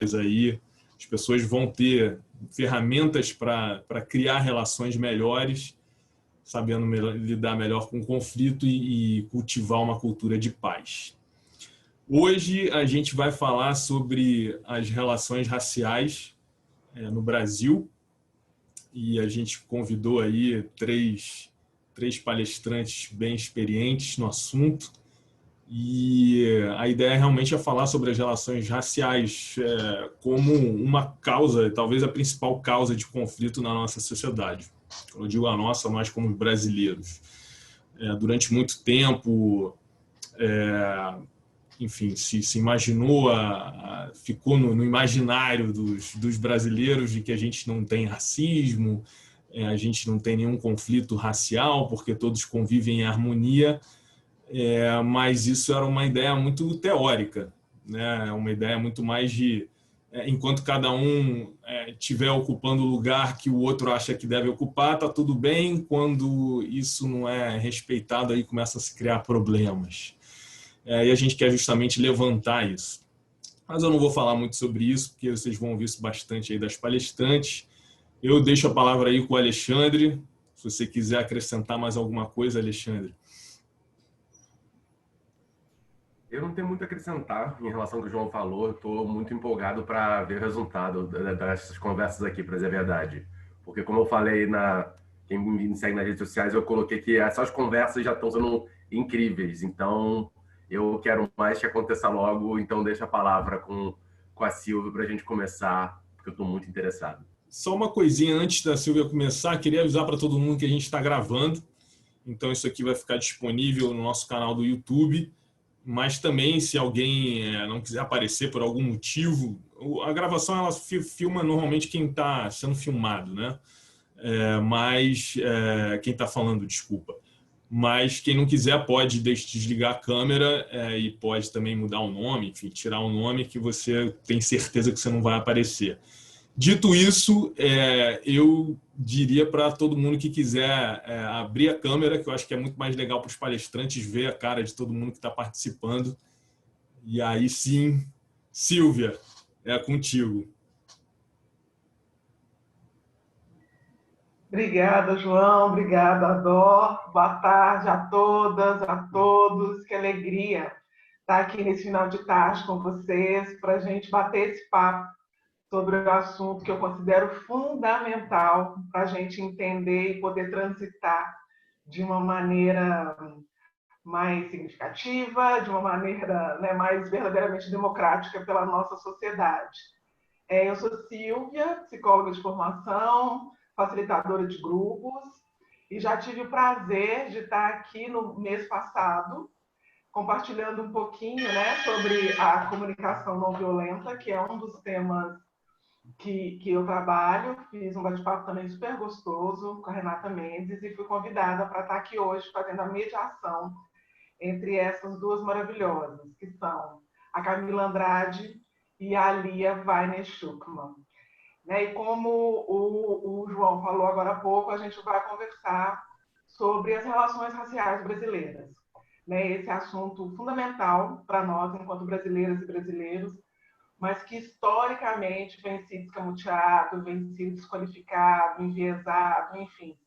aí, as pessoas vão ter ferramentas para criar relações melhores, sabendo lidar melhor com o conflito e cultivar uma cultura de paz. Hoje a gente vai falar sobre as relações raciais no Brasil, e a gente convidou aí três palestrantes bem experientes no assunto, e a ideia realmente é falar sobre as relações raciais como uma causa, talvez a principal causa de conflito na nossa sociedade. Quando eu digo a nossa, nós como brasileiros. Durante muito tempo, enfim, se imaginou, ficou no imaginário dos brasileiros de que a gente não tem racismo, a gente não tem nenhum conflito racial, porque todos convivem em harmonia, mas isso era uma ideia muito teórica, né? Uma ideia muito mais de enquanto cada um estiver ocupando o lugar que o outro acha que deve ocupar, está tudo bem. Quando isso não é respeitado, aí começam a se criar problemas. E a gente quer justamente levantar isso. Mas eu não vou falar muito sobre isso, porque vocês vão ouvir isso bastante aí das palestrantes. Eu deixo a palavra aí com o Alexandre. Se você quiser acrescentar mais alguma coisa, Alexandre. Eu não tenho muito a acrescentar em relação ao que o João falou. Eu estou muito empolgado para ver o resultado dessas conversas aqui, para dizer a verdade. Porque, como eu falei, quem me segue nas redes sociais, eu coloquei que essas conversas já estão sendo incríveis. Então, eu quero mais que aconteça logo. Então, deixa a palavra com a Silvia para a gente começar, porque eu estou muito interessado. Só uma coisinha antes da Silvia começar, queria avisar para todo mundo que a gente está gravando. Então, isso aqui vai ficar disponível no nosso canal do YouTube. Mas também, se alguém não quiser aparecer por algum motivo, a gravação ela filma normalmente quem está sendo filmado, né? Quem está falando, desculpa. Mas quem não quiser pode desligar a câmera e pode também mudar o nome, enfim, tirar o nome que você tem certeza que você não vai aparecer. Dito isso, eu diria para todo mundo que quiser abrir a câmera, que eu acho que é muito mais legal para os palestrantes ver a cara de todo mundo que está participando. E aí sim, Silvia, é contigo. Obrigada, João. Obrigada, Dó. Boa tarde a todas, a todos. Que alegria estar aqui nesse final de tarde com vocês para a gente bater esse papo sobre o assunto que eu considero fundamental para a gente entender e poder transitar de uma maneira mais significativa, de uma maneira mais verdadeiramente democrática pela nossa sociedade. Eu sou Silvia, psicóloga de formação, facilitadora de grupos, e já tive o prazer de estar aqui no mês passado, compartilhando um pouquinho sobre a comunicação não violenta, que é um dos temas que eu trabalho. Fiz um bate-papo também super gostoso com a Renata Mendes e fui convidada para estar aqui hoje fazendo a mediação entre essas duas maravilhosas, que são a Camila Andrade e a Lia Weiner-Schuckmann. E como o João falou agora há pouco, a gente vai conversar sobre as relações raciais brasileiras. Esse assunto fundamental para nós, enquanto brasileiras e brasileiros, mas que historicamente vem sido escamoteado, vem sido desqualificado, enviesado, enfim,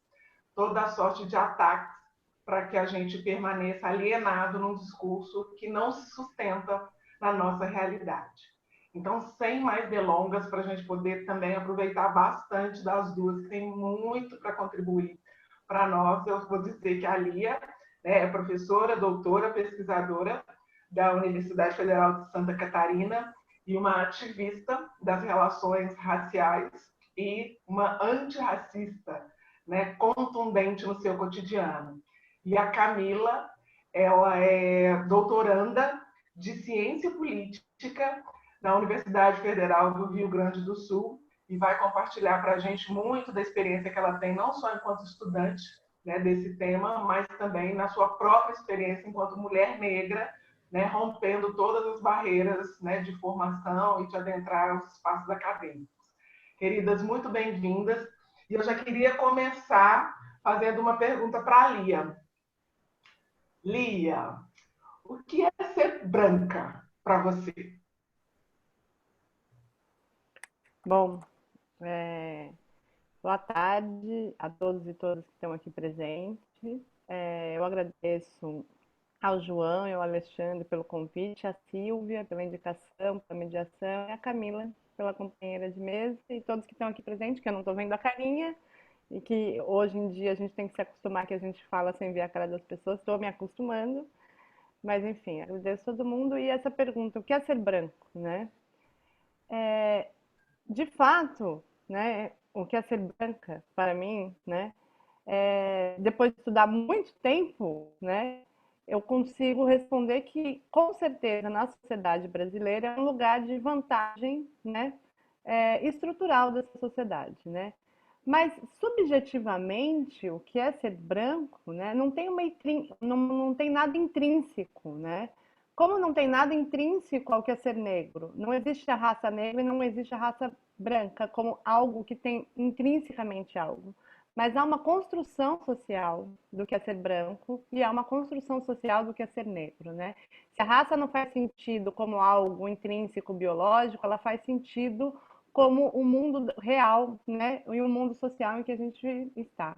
toda a sorte de ataques para que a gente permaneça alienado num discurso que não se sustenta na nossa realidade. Então, sem mais delongas, para a gente poder também aproveitar bastante das duas, que tem muito para contribuir para nós, eu vou dizer que a Lia é professora, doutora, pesquisadora da Universidade Federal de Santa Catarina e uma ativista das relações raciais e uma antirracista, contundente no seu cotidiano. E a Camila, ela é doutoranda de Ciência Política na Universidade Federal do Rio Grande do Sul e vai compartilhar para a gente muito da experiência que ela tem, não só enquanto estudante desse tema, mas também na sua própria experiência enquanto mulher negra, rompendo todas as barreiras de formação e de adentrar os espaços acadêmicos. Queridas, muito bem-vindas. E eu já queria começar fazendo uma pergunta para a Lia. Lia, o que é ser branca para você? Bom, boa tarde a todos e todas que estão aqui presentes. Eu agradeço ao João e ao Alexandre pelo convite, a Silvia pela indicação, pela mediação, e a Camila pela companheira de mesa, e todos que estão aqui presentes, que eu não estou vendo a carinha, e que hoje em dia a gente tem que se acostumar que a gente fala sem ver a cara das pessoas, estou me acostumando, mas enfim, agradeço todo mundo. E essa pergunta, o que é ser branco, né? De fato, né, o que é ser branca para mim, né, depois de estudar muito tempo, né, eu consigo responder que, com certeza, na sociedade brasileira é um lugar de vantagem, né, estrutural dessa sociedade, né? Mas, subjetivamente, o que é ser branco, né, não tem nada intrínseco, né? Como não tem nada intrínseco ao que é ser negro, não existe a raça negra e não existe a raça branca como algo que tem intrinsecamente algo. Mas há uma construção social do que é ser branco e há uma construção social do que é ser negro, né? Se a raça não faz sentido como algo intrínseco biológico, ela faz sentido como o mundo real, né? E o mundo social em que a gente está.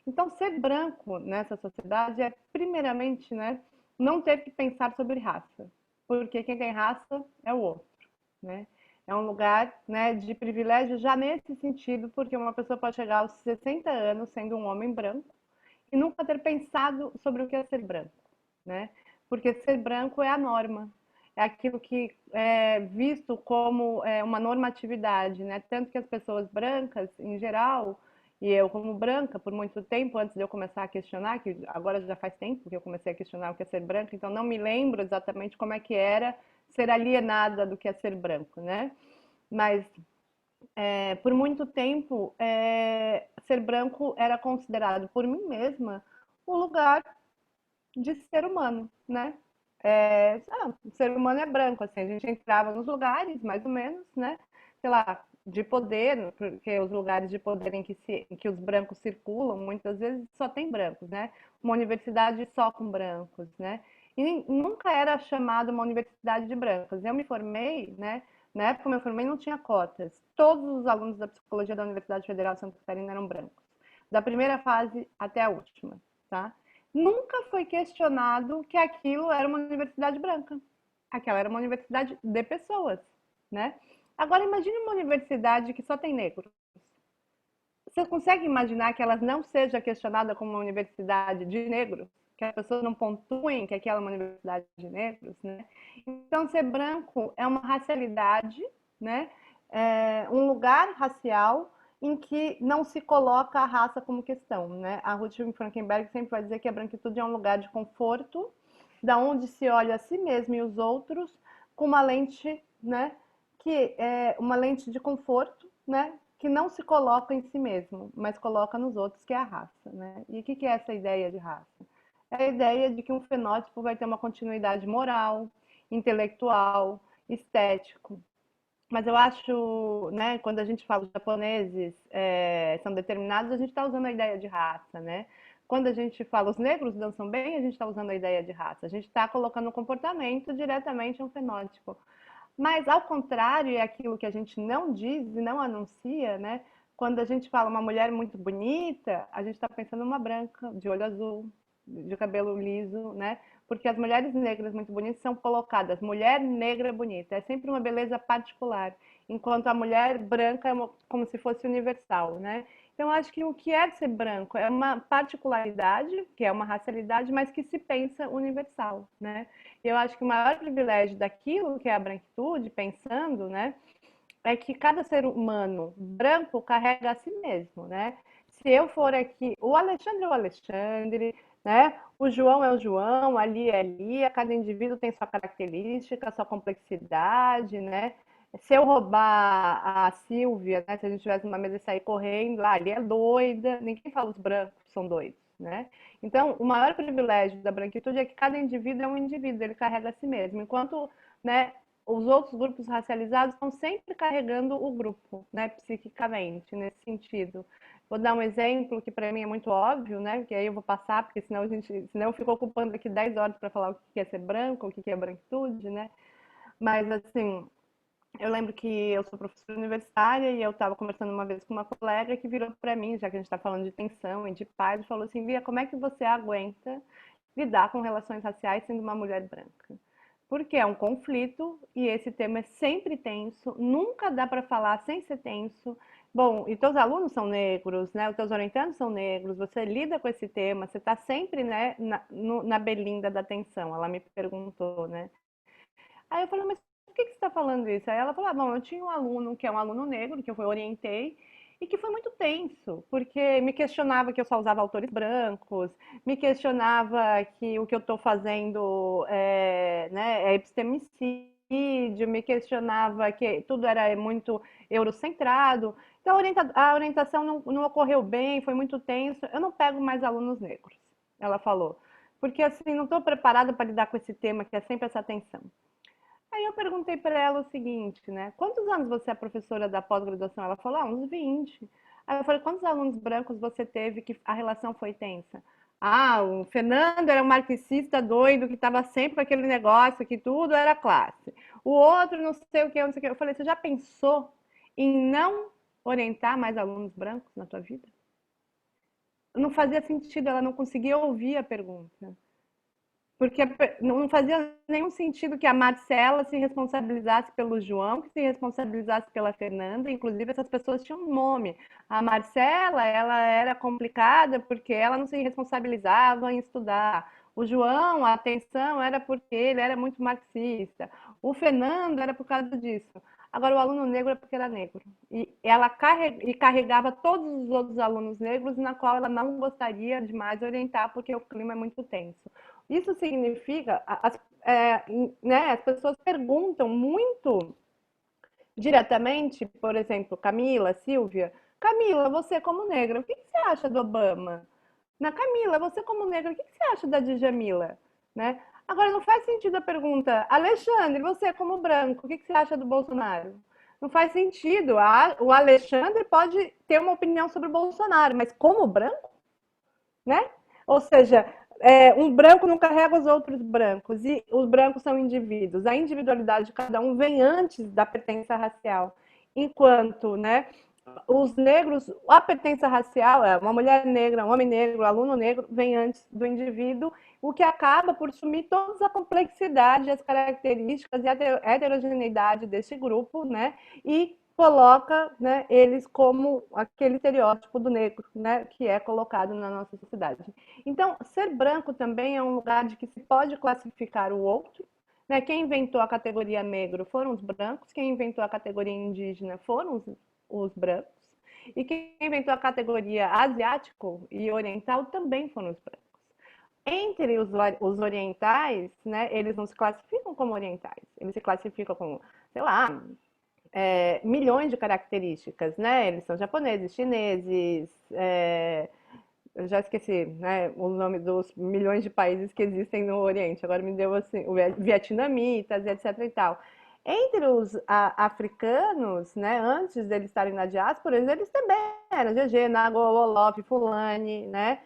Então, ser branco nessa sociedade é, primeiramente, né, não ter que pensar sobre raça, porque quem tem raça é o outro, né? É um lugar, né, de privilégio já nesse sentido, porque uma pessoa pode chegar aos 60 anos sendo um homem branco e nunca ter pensado sobre o que é ser branco, né? Porque ser branco é a norma, é aquilo que é visto como uma normatividade, né? Tanto que as pessoas brancas, em geral, e eu como branca por muito tempo, antes de eu começar a questionar, que agora já faz tempo que eu comecei a questionar o que é ser branca, então não me lembro exatamente como é que era ser alienada do que é ser branco, né? Mas por muito tempo, ser branco era considerado por mim mesma o lugar de ser humano, né? O ser humano é branco, assim, a gente entrava nos lugares, mais ou menos, né? Sei lá, de poder, porque os lugares de poder em que os brancos circulam, muitas vezes só tem brancos, né? Uma universidade só com brancos, né? E nunca era chamada uma universidade de brancos. Eu me formei, né? Na época que eu me formei não tinha cotas. Todos os alunos da psicologia da Universidade Federal de Santa Catarina eram brancos. Da primeira fase até a última, tá? Nunca foi questionado que aquilo era uma universidade branca. Aquela era uma universidade de pessoas, né? Agora imagine uma universidade que só tem negros. Você consegue imaginar que ela não seja questionada como uma universidade de negros? Que as pessoas não pontuem que aquela é uma universidade de negros, né? Então, ser branco é uma racialidade, né? É um lugar racial em que não se coloca a raça como questão, né? A Ruth Frankenberg sempre vai dizer que a branquitude é um lugar de conforto, da onde se olha a si mesmo e os outros com uma lente, né? Que é uma lente de conforto, né? Que não se coloca em si mesmo, mas coloca nos outros, que é a raça, né? E o que é essa ideia de raça? É a ideia de que um fenótipo vai ter uma continuidade moral, intelectual, estético. Mas eu acho, né, quando a gente fala os japoneses são determinados, a gente está usando a ideia de raça, né? Quando a gente fala os negros dançam bem, a gente está usando a ideia de raça. A gente está colocando o comportamento diretamente a um fenótipo. Mas, ao contrário, é aquilo que a gente não diz e não anuncia, né? Quando a gente fala uma mulher muito bonita, a gente está pensando numa branca, de olho azul, de cabelo liso, né? Porque as mulheres negras muito bonitas são colocadas mulher negra bonita, é sempre uma beleza particular, enquanto a mulher branca é como se fosse universal, né? Então, acho que o que é ser branco é uma particularidade, que é uma racialidade, mas que se pensa universal, né? Eu acho que o maior privilégio daquilo que é a branquitude, pensando, né, é que cada ser humano branco carrega a si mesmo, né? Se eu for aqui, o Alexandre é o Alexandre, né? O João é o João, a Lia é a Lia, cada indivíduo tem sua característica, sua complexidade, né? Se eu roubar a Silvia, né, se a gente tivesse numa mesa e sair correndo, ali é doida, ninguém fala os brancos são doidos, né? Então, o maior privilégio da branquitude é que cada indivíduo é um indivíduo, ele carrega a si mesmo, enquanto, né, os outros grupos racializados estão sempre carregando o grupo, né, psiquicamente, nesse sentido. Vou dar um exemplo que para mim é muito óbvio, né, que aí eu vou passar, porque senão eu fico ocupando aqui 10 horas para falar o que é ser branco, o que é branquitude, né, mas assim, eu lembro que eu sou professora universitária e eu estava conversando uma vez com uma colega que virou para mim, já que a gente está falando de tensão e de paz, e falou assim: Via, como é que você aguenta lidar com relações raciais sendo uma mulher branca? Porque é um conflito e esse tema é sempre tenso, nunca dá para falar sem ser tenso. Bom, e teus alunos são negros, né? Os teus orientandos são negros, você lida com esse tema, você está sempre, né, na belinda da tensão. Ela me perguntou, né? Aí eu falei, mas por que você está falando isso? Aí ela falou, ah, bom, eu tinha um aluno que é um aluno negro, que eu orientei, e que foi muito tenso, porque me questionava que eu só usava autores brancos, me questionava que o que eu estou fazendo é epistemicídio, me questionava que tudo era muito eurocentrado. Então a orientação não ocorreu bem, foi muito tenso. Eu não pego mais alunos negros, ela falou, porque assim, não estou preparada para lidar com esse tema que é sempre essa tensão. Aí eu perguntei para ela o seguinte, né? Quantos anos você é professora da pós-graduação? Ela falou, ah, uns 20. Aí eu falei, quantos alunos brancos você teve que a relação foi tensa? Ah, o Fernando era um marxista doido que estava sempre com aquele negócio que tudo era classe. O outro não sei o que, não sei o que. Eu falei, você já pensou em não orientar mais alunos brancos na tua vida? Não fazia sentido, ela não conseguia ouvir a pergunta. Porque não fazia nenhum sentido que a Marcela se responsabilizasse pelo João, que se responsabilizasse pela Fernanda. Inclusive, essas pessoas tinham um nome. A Marcela, ela era complicada porque ela não se responsabilizava em estudar. O João, a atenção era porque ele era muito marxista. O Fernando era por causa disso. Agora, o aluno negro é porque era negro. E ela carregava todos os outros alunos negros, na qual ela não gostaria de mais orientar, porque o clima é muito tenso. Isso significa, né, as pessoas perguntam muito diretamente, por exemplo, Camila, Silvia, Camila, você como negra, o que você acha do Obama? Na Camila, você como negra, o que você acha da Djamila? Né? Agora, não faz sentido a pergunta, Alexandre, você como branco, o que você acha do Bolsonaro? Não faz sentido. O Alexandre pode ter uma opinião sobre o Bolsonaro, mas como branco? Né? Ou seja, um branco não carrega os outros brancos, e os brancos são indivíduos. A individualidade de cada um vem antes da pertença racial. Enquanto, né, os negros, a pertença racial é uma mulher negra, um homem negro, um aluno negro, vem antes do indivíduo, o que acaba por sumir toda a complexidade, as características e a heterogeneidade desse grupo, né? E coloca, né, eles como aquele estereótipo do negro, né, que é colocado na nossa sociedade. Então, ser branco também é um lugar de que se pode classificar o outro. Né? Quem inventou a categoria negro foram os brancos, quem inventou a categoria indígena foram os brancos, e quem inventou a categoria asiático e oriental também foram os brancos. Entre os orientais, né, eles não se classificam como orientais, eles se classificam como, sei lá, milhões de características, né? Eles são japoneses, chineses, eu já esqueci, né, o nome dos milhões de países que existem no Oriente. Agora me deu assim, vietnamitas, etc e tal. Entre os africanos, né, antes deles estarem na diáspora, eles também eram GG, Nago, Wolof, Fulani, né?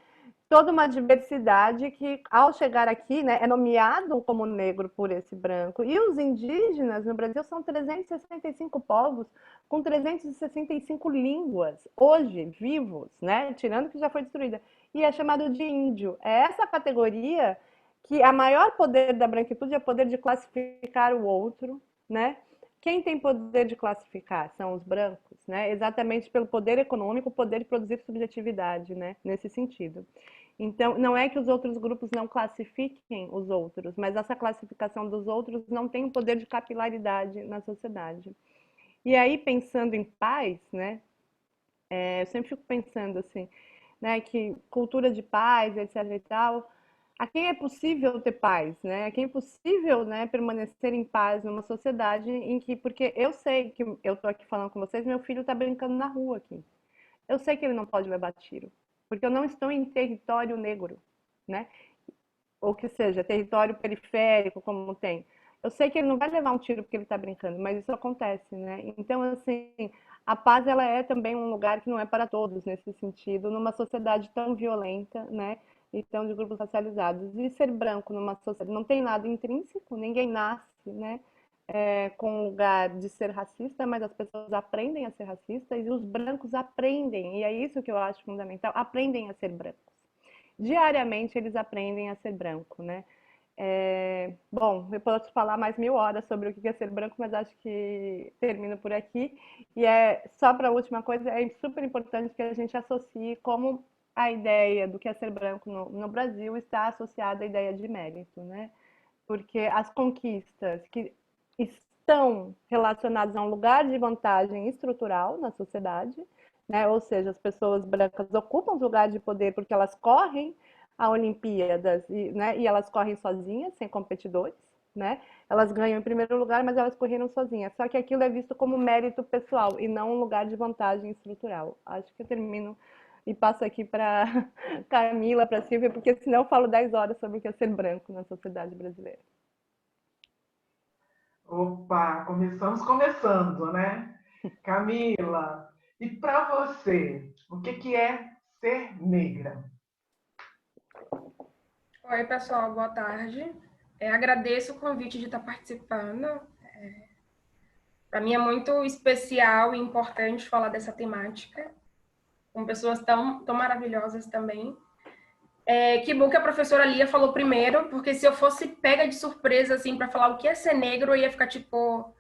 Toda uma diversidade que, ao chegar aqui, né, é nomeado como negro por esse branco. E os indígenas no Brasil são 365 povos com 365 línguas, hoje, vivos, né, tirando que já foi destruída. E é chamado de índio. É essa categoria que a maior poder da branquitude é o poder de classificar o outro, né? Quem tem poder de classificar são os brancos, né? Exatamente pelo poder econômico, o poder de produzir subjetividade, né? Nesse sentido. Então, não é que os outros grupos não classifiquem os outros, mas essa classificação dos outros não tem um poder de capilaridade na sociedade. E aí, pensando em paz, né, eu sempre fico pensando assim, né, que cultura de paz, etc e tal, a quem é possível ter paz, né? A quem é possível, né, permanecer em paz numa sociedade em que, porque eu sei que eu tô aqui falando com vocês, meu filho tá brincando na rua aqui. Eu sei que ele não pode levar tiro, porque eu não estou em território negro, né? Ou que seja, território periférico, como tem. Eu sei que ele não vai levar um tiro porque ele está brincando, mas isso acontece, né? Então, assim, a paz ela é também um lugar que não é para todos nesse sentido, numa sociedade tão violenta, né? E tão de grupos racializados. E ser branco numa sociedade não tem nada intrínseco, ninguém nasce, né? com o lugar de ser racista, mas as pessoas aprendem a ser racistas e os brancos aprendem, e é isso que eu acho fundamental, aprendem a ser brancos. Diariamente eles aprendem a ser branco, né? Bom, eu posso falar mais 1000 horas sobre o que é ser branco, mas acho que termino por aqui. E só para a última coisa, é super importante que a gente associe como a ideia do que é ser branco no Brasil está associada à ideia de mérito, né? Porque as conquistas que estão relacionadas a um lugar de vantagem estrutural na sociedade, né? Ou seja, as pessoas brancas ocupam os lugares de poder porque elas correm a Olimpíadas, né? E elas correm sozinhas, sem competidores, né? Elas ganham em primeiro lugar, mas elas correram sozinhas. Só que aquilo é visto como mérito pessoal e não um lugar de vantagem estrutural. Acho que eu termino e passo aqui para Camila, para Silvia, porque senão eu falo 10 horas sobre o que é ser branco na sociedade brasileira. Opa, começamos começando, né? Camila, e para você, o que é ser negra? Oi, pessoal, boa tarde. Agradeço o convite de estar participando. Para mim é muito especial e importante falar dessa temática, com pessoas tão maravilhosas também. Que bom que a professora Lia falou primeiro, porque se eu fosse pega de surpresa assim para falar o que é ser negro, eu ia ficar tipo,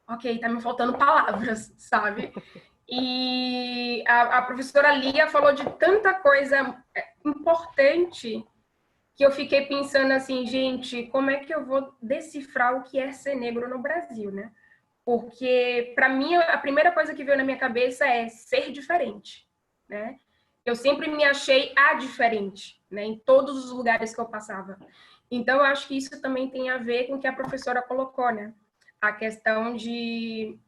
ok, tá me faltando palavras, sabe? E a professora Lia falou de tanta coisa importante que eu fiquei pensando assim, gente, como é que eu vou decifrar o que é ser negro no Brasil, né? Porque, para mim, a primeira coisa que veio na minha cabeça é ser diferente, né? Eu sempre me achei a diferente, né? Em todos os lugares que eu passava. Então, eu acho que isso também tem a ver com o que a professora colocou, né? A questão de,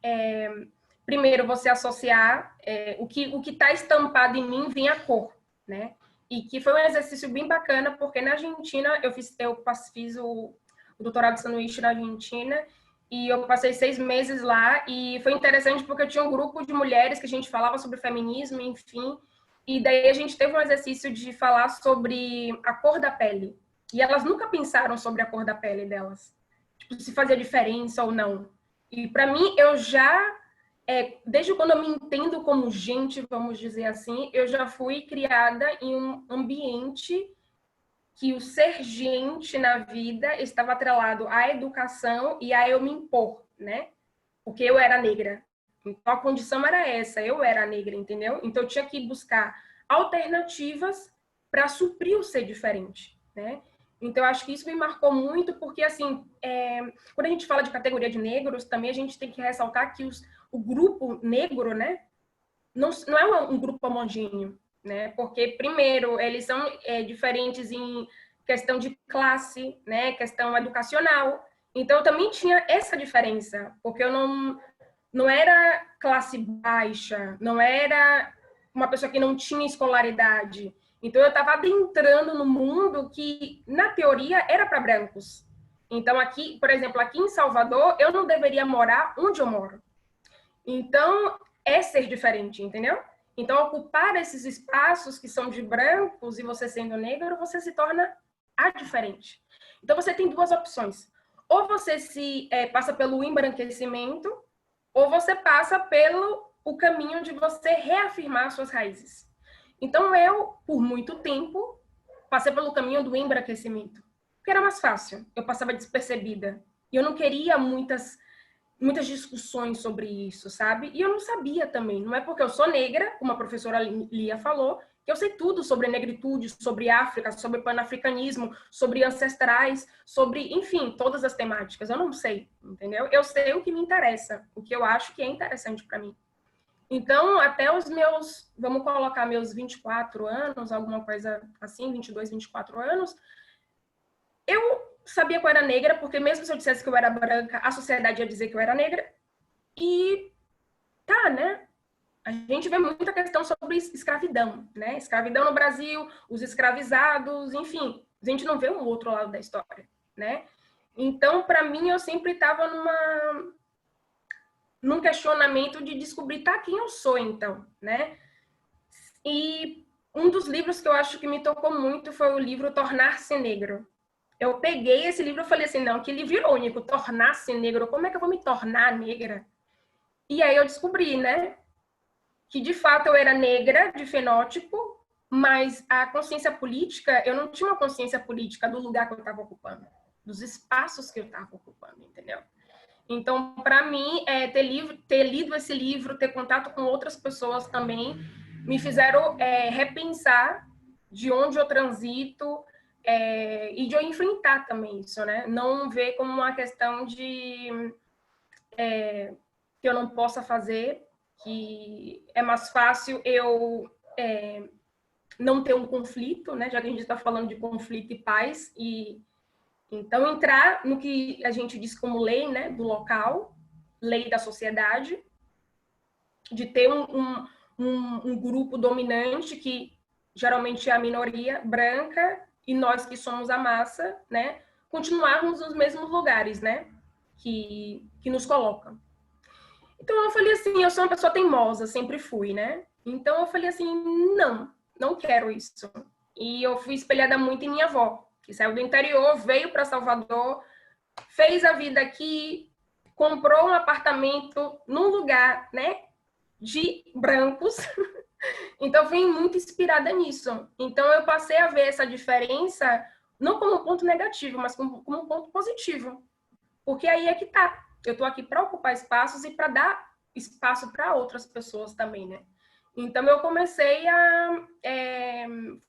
primeiro, você associar o que está estampado em mim vem a cor, né? E que foi um exercício bem bacana, porque na Argentina, eu fiz o doutorado de sanduíche na Argentina, e eu passei 6 meses lá, e foi interessante porque eu tinha um grupo de mulheres que a gente falava sobre feminismo, enfim, e daí a gente teve um exercício de falar sobre a cor da pele. E elas nunca pensaram sobre a cor da pele delas, tipo, se fazia diferença ou não. E para mim, eu já desde quando eu me entendo como gente, vamos dizer assim, eu já fui criada em um ambiente que o ser gente na vida estava atrelado à educação e a eu me impor, né? Porque eu era negra. Então a condição era essa, eu era negra, entendeu? Então eu tinha que buscar alternativas para suprir o ser diferente, né? Então eu acho que isso me marcou muito, porque assim, quando a gente fala de categoria de negros, também a gente tem que ressaltar que o grupo negro, né, não é um grupo homogêneo, né? Porque, primeiro, eles são diferentes em questão de classe, né? Questão educacional. Então, eu também tinha essa diferença, porque eu não era classe baixa, não era uma pessoa que não tinha escolaridade. Então, eu estava adentrando no mundo que, na teoria, era para brancos. Então, aqui, por exemplo, aqui em Salvador, eu não deveria morar onde eu moro. Então, é ser diferente, entendeu? Então, ocupar esses espaços que são de brancos e você sendo negro, você se torna a diferente. Então, você tem 2 opções. Ou você passa pelo embranquecimento, ou você passa pelo o caminho de você reafirmar suas raízes. Então, eu, por muito tempo, passei pelo caminho do embranquecimento, porque era mais fácil. Eu passava despercebida. E eu não queria muitas discussões sobre isso, sabe? E eu não sabia também. Não é porque eu sou negra, como a professora Lia falou, que eu sei tudo sobre negritude, sobre África, sobre panafricanismo, sobre ancestrais, sobre, enfim, todas as temáticas. Eu não sei, entendeu? Eu sei o que me interessa, o que eu acho que é interessante para mim. Então, até os meus, vamos colocar meus 24 anos, alguma coisa assim, 22, 24 anos, eu sabia que eu era negra, porque mesmo se eu dissesse que eu era branca, a sociedade ia dizer que eu era negra. E tá, né? A gente vê muita questão sobre escravidão, né? Escravidão no Brasil, os escravizados, enfim. A gente não vê um outro lado da história, né? Então, para mim, eu sempre estava num questionamento de descobrir, tá, quem eu sou, então, né? E um dos livros que eu acho que me tocou muito foi o livro Tornar-se Negro. eu peguei esse livro e falei assim, não, que livro irônico, tornar-se negro, como é que eu vou me tornar negra? E aí eu descobri, né, que de fato eu era negra, de fenótipo, mas a consciência política, eu não tinha uma consciência política do lugar que eu estava ocupando, dos espaços que eu estava ocupando, entendeu? Então, para mim, ter lido esse livro, ter contato com outras pessoas também, me fizeram repensar de onde eu transito e de eu enfrentar também isso, né? Não ver como uma questão de que eu não possa fazer, que é mais fácil eu não ter um conflito, né? Já que a gente está falando de conflito e paz, e então entrar no que a gente diz como lei, né? Do local, lei da sociedade, de ter um grupo dominante que geralmente é a minoria branca e nós que somos a massa, né? Continuarmos nos mesmos lugares, né? Que nos colocam. Então eu falei assim, eu sou uma pessoa teimosa, sempre fui, né? Então eu falei assim, não quero isso. E eu fui espelhada muito em minha avó, que saiu do interior, veio para Salvador, fez a vida aqui, comprou um apartamento num lugar, né, de brancos. Então eu fui muito inspirada nisso. Então eu passei a ver essa diferença não como um ponto negativo, mas como um ponto positivo. Porque aí é que tá. Eu estou aqui para ocupar espaços e para dar espaço para outras pessoas também, né? Então, eu comecei a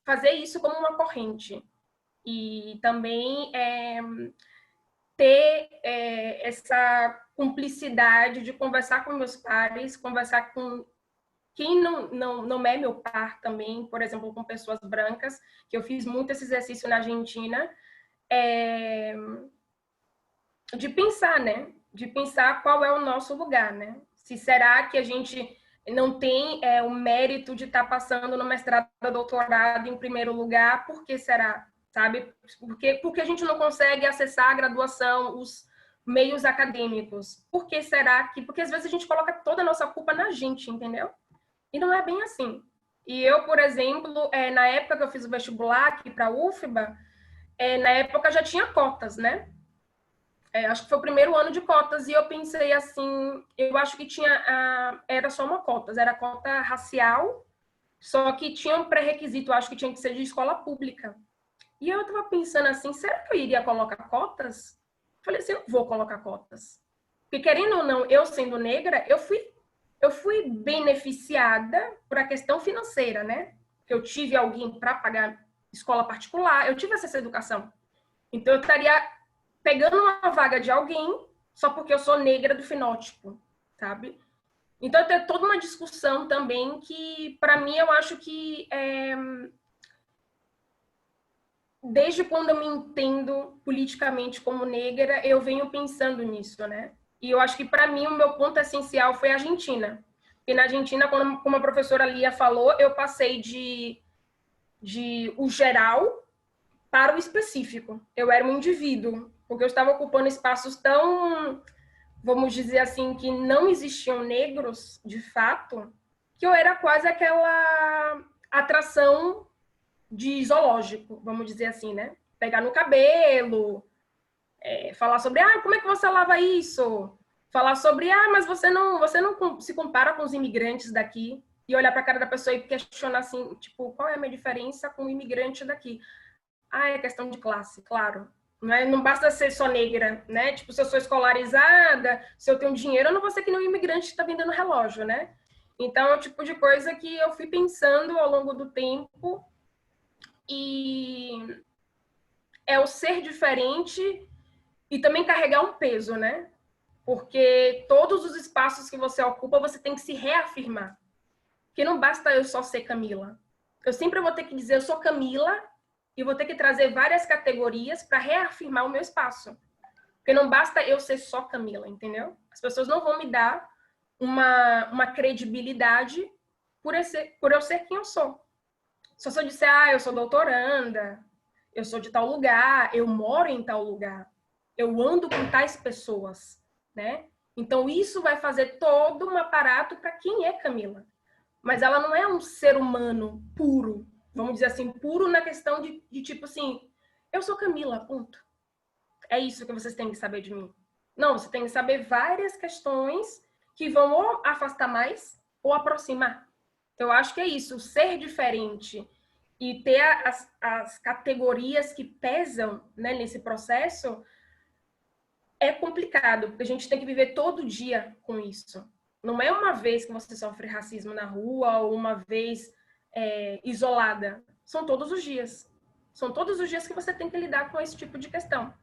fazer isso como uma corrente. E também ter essa cumplicidade de conversar com meus pares, conversar com quem não é meu par também, por exemplo, com pessoas brancas, que eu fiz muito esse exercício na Argentina, de pensar, né? De pensar qual é o nosso lugar, né? Se será que a gente não tem o mérito de estar passando no mestrado ou doutorado em primeiro lugar, por que será? Sabe? Porque a gente não consegue acessar a graduação, os meios acadêmicos. Por que será que... Porque às vezes a gente coloca toda a nossa culpa na gente, entendeu? E não é bem assim. E eu, por exemplo, na época que eu fiz o vestibular aqui para a UFBA, na época já tinha cotas, né? Acho que foi o primeiro ano de cotas, e eu pensei assim, eu acho que era só uma cota, era cota racial, só que tinha um pré-requisito, acho que tinha que ser de escola pública. E eu estava pensando assim, será que eu iria colocar cotas? Falei assim, eu vou colocar cotas. Porque querendo ou não, eu sendo negra, eu fui beneficiada por a questão financeira, né? Eu tive alguém para pagar escola particular, eu tive essa educação. Então eu estaria pegando uma vaga de alguém só porque eu sou negra do fenótipo, sabe? Então, tem toda uma discussão também que, para mim, eu acho que desde quando eu me entendo politicamente como negra, eu venho pensando nisso, né? E eu acho que, para mim, o meu ponto essencial foi a Argentina. E na Argentina, como a professora Lia falou, eu passei de o geral para o específico. Eu era um indivíduo, porque eu estava ocupando espaços tão, vamos dizer assim, que não existiam negros, de fato, que eu era quase aquela atração de zoológico, vamos dizer assim, né? Pegar no cabelo, falar sobre, como é que você lava isso? Falar sobre, mas você não se compara com os imigrantes daqui, e olhar para a cara da pessoa e questionar assim, tipo, qual é a minha diferença com o imigrante daqui? É questão de classe, claro. Não basta ser só negra, né? Tipo, se eu sou escolarizada, se eu tenho dinheiro, eu não vou ser que nem um imigrante que está vendendo relógio, né? Então, é o tipo de coisa que eu fui pensando ao longo do tempo, e é o ser diferente e também carregar um peso, né? Porque todos os espaços que você ocupa, você tem que se reafirmar. Porque não basta eu só ser Camila. Eu sempre vou ter que dizer, eu sou Camila, e vou ter que trazer várias categorias para reafirmar o meu espaço. Porque não basta eu ser só Camila, entendeu? As pessoas não vão me dar uma credibilidade por eu ser quem eu sou. Só se eu disser, eu sou doutoranda, eu sou de tal lugar, eu moro em tal lugar, eu ando com tais pessoas, né? Então, isso vai fazer todo um aparato para quem é Camila. Mas ela não é um ser humano puro, vamos dizer assim, puro na questão de tipo assim, eu sou Camila, ponto. É isso que vocês têm que saber de mim. Não, você tem que saber várias questões que vão ou afastar mais ou aproximar. Então, eu acho que é isso, ser diferente e ter as categorias que pesam, né, nesse processo é complicado, porque a gente tem que viver todo dia com isso. Não é uma vez que você sofre racismo na rua ou uma vez isolada. São todos os dias. São todos os dias que você tem que lidar com esse tipo de questão.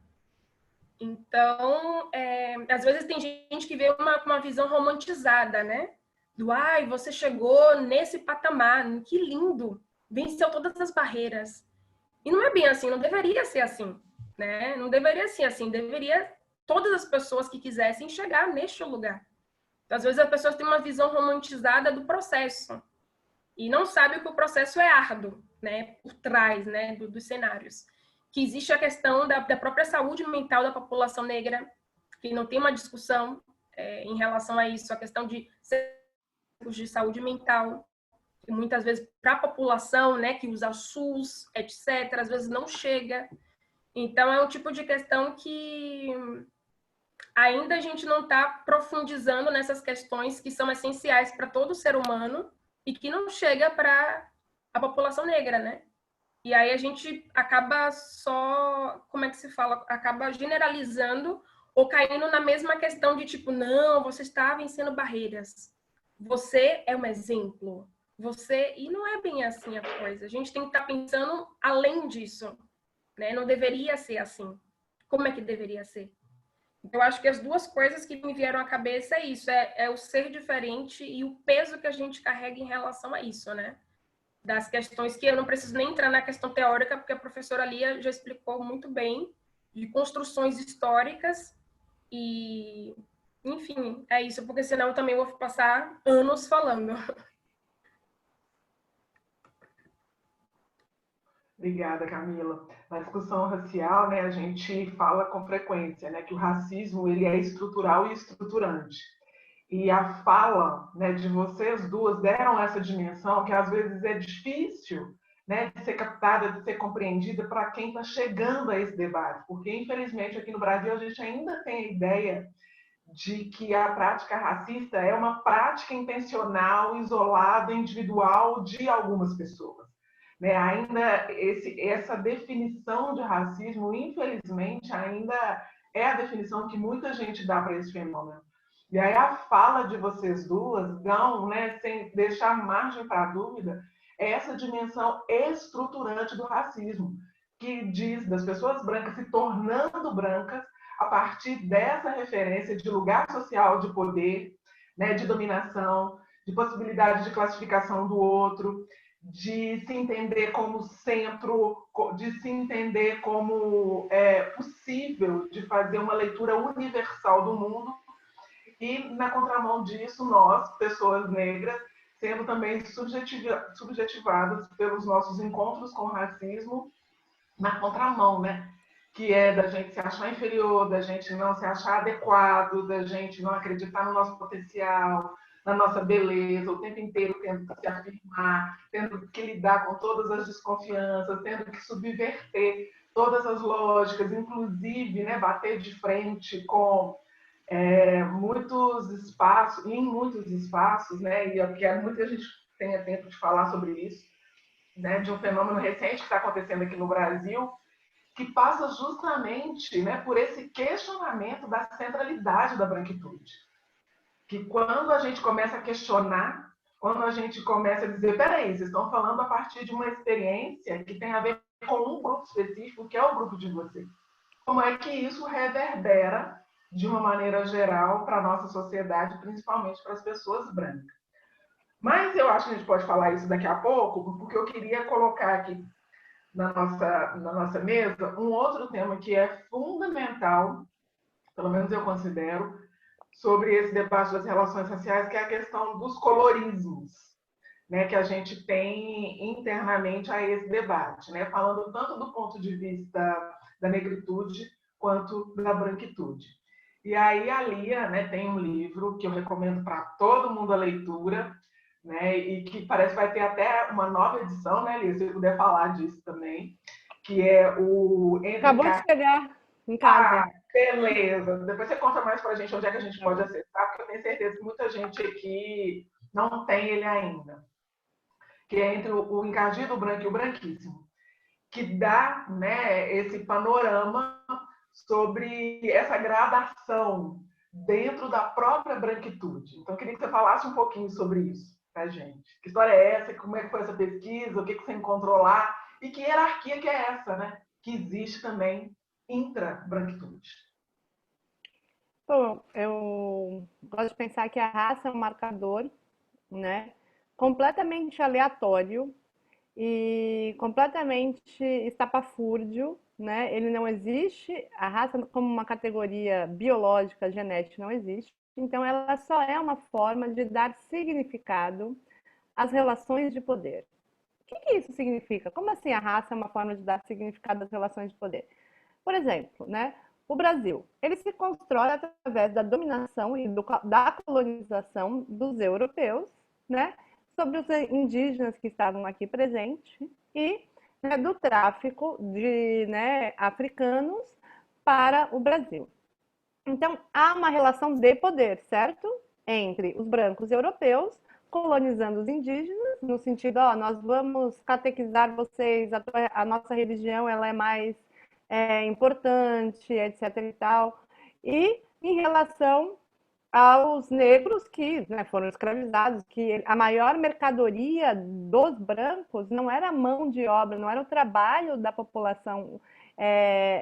Então, às vezes tem gente que vê uma visão romantizada, né? Do, ai, você chegou nesse patamar, que lindo, venceu todas as barreiras. E não é bem assim, não deveria ser assim, né? Não deveria ser assim, deveria todas as pessoas que quisessem chegar neste lugar. Então, às vezes as pessoas têm uma visão romantizada do processo e não sabem que o processo é árduo, né? Por trás, né? Dos cenários. Que existe a questão da própria saúde mental da população negra, que não tem uma discussão em relação a isso, a questão de saúde mental, que muitas vezes para a população, né, que usa SUS, etc., às vezes não chega. Então, é um tipo de questão que ainda a gente não está profundizando nessas questões que são essenciais para todo ser humano e que não chega para a população negra, né? E aí a gente acaba só, como é que se fala? Acaba generalizando ou caindo na mesma questão de tipo, não, você está vencendo barreiras. Você é um exemplo. E não é bem assim a coisa. A gente tem que estar pensando além disso, né? Não deveria ser assim. Como é que deveria ser? Eu acho que as duas coisas que me vieram à cabeça é isso, é o ser diferente e o peso que a gente carrega em relação a isso, né? Das questões que eu não preciso nem entrar na questão teórica, porque a professora Lia já explicou muito bem, de construções históricas e, enfim, é isso, porque senão eu também vou passar anos falando. Obrigada, Camila. Na discussão racial, né, a gente fala com frequência, né, que o racismo ele é estrutural e estruturante. E a fala, né, de vocês duas deram essa dimensão que às vezes é difícil, né, de ser captada, de ser compreendida para quem está chegando a esse debate, porque infelizmente aqui no Brasil a gente ainda tem a ideia de que a prática racista é uma prática intencional, isolada, individual de algumas pessoas. Né? Ainda essa definição de racismo, infelizmente, ainda é a definição que muita gente dá para esse fenômeno. E aí a fala de vocês duas dão, né, sem deixar margem para dúvida, essa dimensão estruturante do racismo, que diz das pessoas brancas se tornando brancas a partir dessa referência de lugar social de poder, né, de dominação, de possibilidade de classificação do outro, de se entender como centro, de se entender como possível de fazer uma leitura universal do mundo. E, na contramão disso, nós, pessoas negras, sendo também subjetivadas pelos nossos encontros com o racismo na contramão, né? Que é da gente se achar inferior, da gente não se achar adequado, da gente não acreditar no nosso potencial, na nossa beleza, o tempo inteiro tendo que se afirmar, tendo que lidar com todas as desconfianças, tendo que subverter todas as lógicas, inclusive, né, bater de frente com muitos espaços, né, e eu quero muito que a gente tenha tempo de falar sobre isso, né, de um fenômeno recente que está acontecendo aqui no Brasil, que passa justamente, né, por esse questionamento da centralidade da branquitude. Que quando a gente começa a questionar, quando a gente começa a dizer, peraí, vocês estão falando a partir de uma experiência que tem a ver com um grupo específico, que é o grupo de vocês. Como é que isso reverbera de uma maneira geral para a nossa sociedade, principalmente para as pessoas brancas? Mas eu acho que a gente pode falar isso daqui a pouco, porque eu queria colocar aqui na nossa mesa um outro tema que é fundamental, pelo menos eu considero, sobre esse debate das relações raciais, que é a questão dos colorismos, né, que a gente tem internamente a esse debate, né, falando tanto do ponto de vista da negritude quanto da branquitude. E aí a Lia, né, tem um livro que eu recomendo para todo mundo a leitura, né, e que parece que vai ter até uma nova edição, né, Lia, se você puder falar disso também, que é o Acabou de chegar em casa. Beleza. Depois você conta mais para a gente onde é que a gente pode acessar, porque eu tenho certeza que muita gente aqui não tem ele ainda. Que é entre o encardido branco e o branquíssimo, que dá, né, esse panorama sobre essa gradação dentro da própria branquitude. Então, eu queria que você falasse um pouquinho sobre isso para a gente. Que história é essa? Como é que foi essa pesquisa? O que você encontrou lá? E que hierarquia que é essa, né? Que existe também intra-branquitude. Bom, eu gosto de pensar que a raça é um marcador, né, completamente aleatório e completamente estapafúrdio, né? Ele não existe, a raça como uma categoria biológica, genética, não existe. Então, ela só é uma forma de dar significado às relações de poder. O que isso significa? Como assim a raça é uma forma de dar significado às relações de poder? Por exemplo, né, o Brasil, ele se constrói através da dominação e da colonização dos europeus, né, sobre os indígenas que estavam aqui presentes e, né, do tráfico de, né, africanos para o Brasil. Então, há uma relação de poder, certo? Entre os brancos europeus colonizando os indígenas, no sentido, ó, nós vamos catequizar vocês, a nossa religião ela é mais importante, etc. e tal. E em relação aos negros que, né, foram escravizados, que a maior mercadoria dos brancos não era a mão de obra, não era o trabalho da população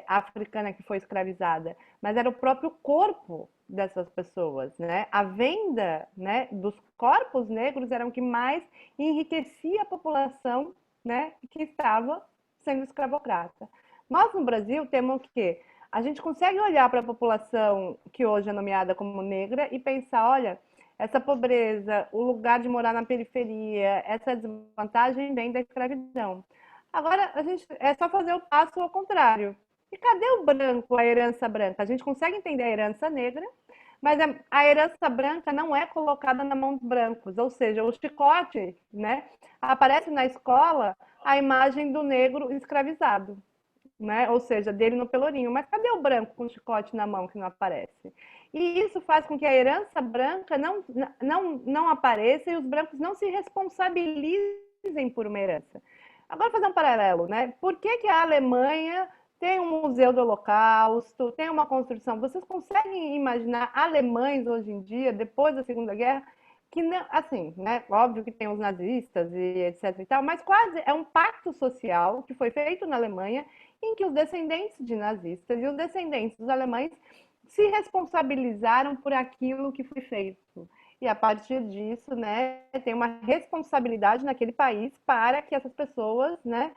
africana que foi escravizada, mas era o próprio corpo dessas pessoas, né? A venda, né, dos corpos negros era o que mais enriquecia a população, né, que estava sendo escravocrata. Nós no Brasil temos o quê? A gente consegue olhar para a população que hoje é nomeada como negra e pensar, olha, essa pobreza, o lugar de morar na periferia, essa desvantagem vem da escravidão. Agora, a gente é só fazer o passo ao contrário. E cadê o branco, a herança branca? A gente consegue entender a herança negra, mas a herança branca não é colocada na mão dos brancos, ou seja, o chicote, né? Aparece na escola a imagem do negro escravizado, né? Ou seja, dele no pelourinho. Mas cadê o branco com o chicote na mão que não aparece? E isso faz com que a herança branca não apareça e os brancos não se responsabilizem por uma herança. Agora, fazer um paralelo, né? Por que a Alemanha tem um museu do Holocausto, tem uma construção? Vocês conseguem imaginar alemães hoje em dia, depois da Segunda Guerra, que, assim, né? Óbvio que tem os nazistas e etc e tal, mas quase é um pacto social que foi feito na Alemanha em que os descendentes de nazistas e os descendentes dos alemães se responsabilizaram por aquilo que foi feito. E a partir disso, né, tem uma responsabilidade naquele país para que essas pessoas, né,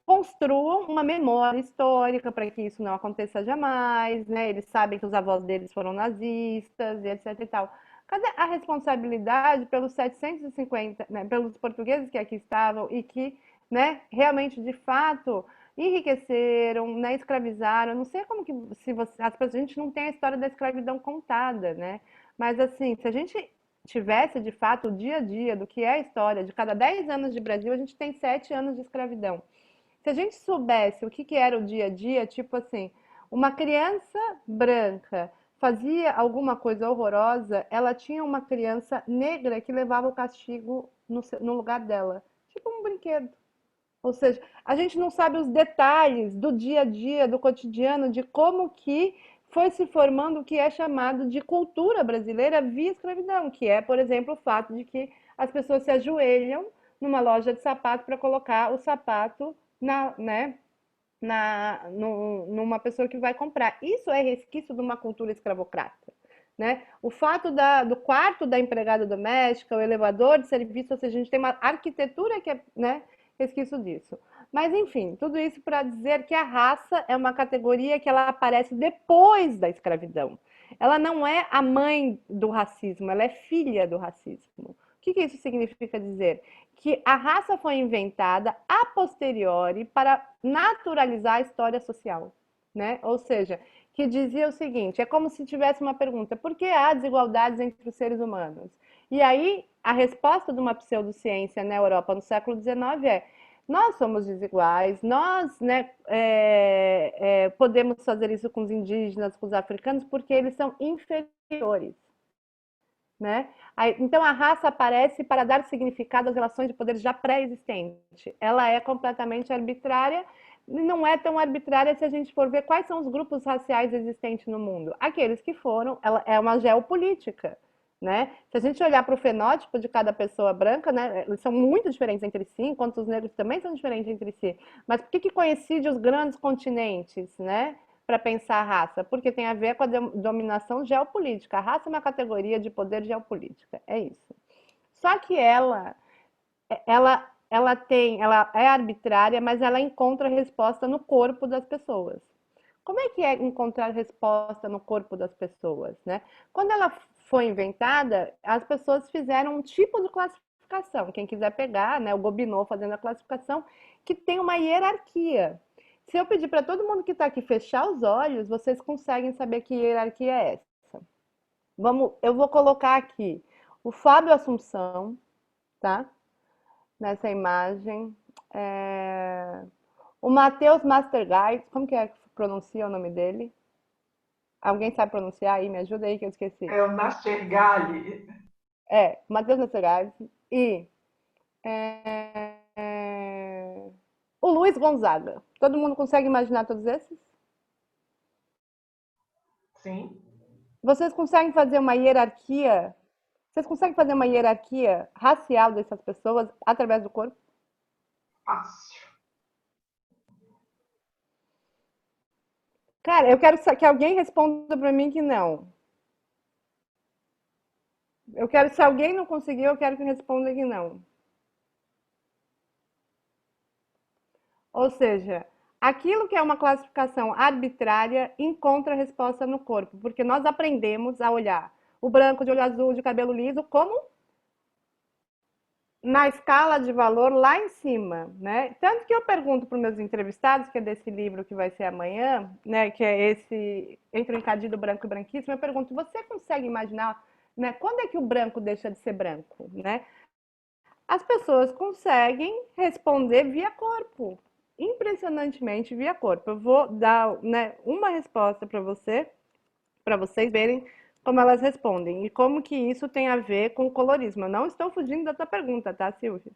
construam uma memória histórica para que isso não aconteça jamais, né? Eles sabem que os avós deles foram nazistas e etc e tal. Cadê a responsabilidade pelos 750, né, pelos portugueses que aqui estavam e que, né, realmente, de fato, enriqueceram, né, escravizaram? Não sei como que se você, a gente não tem a história da escravidão contada, né? Mas assim, se a gente tivesse de fato o dia a dia do que é a história, de cada 10 anos de Brasil, a gente tem 7 anos de escravidão. Se a gente soubesse o que era o dia a dia, tipo assim, uma criança branca fazia alguma coisa horrorosa, ela tinha uma criança negra que levava o castigo no lugar dela, tipo um brinquedo. Ou seja, a gente não sabe os detalhes do dia a dia, do cotidiano, de como que foi se formando o que é chamado de cultura brasileira via escravidão, que é, por exemplo, o fato de que as pessoas se ajoelham numa loja de sapato para colocar o sapato né, numa pessoa que vai comprar. Isso é resquício de uma cultura escravocrata. Né? O fato do quarto da empregada doméstica, o elevador de serviço, ou seja, a gente tem uma arquitetura que é, né, resquício disso. Mas, enfim, tudo isso para dizer que a raça é uma categoria que ela aparece depois da escravidão. Ela não é a mãe do racismo, ela é filha do racismo. O que isso significa dizer? Que a raça foi inventada a posteriori para naturalizar a história social, né? Ou seja, que dizia o seguinte, é como se tivesse uma pergunta, por que há desigualdades entre os seres humanos? E aí, a resposta de uma pseudociência na Europa no século XIX é, Nós somos desiguais, nós, né, podemos fazer isso com os indígenas, com os africanos, porque eles são inferiores, né? Então a raça aparece para dar significado às relações de poder já pré-existentes. Ela é completamente arbitrária, e não é tão arbitrária se a gente for ver quais são os grupos raciais existentes no mundo. Aqueles que foram, ela é uma geopolítica, né? Se a gente olhar para o fenótipo de cada pessoa branca, né, eles são muito diferentes entre si, enquanto os negros também são diferentes entre si. Mas por que coincide os grandes continentes, né? Para pensar a raça, porque tem a ver com a dominação geopolítica. A raça é uma categoria de poder geopolítica, é isso. Só que ela é arbitrária, mas ela encontra resposta no corpo das pessoas. Como é encontrar resposta no corpo das pessoas, né? Quando ela foi inventada, as pessoas fizeram um tipo de classificação. Quem quiser pegar, né, o Gobineau fazendo a classificação, que tem uma hierarquia. Se eu pedir para todo mundo que está aqui fechar os olhos, vocês conseguem saber que hierarquia é essa. Eu vou colocar aqui o Fábio Assunção, tá? Nessa imagem. O Matheus Mastergaard, como que pronuncia o nome dele? Alguém sabe pronunciar aí? Me ajuda aí que eu esqueci. É o Nastergali. Matheus Mastergaard. E o Luiz Gonzaga. Todo mundo consegue imaginar todos esses? Sim. Vocês conseguem fazer uma hierarquia? Vocês conseguem fazer uma hierarquia racial dessas pessoas através do corpo? Fácil. Cara, eu quero que alguém responda para mim que não. Se alguém não conseguir, eu quero que responda que não. Ou seja, aquilo que é uma classificação arbitrária encontra resposta no corpo, porque nós aprendemos a olhar o branco de olho azul, de cabelo liso, como na escala de valor lá em cima, né? Tanto que eu pergunto para os meus entrevistados, que é desse livro que vai ser amanhã, né, que é esse Entre o Encardido Branco e Branquíssimo, eu pergunto, você consegue imaginar, né, quando é que o branco deixa de ser branco, né? As pessoas conseguem responder via corpo, impressionantemente via corpo. Eu vou dar, né, uma resposta para vocês verem como elas respondem e como que isso tem a ver com o colorismo. Eu não estou fugindo da tua pergunta, tá, Silvia?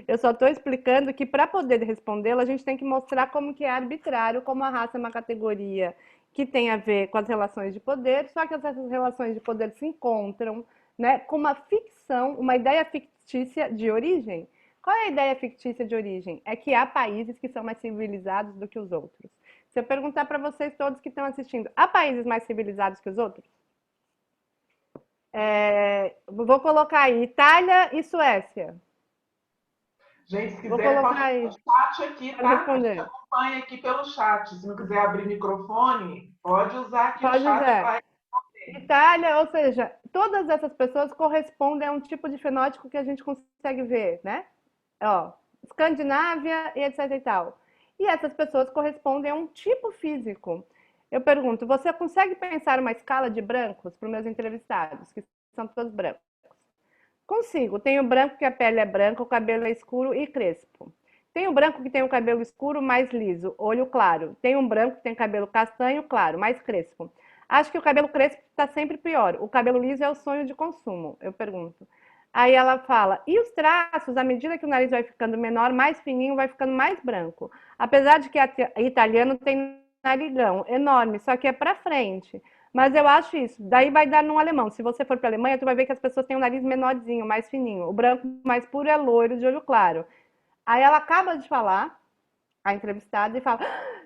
Eu só estou explicando que para poder respondê-la, a gente tem que mostrar como que é arbitrário, como a raça é uma categoria que tem a ver com as relações de poder, só que essas relações de poder se encontram, né, com uma ficção, uma ideia fictícia de origem. Qual é a ideia fictícia de origem? É que há países que são mais civilizados do que os outros. Se eu perguntar para vocês todos que estão assistindo, há países mais civilizados que os outros? Vou colocar aí Itália e Suécia. Gente, se Vou quiser, colocar pode aí. no chat aqui, Pode tá? A responder. gente acompanha aqui pelo chat. Se não quiser abrir microfone, pode usar aqui Pode o chat usar. para Itália, ou seja, todas essas pessoas correspondem a um tipo de fenótipo que a gente consegue ver, né? Ó, Escandinávia e etc e tal. E essas pessoas correspondem a um tipo físico. Eu pergunto, você consegue pensar uma escala de brancos para os meus entrevistados, que são todos brancos? Consigo. Tem o branco que a pele é branca, o cabelo é escuro e crespo. Tem o branco que tem o cabelo escuro, mais liso, olho claro. Tem um branco que tem cabelo castanho, claro, mais crespo. Acho que o cabelo crespo está sempre pior. O cabelo liso é o sonho de consumo, eu pergunto. Aí ela fala, e os traços, à medida que o nariz vai ficando menor, mais fininho, vai ficando mais branco. Apesar de que italiano tem narigão enorme, só que é para frente. Mas eu acho isso. Daí vai dar no alemão. Se você for para a Alemanha, tu vai ver que as pessoas têm um nariz menorzinho, mais fininho. O branco mais puro é loiro, de olho claro. Aí ela acaba de falar, a entrevistada, e fala,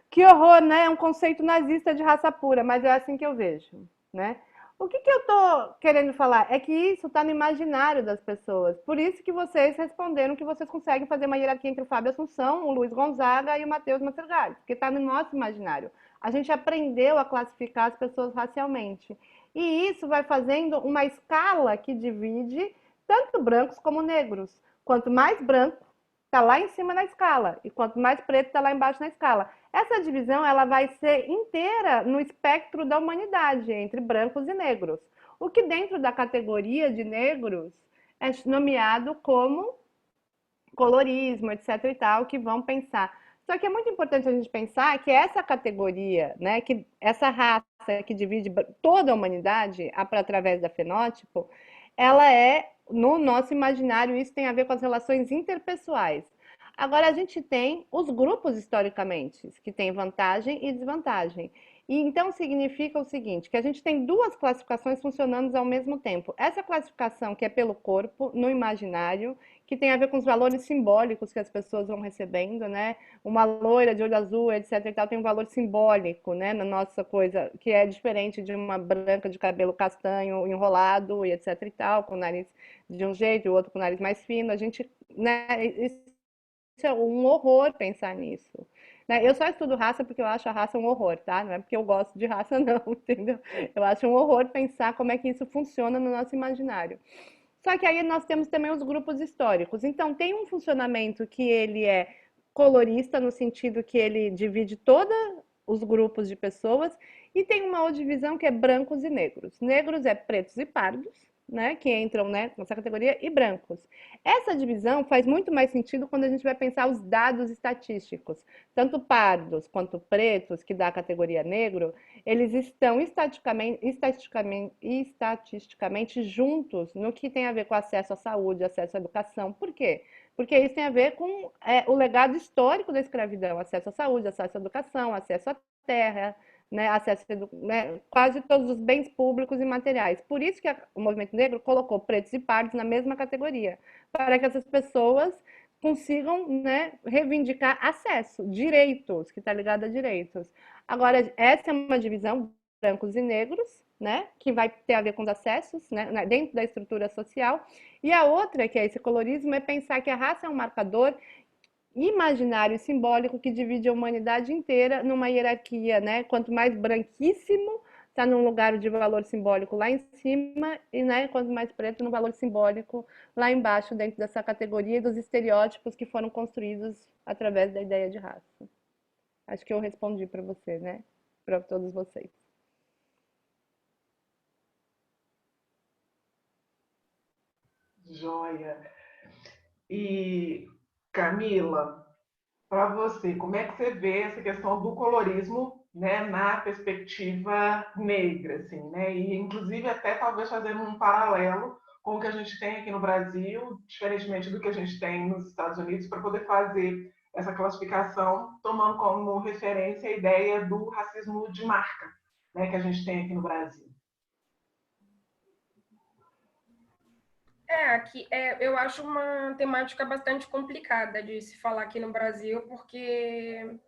que horror, né? É um conceito nazista de raça pura, mas é assim que eu vejo, né? O que eu tô querendo falar é que isso está no imaginário das pessoas. Por isso que vocês responderam que vocês conseguem fazer uma hierarquia entre o Fábio Assunção, o Luiz Gonzaga e o Matheus Mastergaard, porque está no nosso imaginário. A gente aprendeu a classificar as pessoas racialmente. E isso vai fazendo uma escala que divide tanto brancos como negros. Quanto mais branco, está lá em cima na escala, e quanto mais preto, está lá embaixo na escala. Essa divisão ela vai ser inteira no espectro da humanidade, entre brancos e negros. O que dentro da categoria de negros é nomeado como colorismo, etc. e tal, que vão pensar. Só que é muito importante a gente pensar que essa categoria, né, que essa raça que divide toda a humanidade através da fenótipo, ela é, no nosso imaginário, isso tem a ver com as relações interpessoais. Agora, a gente tem os grupos, historicamente, que têm vantagem e desvantagem. E então significa o seguinte, que a gente tem duas classificações funcionando ao mesmo tempo. Essa classificação que é pelo corpo, no imaginário, que tem a ver com os valores simbólicos que as pessoas vão recebendo, né? Uma loira de olho azul, etc e tal, tem um valor simbólico, né, na nossa coisa, que é diferente de uma branca de cabelo castanho, enrolado, e etc e tal, com o nariz de um jeito e o outro com o nariz mais fino. A gente, né, isso é um horror pensar nisso. Né? Eu só estudo raça porque eu acho a raça um horror, tá? Não é porque eu gosto de raça, não, entendeu? Eu acho um horror pensar como é que isso funciona no nosso imaginário. Só que aí nós temos também os grupos históricos. Então, tem um funcionamento que ele é colorista, no sentido que ele divide todos os grupos de pessoas, e tem uma outra divisão que é brancos e negros. Negros é pretos e pardos, né, que entram, né, nessa categoria, e brancos. Essa divisão faz muito mais sentido quando a gente vai pensar os dados estatísticos. Tanto pardos quanto pretos, que dá a categoria negro, eles estão estatisticamente juntos no que tem a ver com acesso à saúde, acesso à educação. Por quê? Porque isso tem a ver com o legado histórico da escravidão, acesso à saúde, acesso à educação, acesso à terra, né, acesso a, né, quase todos os bens públicos e materiais. Por isso que o movimento negro colocou pretos e pardos na mesma categoria, para que essas pessoas consigam, né, reivindicar acesso, direitos, que está ligado a direitos. Agora, essa é uma divisão brancos e negros, né, que vai ter a ver com os acessos, né, dentro da estrutura social. E a outra, que é esse colorismo, é pensar que a raça é um marcador imaginário e simbólico que divide a humanidade inteira numa hierarquia, né? Quanto mais branquíssimo, está num lugar de valor simbólico lá em cima, e, né, quanto mais preto, no valor simbólico lá embaixo, dentro dessa categoria dos estereótipos que foram construídos através da ideia de raça. Acho que eu respondi para você, né? Para todos vocês. Joia. E, Camila, para você, como é que você vê essa questão do colorismo, né, na perspectiva negra, assim, né? E inclusive até talvez fazendo um paralelo com o que a gente tem aqui no Brasil, diferentemente do que a gente tem nos Estados Unidos, para poder fazer essa classificação, tomando como referência a ideia do racismo de marca, né, que a gente tem aqui no Brasil. Aqui, eu acho uma temática bastante complicada de se falar aqui no Brasil, porque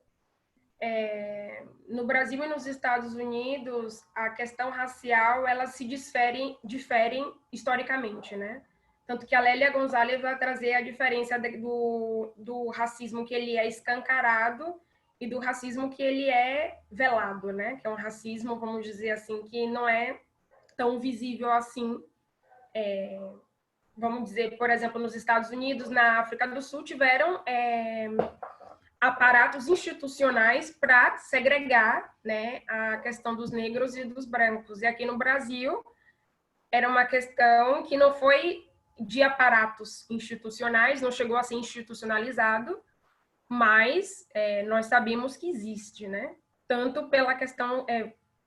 no Brasil e nos Estados Unidos, a questão racial, elas se diferem historicamente, né? Tanto que a Lélia Gonzalez vai trazer a diferença do racismo que ele é escancarado e do racismo que ele é velado, né? Que é um racismo, vamos dizer assim, que não é tão visível assim. Vamos dizer, por exemplo, nos Estados Unidos, na África do Sul, tiveram aparatos institucionais para segregar, né, a questão dos negros e dos brancos. E aqui no Brasil, era uma questão que não foi de aparatos institucionais, não chegou a ser institucionalizado, mas nós sabemos que existe, né? Tanto pela questão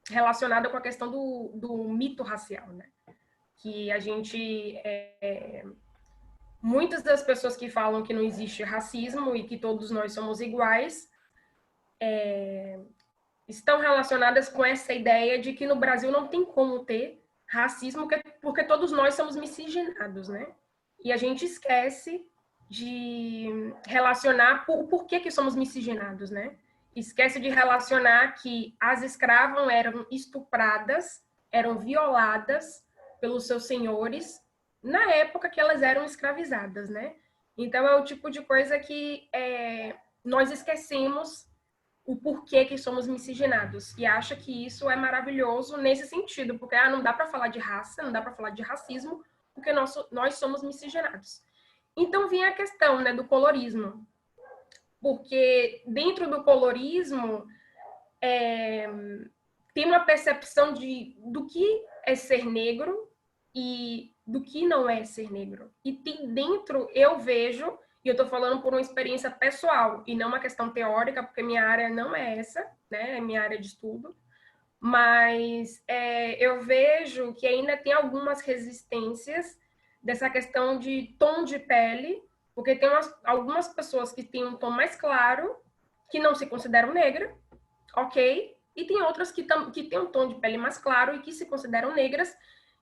relacionada com a questão do mito racial, né? Que a gente... muitas das pessoas que falam que não existe racismo e que todos nós somos iguais estão relacionadas com essa ideia de que no Brasil não tem como ter racismo porque todos nós somos miscigenados, né? E a gente esquece de relacionar o porquê que somos miscigenados, né? Esquece de relacionar que as escravas eram estupradas, eram violadas pelos seus senhores na época que elas eram escravizadas, né? Então, é o tipo de coisa que nós esquecemos o porquê que somos miscigenados e acha que isso é maravilhoso nesse sentido, porque não dá para falar de raça, não dá para falar de racismo, porque nós somos miscigenados. Então, vinha a questão, né, do colorismo, porque dentro do colorismo tem uma percepção do que é ser negro e do que não é ser negro. E tem dentro, eu vejo E eu estou falando por uma experiência pessoal e não uma questão teórica, porque minha área não é essa, né? É minha área de estudo. Mas eu vejo que ainda tem algumas resistências dessa questão de tom de pele, porque tem algumas pessoas que têm um tom mais claro, que não se consideram negra, ok? E tem outras que têm um tom de pele mais claro e que se consideram negras,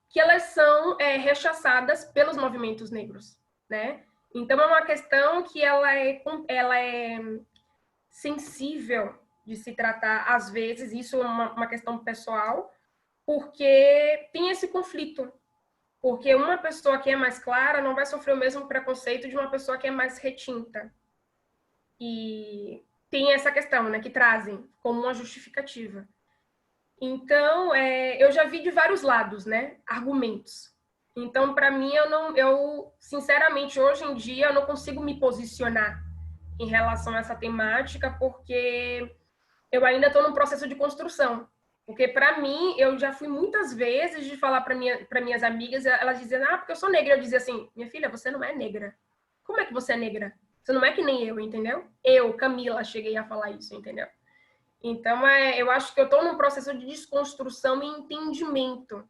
que elas são rechaçadas pelos movimentos negros, né? Então, é uma questão que ela é sensível de se tratar, às vezes, isso é uma questão pessoal, porque tem esse conflito. Porque uma pessoa que é mais clara não vai sofrer o mesmo preconceito de uma pessoa que é mais retinta. E tem essa questão, né, que trazem como uma justificativa. Então, eu já vi de vários lados, né, argumentos. Então, para mim, eu, sinceramente, hoje em dia, eu não consigo me posicionar em relação a essa temática, porque eu ainda estou num processo de construção. Porque, para mim, eu já fui muitas vezes de falar para minhas amigas, elas diziam, porque eu sou negra. Eu dizia assim, minha filha, você não é negra. Como é que você é negra? Você não é que nem eu, entendeu? Eu, Camila, cheguei a falar isso, entendeu? Então, eu acho que eu estou num processo de desconstrução e entendimento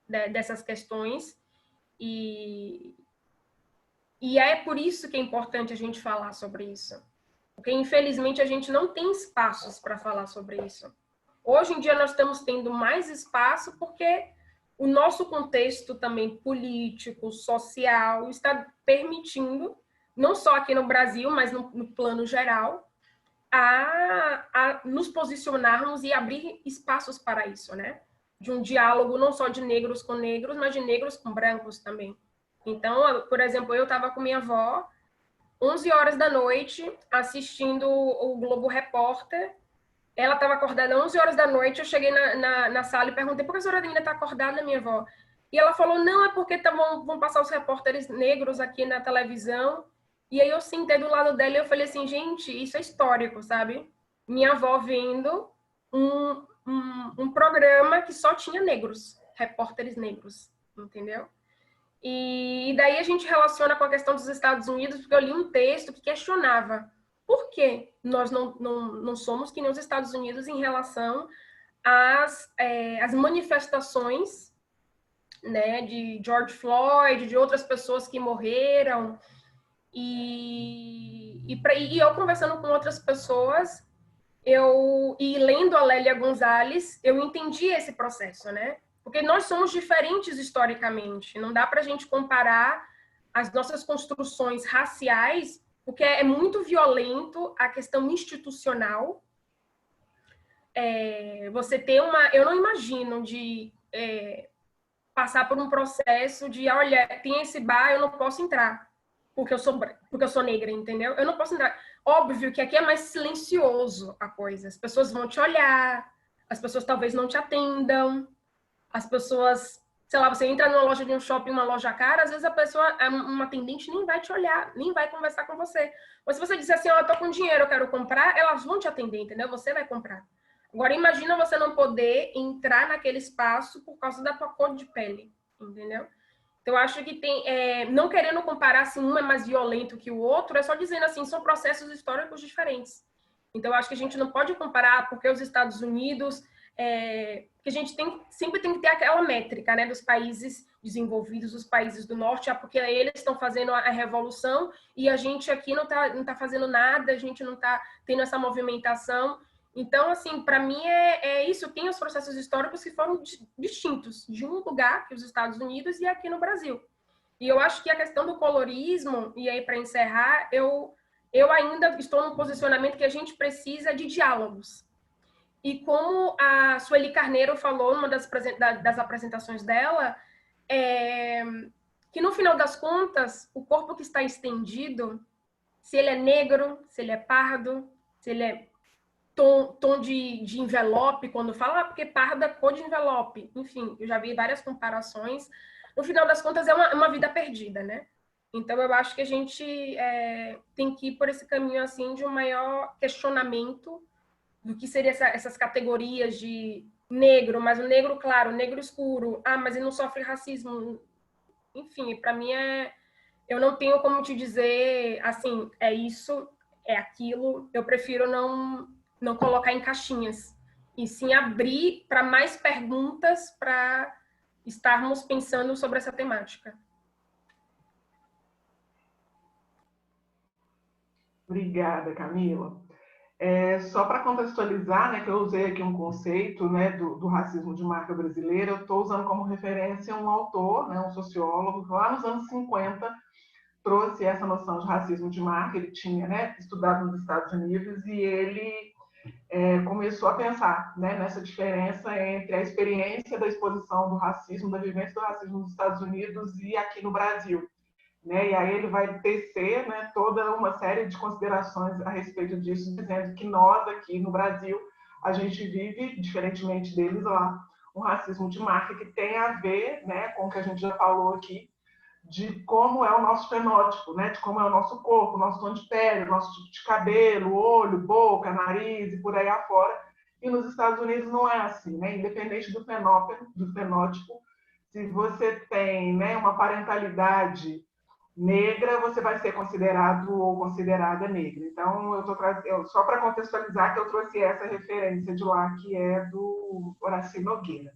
dessas questões. E é por isso que é importante a gente falar sobre isso. Porque, infelizmente, a gente não tem espaços para falar sobre isso. Hoje em dia, nós estamos tendo mais espaço porque o nosso contexto também político, social, está permitindo, não só aqui no Brasil, mas no plano geral, a nos posicionarmos e abrir espaços para isso, né? De um diálogo não só de negros com negros, mas de negros com brancos também. Então, por exemplo, eu estava com minha avó, 11 horas da noite, assistindo o Globo Repórter. Ela estava acordada 11 horas da noite. Eu cheguei na sala e perguntei, por que a senhora ainda está acordada, minha avó? E ela falou, não, é porque vão passar os repórteres negros aqui na televisão. E aí eu sentei do lado dela e eu falei assim, gente, isso é histórico, sabe? Minha avó vendo um programa que só tinha negros, repórteres negros, entendeu? E daí a gente relaciona com a questão dos Estados Unidos, porque eu li um texto que questionava por que nós não somos que nem os Estados Unidos em relação às manifestações, né, de George Floyd, de outras pessoas que morreram. E eu conversando com outras pessoas, e lendo a Lélia Gonzalez, eu entendi esse processo, né? Porque nós somos diferentes historicamente. Não dá para a gente comparar as nossas construções raciais, porque é muito violento a questão institucional. Você ter eu não imagino de passar por um processo de, olha, tem esse bar, eu não posso entrar porque eu sou negra, entendeu? Eu não posso entrar. Óbvio que aqui é mais silencioso a coisa. As pessoas vão te olhar, as pessoas talvez não te atendam, as pessoas, sei lá, você entra numa loja de um shopping, uma loja cara, às vezes a pessoa, uma atendente nem vai te olhar, nem vai conversar com você. Mas se você disser assim, eu tô com dinheiro, eu quero comprar, elas vão te atender, entendeu? Você vai comprar. Agora, imagina você não poder entrar naquele espaço por causa da tua cor de pele, entendeu? Então, eu acho que tem, não querendo comparar se um é mais violento que o outro, é só dizendo assim, são processos históricos diferentes. Então, eu acho que a gente não pode comparar porque os Estados Unidos, que a gente sempre tem que ter aquela métrica, né, dos países desenvolvidos, dos países do norte, porque eles estão fazendo a revolução e a gente aqui não tá fazendo nada, a gente não está tendo essa movimentação. Então, assim, para mim isso. Tem os processos históricos que foram distintos de um lugar, que os Estados Unidos, e aqui no Brasil. E eu acho que a questão do colorismo, e aí para encerrar, eu ainda estou num posicionamento que a gente precisa de diálogos. E como a Sueli Carneiro falou numa das apresentações dela, que no final das contas, o corpo que está estendido, se ele é negro, se ele é pardo, se ele é tom de envelope, quando fala, porque parda é cor de envelope. Enfim, eu já vi várias comparações. No final das contas, é uma vida perdida, né? Então, eu acho que a gente tem que ir por esse caminho, assim, de um maior questionamento do que seriam essas categorias de negro, mas o negro claro, o negro escuro, mas ele não sofre racismo. Enfim, para mim eu não tenho como te dizer, assim, é isso, é aquilo. Eu prefiro não colocar em caixinhas, e sim abrir para mais perguntas, para estarmos pensando sobre essa temática. Obrigada, Camila. Só para contextualizar, né, que eu usei aqui um conceito, né, do racismo de marca brasileira, eu estou usando como referência um autor, né, um sociólogo, que lá nos anos 50 trouxe essa noção de racismo de marca. Ele tinha, né, estudado nos Estados Unidos e ele começou a pensar, né, nessa diferença entre a experiência da exposição do racismo, da vivência do racismo nos Estados Unidos e aqui no Brasil. Né? E aí ele vai tecer, né, toda uma série de considerações a respeito disso, dizendo que nós aqui no Brasil, a gente vive, diferentemente deles lá, um racismo de marca que tem a ver, né, com o que a gente já falou aqui, de como é o nosso fenótipo, né, de como é o nosso corpo, o nosso tom de pele, o nosso tipo de cabelo, olho, boca, nariz e por aí afora. E nos Estados Unidos não é assim, né? Independente do fenótipo, se você tem, né, uma parentalidade negra, você vai ser considerado ou considerada negra. Então, só para contextualizar que eu trouxe essa referência de lá, que é do Horácio Nogueira.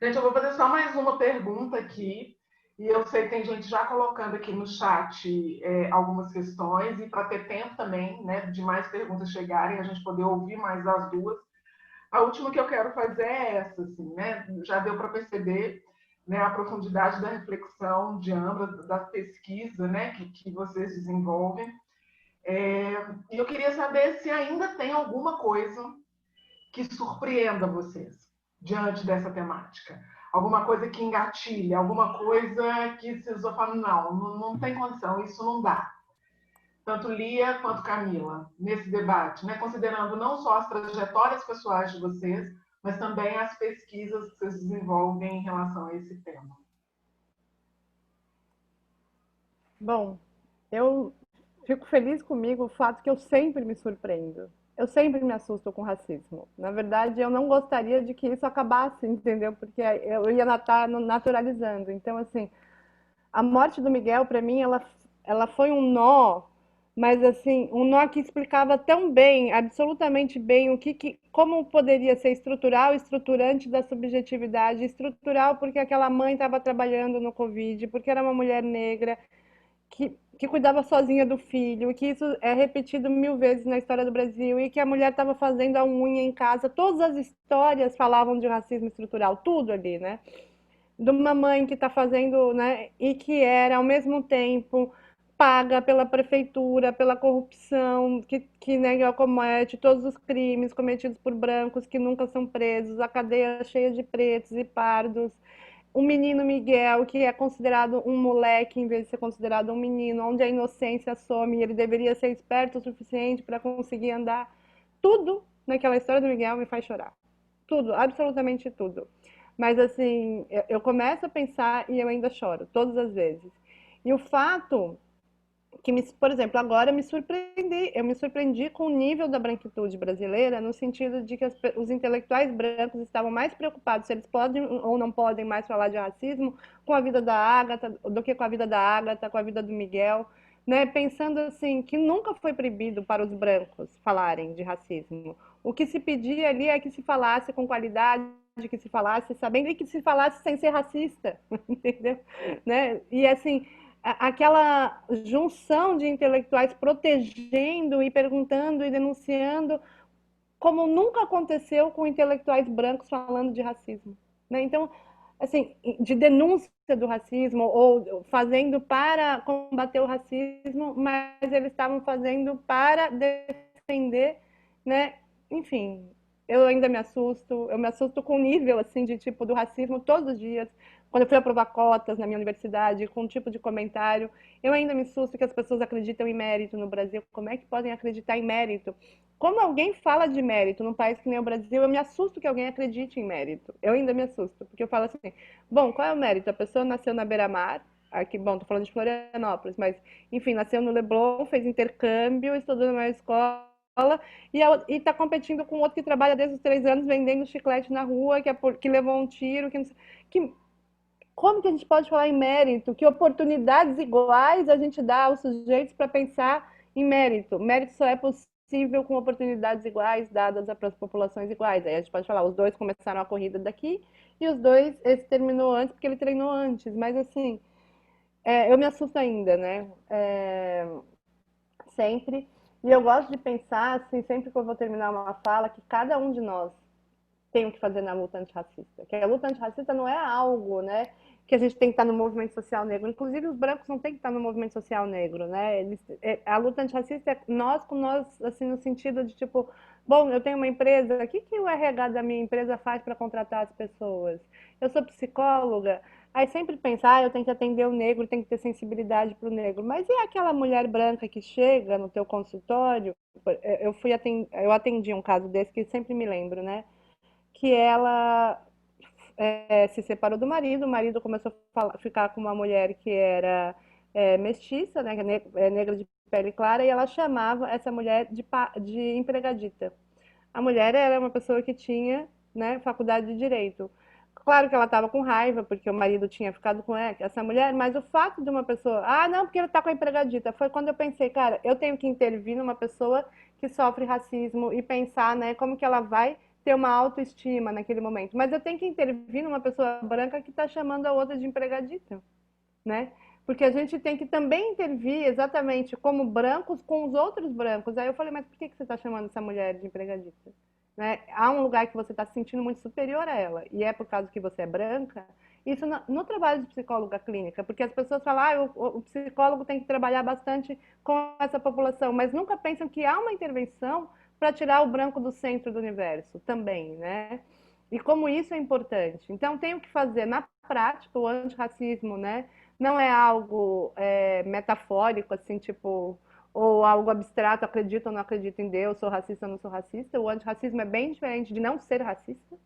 Gente, eu vou fazer só mais uma pergunta aqui, e eu sei que tem gente já colocando aqui no chat algumas questões, e para ter tempo também, né, de mais perguntas chegarem, a gente poder ouvir mais as duas. A última que eu quero fazer é essa, assim, né? Já deu para perceber, né, a profundidade da reflexão de ambas, da pesquisa, né, que vocês desenvolvem. E eu queria saber se ainda tem alguma coisa que surpreenda vocês diante dessa temática. Alguma coisa que engatilha, alguma coisa que vocês vão falar, não tem condição, isso não dá. Tanto Lia quanto Camila, nesse debate, né? Considerando não só as trajetórias pessoais de vocês, mas também as pesquisas que vocês desenvolvem em relação a esse tema. Bom, eu fico feliz comigo o fato que eu sempre me surpreendo. Eu sempre me assusto com racismo. Na verdade, eu não gostaria de que isso acabasse, entendeu? Porque eu ia estar naturalizando. Então, assim, a morte do Miguel, para mim, ela foi um nó, mas assim, um nó que explicava tão bem, absolutamente bem, como poderia ser estrutural, estruturante da subjetividade, estrutural porque aquela mãe estava trabalhando no Covid, porque era uma mulher negra, que cuidava sozinha do filho, que isso é repetido 1000 vezes na história do Brasil, e que a mulher estava fazendo a unha em casa. Todas as histórias falavam de racismo estrutural, tudo ali, né? De uma mãe que está fazendo, né, e que era, ao mesmo tempo, paga pela prefeitura, pela corrupção, que nega, comete todos os crimes cometidos por brancos que nunca são presos, a cadeia cheia de pretos e pardos. O menino Miguel, que é considerado um moleque em vez de ser considerado um menino, onde a inocência some, ele deveria ser esperto o suficiente para conseguir andar. Tudo naquela história do Miguel me faz chorar. Tudo, absolutamente tudo. Mas assim, eu começo a pensar e eu ainda choro, todas as vezes. E o fato que, por exemplo, agora eu me surpreendi com o nível da branquitude brasileira, no sentido de que os intelectuais brancos estavam mais preocupados se eles podem ou não podem mais falar de racismo com a vida da Ágata do que com a vida da Ágata, com a vida do Miguel, né? Pensando assim, que nunca foi proibido para os brancos falarem de racismo. O que se pedia ali é que se falasse com qualidade, que se falasse sabendo e que se falasse sem ser racista, entendeu? Né? E assim, aquela junção de intelectuais protegendo e perguntando e denunciando, como nunca aconteceu com intelectuais brancos falando de racismo, né? Então, assim, de denúncia do racismo ou fazendo para combater o racismo, mas eles estavam fazendo para defender, né? Enfim, eu ainda eu me assusto com o nível assim de tipo do racismo todos os dias. Quando eu fui aprovar cotas na minha universidade, com um tipo de comentário, eu ainda me assusto que as pessoas acreditam em mérito no Brasil. Como é que podem acreditar em mérito? Como alguém fala de mérito num país que nem o Brasil, eu me assusto que alguém acredite em mérito. Eu ainda me assusto, porque eu falo assim, bom, qual é o mérito? A pessoa nasceu na beira-mar, aqui, bom, tô falando de Florianópolis, mas, enfim, nasceu no Leblon, fez intercâmbio, estudou numa escola, e tá competindo com outro que trabalha desde os 3 anos vendendo chiclete na rua, que levou um tiro, que como que a gente pode falar em mérito? Que oportunidades iguais a gente dá aos sujeitos para pensar em mérito? Mérito só é possível com oportunidades iguais dadas para as populações iguais. Aí a gente pode falar, os dois começaram a corrida daqui e os dois, esse terminou antes porque ele treinou antes. Mas assim, eu me assusto ainda, né? Sempre. E eu gosto de pensar, assim, sempre que eu vou terminar uma fala, que cada um de nós tem o que fazer na luta antirracista. Que a luta antirracista não é algo, né, que a gente tem que estar no movimento social negro. Inclusive, os brancos não têm que estar no movimento social negro, né? A luta antirracista é nós com nós, assim, no sentido de, tipo, bom, eu tenho uma empresa, o que o RH da minha empresa faz para contratar as pessoas? Eu sou psicóloga, aí sempre pensar, eu tenho que atender o negro, tenho que ter sensibilidade para o negro. Mas e aquela mulher branca que chega no teu consultório? Eu atendi um caso desse que sempre me lembro, né? Que ela se separou do marido, o marido começou a ficar com uma mulher que era mestiça, né, negra de pele clara, e ela chamava essa mulher de empregadita. A mulher era uma pessoa que tinha, né, faculdade de direito. Claro que ela estava com raiva, porque o marido tinha ficado com essa mulher, mas o fato de uma pessoa, não, porque ele está com a empregadita, foi quando eu pensei, cara, eu tenho que intervir numa pessoa que sofre racismo e pensar, né, como que ela vai ter uma autoestima naquele momento. Mas eu tenho que intervir numa pessoa branca que está chamando a outra de empregadita, né? Porque a gente tem que também intervir exatamente como brancos com os outros brancos. Aí eu falei, mas por que você está chamando essa mulher de empregadita? Né? Há um lugar que você está se sentindo muito superior a ela, e é por causa que você é branca. Isso no trabalho de psicóloga clínica, porque as pessoas falam, o psicólogo tem que trabalhar bastante com essa população, mas nunca pensam que há uma intervenção para tirar o branco do centro do universo também, né? E como isso é importante. Então, tem o que fazer na prática, o antirracismo, né? Não é algo metafórico, assim, tipo, ou algo abstrato, acredito ou não acredito em Deus, sou racista ou não sou racista. O antirracismo é bem diferente de não ser racista,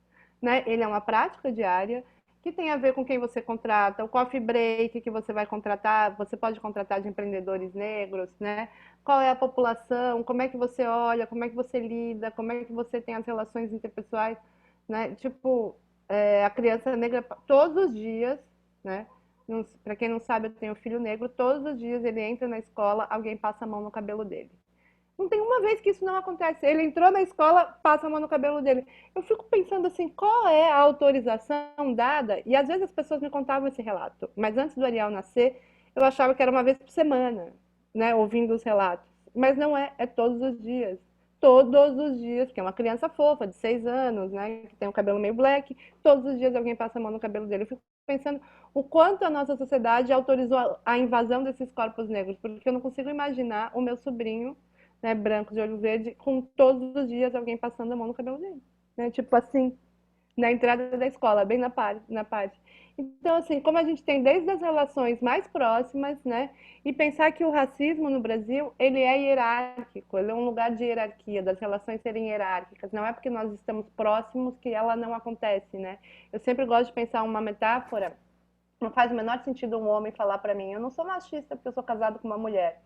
né? Ele é uma prática diária que tem a ver com quem você contrata, o coffee break que você vai contratar, você pode contratar de empreendedores negros, né? Qual é a população, como é que você olha, como é que você lida, como é que você tem as relações interpessoais, né? Tipo, a criança negra todos os dias, né? Para quem não sabe, eu tenho um filho negro, todos os dias ele entra na escola, alguém passa a mão no cabelo dele. Não tem uma vez que isso não acontece. Ele entrou na escola, passa a mão no cabelo dele. Eu fico pensando assim, qual é a autorização dada? E às vezes as pessoas me contavam esse relato. Mas antes do Ariel nascer, eu achava que era uma vez por semana, né, ouvindo os relatos. Mas não é, é todos os dias. Todos os dias, que é uma criança fofa, de 6 anos, né, que tem o cabelo meio black, todos os dias alguém passa a mão no cabelo dele. Eu fico pensando o quanto a nossa sociedade autorizou a invasão desses corpos negros, porque eu não consigo imaginar o meu sobrinho, né, branco de olho verde, com todos os dias alguém passando a mão no cabelo dele. Né? Tipo assim, na entrada da escola, bem na parte. Então, assim, como a gente tem desde as relações mais próximas, né, e pensar que o racismo no Brasil, ele é hierárquico, ele é um lugar de hierarquia, das relações serem hierárquicas, não é porque nós estamos próximos que ela não acontece, né? Eu sempre gosto de pensar uma metáfora, não faz o menor sentido um homem falar para mim, eu não sou machista porque eu sou casado com uma mulher.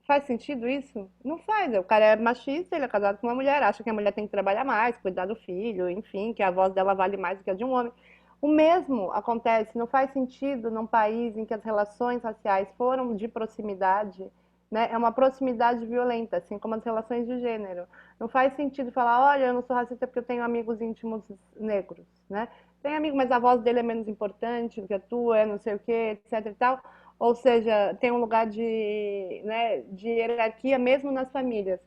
Faz sentido isso? Não faz. O cara é machista, ele é casado com uma mulher, acha que a mulher tem que trabalhar mais, cuidar do filho, enfim, que a voz dela vale mais do que a de um homem. O mesmo acontece, não faz sentido num país em que as relações raciais foram de proximidade, né? É uma proximidade violenta, assim como as relações de gênero. Não faz sentido falar, olha, eu não sou racista porque eu tenho amigos íntimos negros, né? Tem amigo, mas a voz dele é menos importante do que a tua, é não sei o quê, etc e tal. Ou seja, tem um lugar de, né, de hierarquia mesmo nas famílias.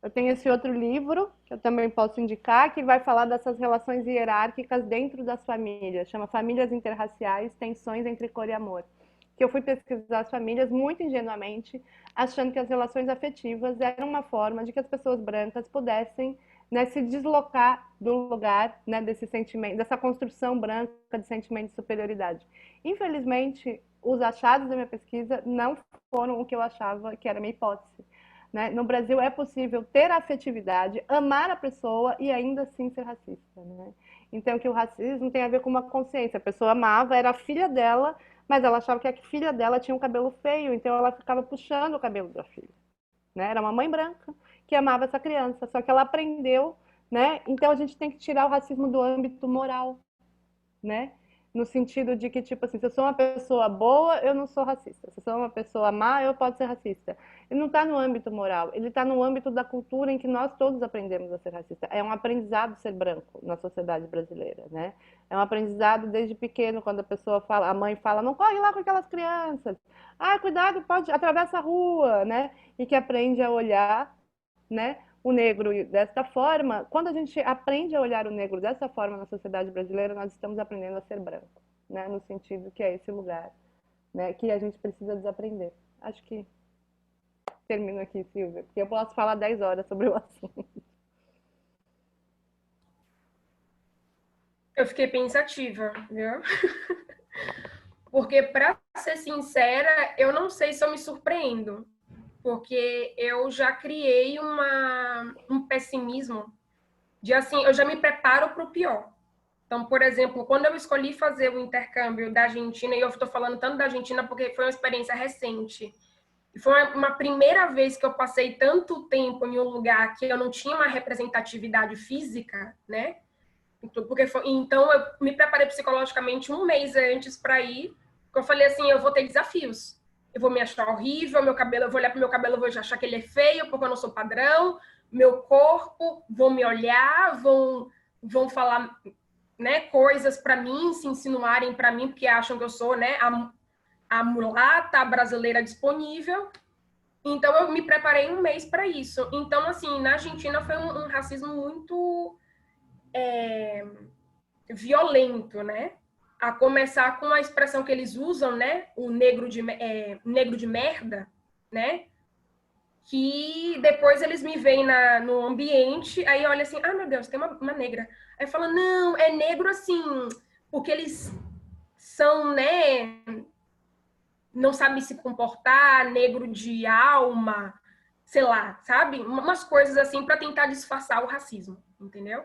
Eu tenho esse outro livro, que eu também posso indicar, que vai falar dessas relações hierárquicas dentro das famílias. Chama Famílias Interraciais, Tensões entre Cor e Amor. Que eu fui pesquisar as famílias muito ingenuamente, achando que as relações afetivas eram uma forma de que as pessoas brancas pudessem, né, se deslocar do lugar, né, desse sentimento, dessa construção branca de sentimento de superioridade. Infelizmente, os achados da minha pesquisa não foram o que eu achava que era a minha hipótese. Né? No Brasil é possível ter afetividade, amar a pessoa e ainda assim ser racista. Né? Então, que o racismo tem a ver com uma consciência. A pessoa amava, era a filha dela, mas ela achava que a filha dela tinha um cabelo feio, então ela ficava puxando o cabelo da filha. Né? Era uma mãe branca que amava essa criança, só que ela aprendeu, né? Então a gente tem que tirar o racismo do âmbito moral, né? no sentido de que, tipo assim, se eu sou uma pessoa boa, eu não sou racista. Se eu sou uma pessoa má, eu posso ser racista. Ele não está no âmbito moral, ele está no âmbito da cultura em que nós todos aprendemos a ser racista. É um aprendizado ser branco na sociedade brasileira, né? É um aprendizado desde pequeno, quando a pessoa fala, a mãe fala, não corre lá com aquelas crianças. Ah, cuidado, pode atravessa a rua, né? E que aprende a olhar, né, o negro desta forma. Quando a gente aprende a olhar o negro dessa forma na sociedade brasileira, nós estamos aprendendo a ser branco, né, no sentido que é esse lugar, né, que a gente precisa desaprender. Acho que termino aqui, Silvia, porque eu posso falar 10 horas sobre o assunto. Eu fiquei pensativa, viu? Porque, para ser sincera, eu não sei se eu me surpreendo, porque eu já criei um pessimismo de, assim, eu já me preparo para o pior. Então, por exemplo, quando eu escolhi fazer o intercâmbio da Argentina, e eu estou falando tanto da Argentina porque foi uma experiência recente, e foi uma primeira vez que eu passei tanto tempo em um lugar que eu não tinha uma representatividade física, né? Então, eu me preparei psicologicamente um mês antes para ir, porque eu falei assim, eu vou ter desafios. Eu vou me achar horrível, meu cabelo, eu vou olhar para o meu cabelo, eu vou achar que ele é feio, porque eu não sou padrão, meu corpo, vão me olhar, vão falar, né, coisas para mim, se insinuarem para mim, porque acham que eu sou, né, a mulata, a brasileira disponível. Então, eu me preparei um mês para isso. Então, assim, na Argentina foi um racismo muito violento, né? A começar com a expressão que eles usam, né? O negro de merda, né? Que depois eles me veem no ambiente, aí olha assim, ah, meu Deus, tem uma negra. Aí fala, não, é negro assim, porque eles são, né, não sabem se comportar, negro de alma, sei lá, sabe? Umas coisas assim para tentar disfarçar o racismo, entendeu?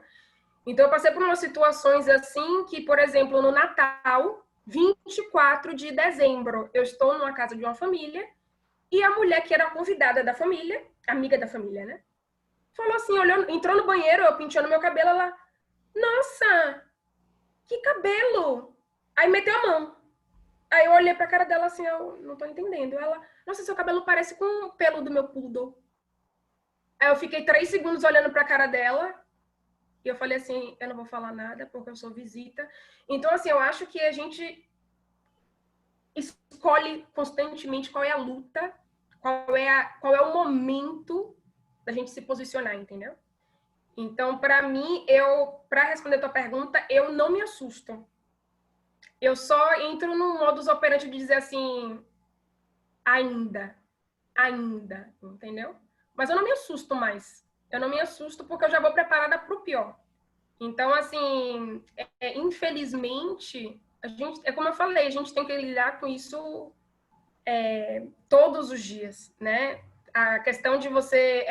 Então eu passei por umas situações assim que, por exemplo, no Natal, 24 de dezembro, eu estou numa casa de uma família e a mulher que era convidada da família, amiga da família, né? Falou assim, olhou, entrou no banheiro, eu penteando meu cabelo, ela, nossa, que cabelo! Aí meteu a mão. Aí eu olhei pra cara dela assim, eu não tô entendendo. Ela, nossa, seu cabelo parece com o pelo do meu poodle. Aí eu fiquei 3 segundos olhando pra cara dela e eu falei assim, eu não vou falar nada porque eu sou visita. Então, assim, eu acho que a gente escolhe constantemente qual é a luta, qual é o momento da gente se posicionar, entendeu? Então, para mim, para responder a tua pergunta, eu não me assusto. Eu só entro no modus operandi de dizer assim, ainda, entendeu? Mas eu não me assusto mais. Eu não me assusto porque eu já vou preparada para o pior. Então, assim, infelizmente, é como eu falei, a gente tem que lidar com isso todos os dias, né? A questão de você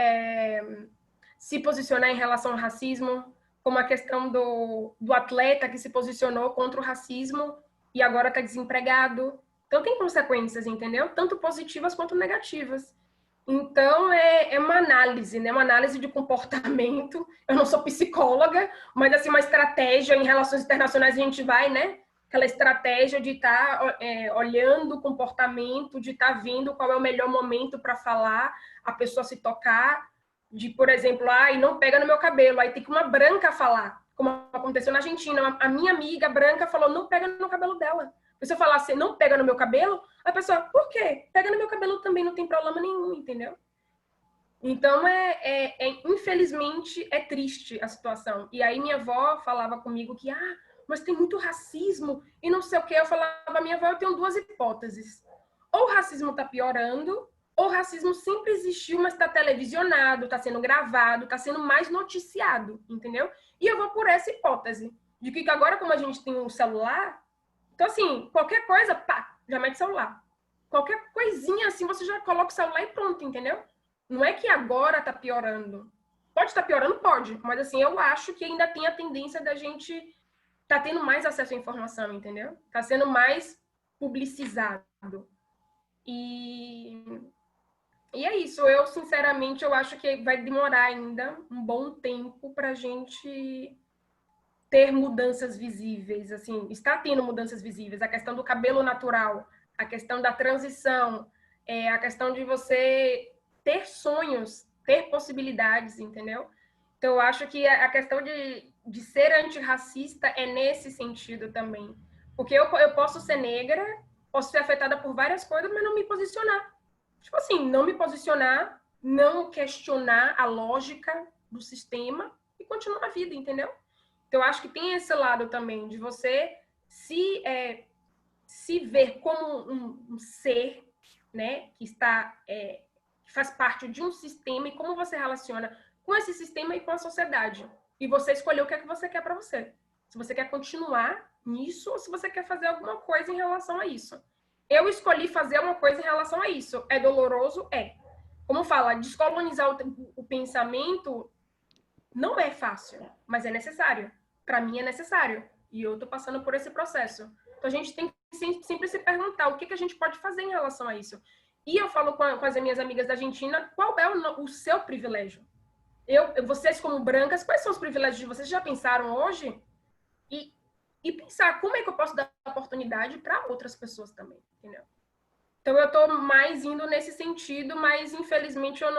se posicionar em relação ao racismo, como a questão do atleta que se posicionou contra o racismo e agora está desempregado. Então, tem consequências, entendeu? Tanto positivas quanto negativas. Então, é uma análise, né? Uma análise de comportamento. Eu não sou psicóloga, mas, assim, uma estratégia em relações internacionais a gente vai, né? Aquela estratégia de estar olhando o comportamento, de estar vendo qual é o melhor momento para falar, a pessoa se tocar, de, por exemplo, não pega no meu cabelo, aí tem que uma branca falar, como aconteceu na Argentina. A minha amiga branca falou, não pega no cabelo dela. Se eu falar assim, não pega no meu cabelo, a pessoa, por quê? Pega no meu cabelo também, não tem problema nenhum, entendeu? Então, infelizmente, é triste a situação. E aí minha avó falava comigo que, mas tem muito racismo e não sei o quê. Eu falava, minha avó, eu tenho 2 hipóteses. Ou o racismo está piorando, ou o racismo sempre existiu, mas está televisionado, está sendo gravado, está sendo mais noticiado, entendeu? E eu vou por essa hipótese, de que agora, como a gente tem um celular, então, assim, qualquer coisa, pá, já mete celular. Qualquer coisinha, assim, você já coloca o celular e pronto, entendeu? Não é que agora tá piorando. Pode estar piorando? Pode. Mas, assim, eu acho que ainda tem a tendência da gente tá tendo mais acesso à informação, entendeu? Tá sendo mais publicizado. E é isso. Eu, sinceramente, eu acho que vai demorar ainda um bom tempo pra gente ter mudanças visíveis, assim, está tendo mudanças visíveis, a questão do cabelo natural, a questão da transição, a questão de você ter sonhos, ter possibilidades, entendeu? Então, eu acho que a questão de ser antirracista é nesse sentido também. Porque eu posso ser negra, posso ser afetada por várias coisas, mas não me posicionar. Tipo assim, não me posicionar, não questionar a lógica do sistema e continuar a vida, entendeu? Então, eu acho que tem esse lado também, de você se ver como um ser, né, que faz parte de um sistema, e como você relaciona com esse sistema e com a sociedade. E você escolheu o que é que você quer para você. Se você quer continuar nisso ou se você quer fazer alguma coisa em relação a isso. Eu escolhi fazer uma coisa em relação a isso. É doloroso? É. Como fala, descolonizar o pensamento não é fácil, mas é necessário. Para mim é necessário. E eu estou passando por esse processo. Então a gente tem que sempre se perguntar o que a gente pode fazer em relação a isso. E eu falo com as minhas amigas da Argentina, qual é o seu privilégio? Vocês como brancas, quais são os privilégios de vocês? Já pensaram hoje? E pensar como é que eu posso dar oportunidade para outras pessoas também, entendeu? Então eu estou mais indo nesse sentido, mas infelizmente eu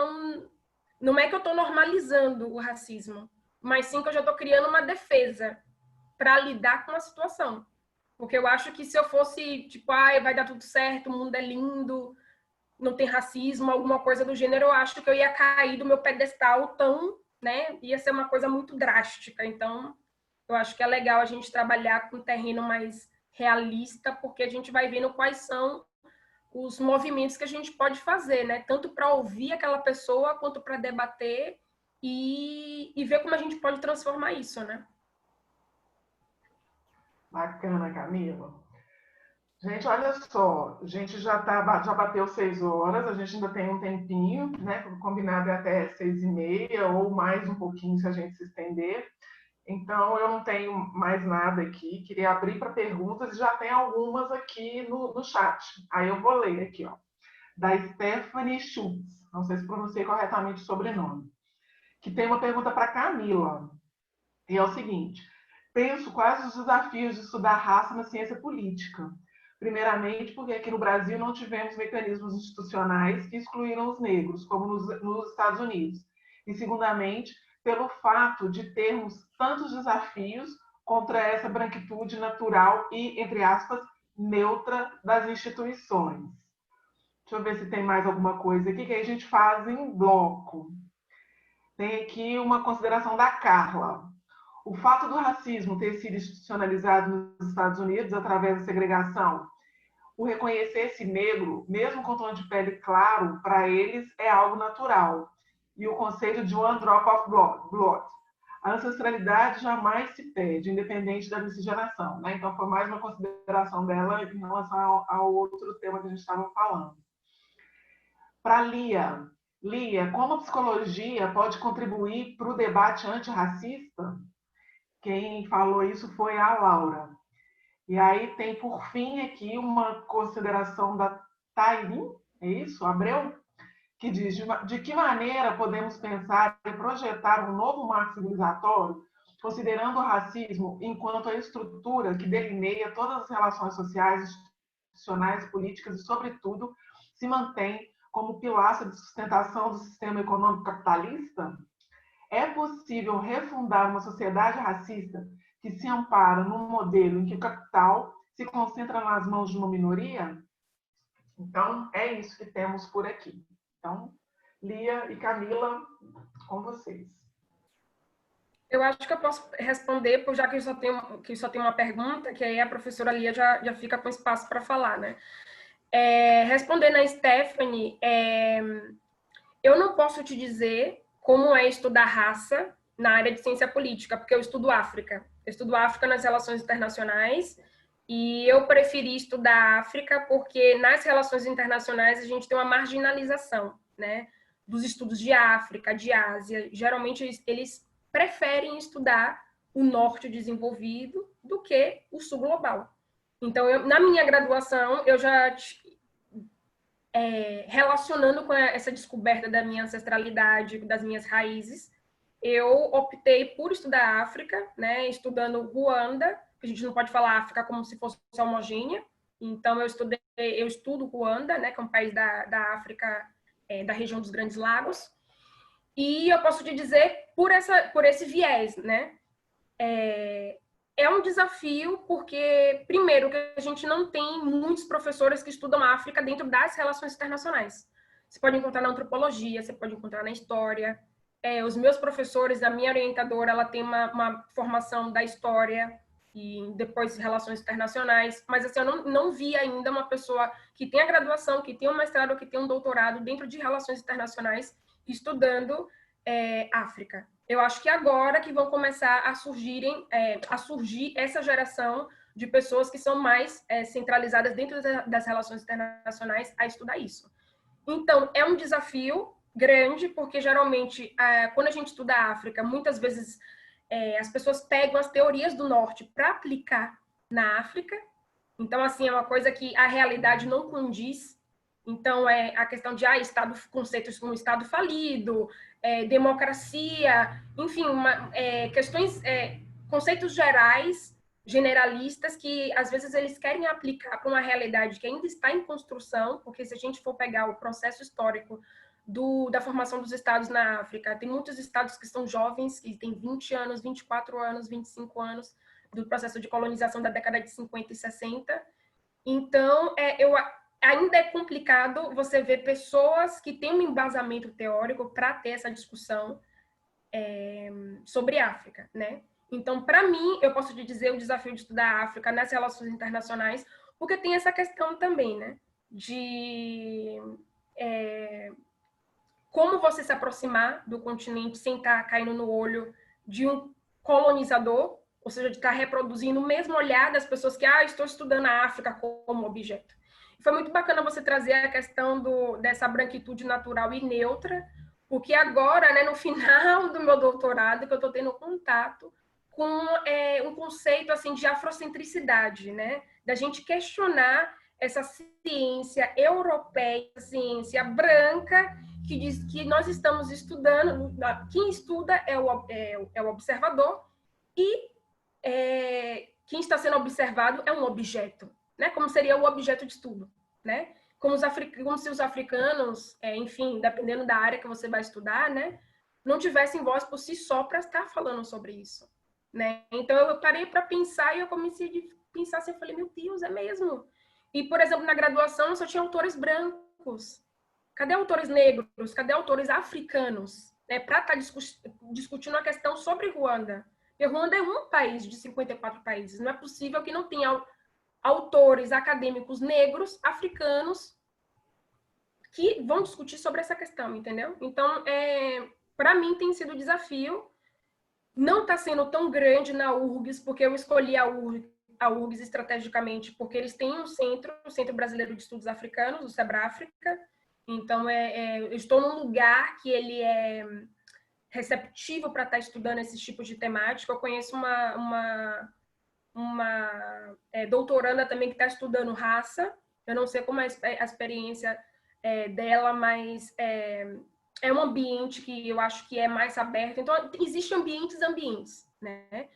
não é que eu estou normalizando o racismo, mas sim que eu já estou criando uma defesa para lidar com a situação. Porque eu acho que se eu fosse, tipo, vai dar tudo certo, o mundo é lindo, não tem racismo, alguma coisa do gênero, eu acho que eu ia cair do meu pedestal né? Ia ser uma coisa muito drástica. Então, eu acho que é legal a gente trabalhar com um terreno mais realista, porque a gente vai vendo quais são os movimentos que a gente pode fazer, né? Tanto para ouvir aquela pessoa, quanto para debater e ver como a gente pode transformar isso, né? Bacana, Camila. Gente, olha só, a gente já bateu 6 horas, a gente ainda tem um tempinho, né? Combinado é até 6h30 ou mais um pouquinho se a gente se estender. Então, eu não tenho mais nada aqui. Queria abrir para perguntas e já tem algumas aqui no chat. Aí eu vou ler aqui, ó. Da Stephanie Schultz, não sei se pronunciei corretamente o sobrenome, que tem uma pergunta para Camila. E é o seguinte: penso quais os desafios de estudar raça na ciência política. Primeiramente, porque aqui no Brasil não tivemos mecanismos institucionais que excluíram os negros, como nos Estados Unidos. E, segundamente, pelo fato de termos tantos desafios contra essa branquitude natural e, entre aspas, neutra das instituições. Deixa eu ver se tem mais alguma coisa aqui que a gente faz em bloco. Tem aqui uma consideração da Carla. O fato do racismo ter sido institucionalizado nos Estados Unidos através da segregação, o reconhecer-se negro, mesmo com tom de pele claro, para eles é algo natural. E o conceito de one drop of blood. A ancestralidade jamais se perde, independente da miscigenação. Né? Então, foi mais uma consideração dela em relação ao outro tema que a gente estava falando. Para Lia, como a psicologia pode contribuir para o debate antirracista? Quem falou isso foi a Laura. E aí tem, por fim, aqui uma consideração da Tairin, é isso? Abreu? Que diz, de que maneira podemos pensar e projetar um novo marco civilizatório, considerando o racismo enquanto a estrutura que delineia todas as relações sociais, institucionais, políticas e, sobretudo, se mantém como pilar de sustentação do sistema econômico capitalista? É possível refundar uma sociedade racista que se ampara num modelo em que o capital se concentra nas mãos de uma minoria? Então, é isso que temos por aqui. Então, Lia e Camila, com vocês. Eu acho que eu posso responder, já que só tem uma pergunta, que aí a professora Lia já fica com espaço para falar, né? Respondendo a Stephanie, eu não posso te dizer como é estudar raça na área de ciência política, porque eu estudo África. Eu estudo África nas relações internacionais e eu preferi estudar África porque nas relações internacionais a gente tem uma marginalização, né, dos estudos de África, de Ásia. Geralmente eles preferem estudar o norte desenvolvido do que o sul global. Então, na minha graduação, eu já relacionando com essa descoberta da minha ancestralidade, das minhas raízes, eu optei por estudar a África, né, estudando Ruanda. A gente não pode falar África como se fosse homogênea. Então, eu estudo Ruanda, né, que é um país da África, da região dos Grandes Lagos. E eu posso te dizer por esse viés, né? É um desafio porque, primeiro, que a gente não tem muitos professores que estudam a África dentro das relações internacionais. Você pode encontrar na antropologia, você pode encontrar na história. Os meus professores, a minha orientadora, ela tem uma formação da história e depois relações internacionais, mas assim, eu não vi ainda uma pessoa que tenha graduação, que tenha um mestrado ou que tenha um doutorado dentro de relações internacionais estudando África. Eu acho que agora que vão começar a surgir essa geração de pessoas que são mais centralizadas dentro das relações internacionais a estudar isso. Então, é um desafio grande, porque geralmente, quando a gente estuda a África, muitas vezes as pessoas pegam as teorias do norte para aplicar na África. Então, assim, é uma coisa que a realidade não condiz. Então, é a questão de conceitos como Estado falido, democracia, enfim, questões, conceitos gerais, generalistas, que às vezes eles querem aplicar para uma realidade que ainda está em construção, porque se a gente for pegar o processo histórico da formação dos estados na África, tem muitos estados que são jovens, que têm 20 anos, 24 anos, 25 anos, do processo de colonização da década de 50 e 60. Então, ainda é complicado você ver pessoas que têm um embasamento teórico para ter essa discussão sobre África, né? Então, para mim, eu posso te dizer o desafio de estudar a África nas relações internacionais, porque tem essa questão também, né? De como você se aproximar do continente sem estar caindo no olho de um colonizador, ou seja, de estar reproduzindo o mesmo olhar das pessoas que, estou estudando a África como objeto. Foi muito bacana você trazer a questão dessa branquitude natural e neutra, porque agora, né, no final do meu doutorado, que eu estou tendo contato com um conceito assim de afrocentricidade, né, da gente questionar essa ciência europeia, ciência branca, que diz que nós estamos estudando, quem estuda é o observador e quem está sendo observado é um objeto, né? Como seria o objeto de estudo, né? Como se os africanos, enfim, dependendo da área que você vai estudar, né, não tivessem voz por si só para estar falando sobre isso, né? Então eu parei para pensar e eu comecei a pensar assim, eu falei, meu Deus, é mesmo? E, por exemplo, na graduação eu só tinha autores brancos. Cadê autores negros? Cadê autores africanos? Né, para estar discutindo a questão sobre Ruanda. Porque Ruanda é um país de 54 países. Não é possível que não tenha autores acadêmicos negros, africanos, que vão discutir sobre essa questão, entendeu? Então, para mim tem sido um desafio. Não está sendo tão grande na URGS, porque eu escolhi a URGS estrategicamente, porque eles têm o Centro Brasileiro de Estudos Africanos, o SEBRAFrica. Então, eu estou num lugar que ele é receptivo para estar estudando esses tipos de temática. Eu conheço uma doutoranda também que está estudando raça. Eu não sei como é a experiência dela, mas é um ambiente que eu acho que é mais aberto. Então, existem ambientes, né?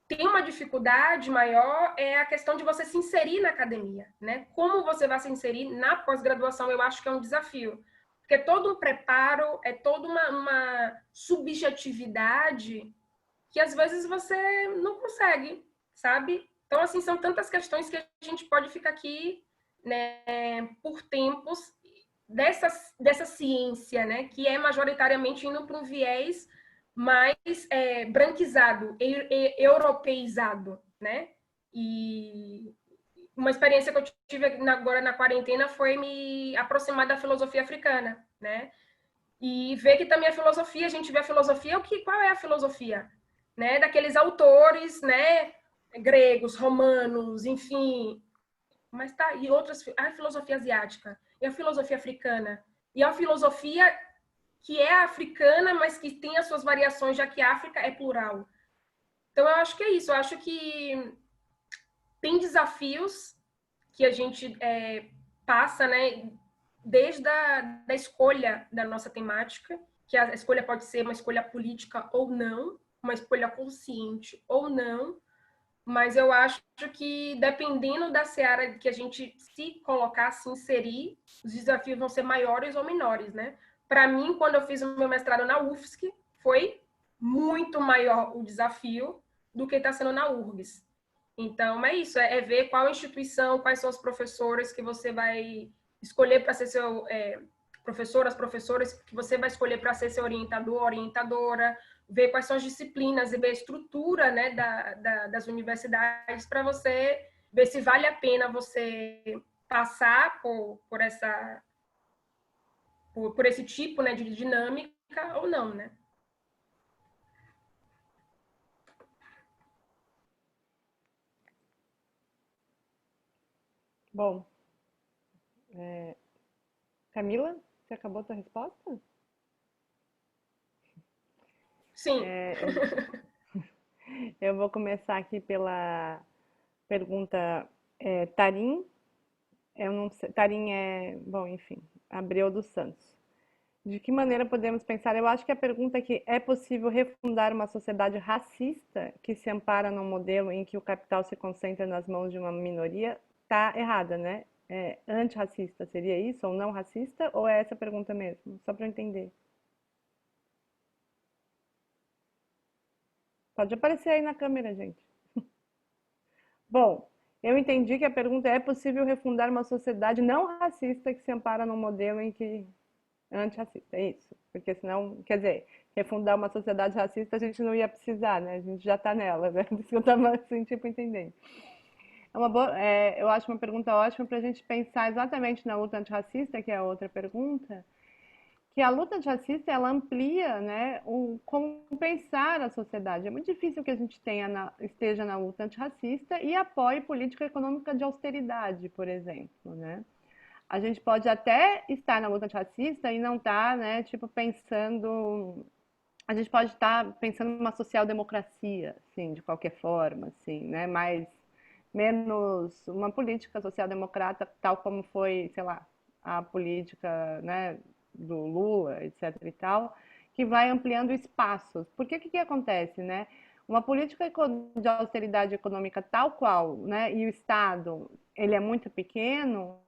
Tem uma dificuldade maior a questão de você se inserir na academia, né? Como você vai se inserir na pós-graduação, eu acho que é um desafio. Porque todo um preparo, toda uma subjetividade que às vezes você não consegue, sabe? Então, assim, são tantas questões que a gente pode ficar aqui, né, por tempos dessa ciência, né, que é majoritariamente indo para um viés mais branquizado, europeizado, né? E uma experiência que eu tive agora na quarentena foi me aproximar da filosofia africana, né? E ver que também a filosofia, a gente vê a filosofia, qual é a filosofia? Né? Daqueles autores, né, gregos, romanos, enfim, mas tá, e outras, a filosofia asiática, e a filosofia africana, e a filosofia que é africana, mas que tem as suas variações, já que a África é plural. Então, eu acho que é isso, eu acho que tem desafios que a gente passa, né, desde da escolha da nossa temática, que a escolha pode ser uma escolha política ou não, uma escolha consciente ou não, mas eu acho que dependendo da seara que a gente se colocar, se inserir, os desafios vão ser maiores ou menores, né? Para mim, quando eu fiz o meu mestrado na UFSC, foi muito maior o desafio do que está sendo na URGS. Então, é isso, é ver qual instituição, quais são os professores que você vai escolher para ser seu... professores que você vai escolher para ser seu orientador, orientadora, ver quais são as disciplinas e ver a estrutura, né, das universidades para você ver se vale a pena você passar por esse tipo, né, de dinâmica ou não, né? Bom, Camila, você acabou a sua resposta? Sim. Eu vou começar aqui pela pergunta Tarim. Eu não sei, Tarim bom, enfim, Abreu dos Santos. De que maneira podemos pensar? Eu acho que a pergunta é que é possível refundar uma sociedade racista que se ampara num modelo em que o capital se concentra nas mãos de uma minoria? Tá errada, né? Antirracista seria isso ou não racista? Ou é essa a pergunta mesmo? Só para eu entender. Pode aparecer aí na câmera, gente. Bom, eu entendi que a pergunta é possível refundar uma sociedade não racista que se ampara num modelo em que antirracista, é isso. Porque senão, quer dizer, refundar uma sociedade racista a gente não ia precisar, né? A gente já está nela, né? Por isso que eu estava assim, tipo, entendendo. Eu acho uma pergunta ótima para a gente pensar exatamente na luta antirracista, que é a outra pergunta, que a luta antirracista ela amplia, né, como pensar a sociedade. É muito difícil que a gente esteja na luta antirracista e apoie política econômica de austeridade, por exemplo, né? A gente pode até estar na luta antirracista e não estar, né, tipo, pensando... A gente pode estar pensando numa social-democracia, assim, de qualquer forma, assim, né, menos uma política social-democrata, tal como foi, sei lá, a política, né, do Lula, etc. e tal, que vai ampliando espaços. Porque o que acontece, né? Uma política de austeridade econômica tal qual, né, e o Estado ele é muito pequeno,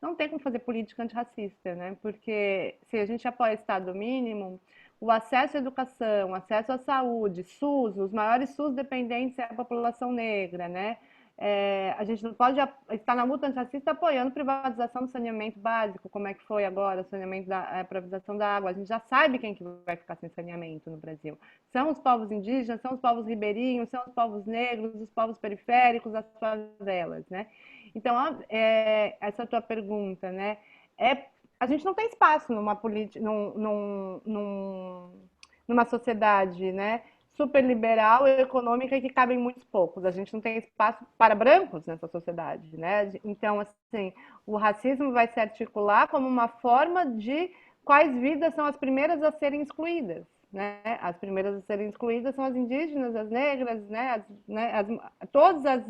não tem como fazer política antirracista, né? Porque se a gente apoia o Estado mínimo, o acesso à educação, o acesso à saúde, SUS, os maiores SUS dependentes é a população negra, né? A gente não pode estar na luta antirracista apoiando privatização do saneamento básico, como é que foi agora, o saneamento a privatização da água. A gente já sabe quem que vai ficar sem saneamento no Brasil. São os povos indígenas, são os povos ribeirinhos, são os povos negros, os povos periféricos, as favelas, né? Então, essa tua pergunta, né? A gente não tem espaço numa política, numa sociedade, né? Super liberal e econômica que cabem muitos poucos. A gente não tem espaço para brancos nessa sociedade, né? Então, assim, o racismo vai se articular como uma forma de quais vidas são as primeiras a serem excluídas, né? As primeiras a serem excluídas são as indígenas, as negras, né? Todas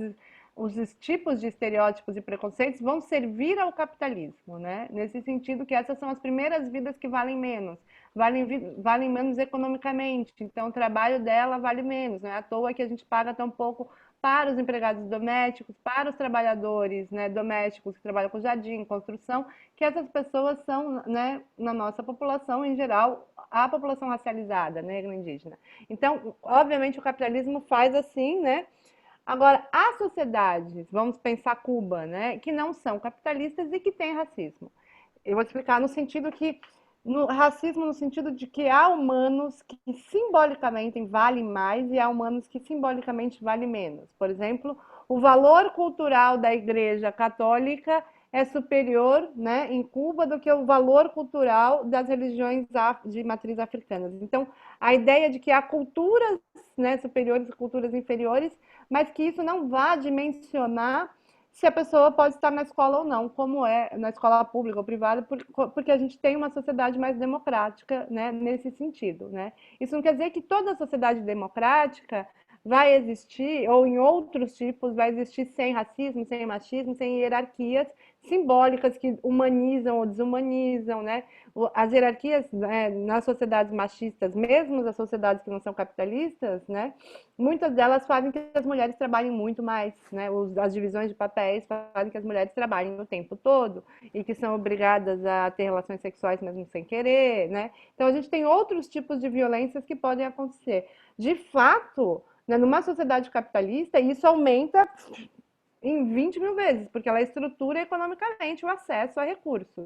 os tipos de estereótipos e preconceitos vão servir ao capitalismo, né? Nesse sentido que essas são as primeiras vidas que valem menos, valem menos economicamente, então o trabalho dela vale menos, não é à toa que a gente paga tão pouco para os empregados domésticos, para os trabalhadores, né, domésticos que trabalham com jardim, construção, que essas pessoas são, né, na nossa população em geral, a população racializada, negra, indígena. Então, obviamente o capitalismo faz assim, né? Agora, há sociedades, vamos pensar Cuba, né, que não são capitalistas e que têm racismo. Eu vou explicar no sentido que, racismo no sentido de que há humanos que simbolicamente valem mais e há humanos que simbolicamente valem menos. Por exemplo, o valor cultural da Igreja Católica é superior, né, em Cuba do que o valor cultural das religiões de matriz africanas. Então, a ideia de que há culturas, né, superiores e culturas inferiores, mas que isso não vá dimensionar se a pessoa pode estar na escola ou não, como é na escola pública ou privada, porque a gente tem uma sociedade mais democrática, né, nesse sentido, né? Isso não quer dizer que toda sociedade democrática vai existir, ou em outros tipos, vai existir sem racismo, sem machismo, sem hierarquias, simbólicas que humanizam ou desumanizam, né? As hierarquias, né, nas sociedades machistas, mesmo as sociedades que não são capitalistas, né, muitas delas fazem que as mulheres trabalhem muito mais, né? As divisões de papéis fazem que as mulheres trabalhem o tempo todo e que são obrigadas a ter relações sexuais mesmo sem querer, né? Então a gente tem outros tipos de violências que podem acontecer. De fato, né, numa sociedade capitalista, isso aumenta em 20 mil vezes, porque ela estrutura economicamente o acesso a recursos.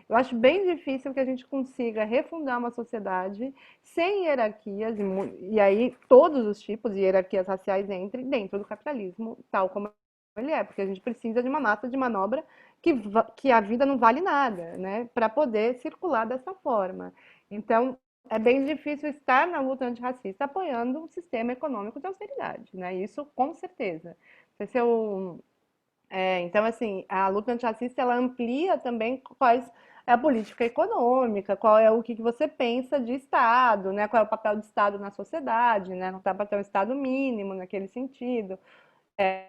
Eu acho bem difícil que a gente consiga refundar uma sociedade sem hierarquias, e aí todos os tipos de hierarquias raciais entrem dentro do capitalismo, tal como ele é, porque a gente precisa de uma massa de manobra que a vida não vale nada, né, para poder circular dessa forma. Então, é bem difícil estar na luta antirracista apoiando um sistema econômico de austeridade, né? Isso com certeza. Se eu então, assim, a luta antirracista ela amplia também quais é a política econômica, qual é o que você pensa de Estado, né? Qual é o papel do Estado na sociedade, né? Não dá para ter um Estado mínimo naquele sentido.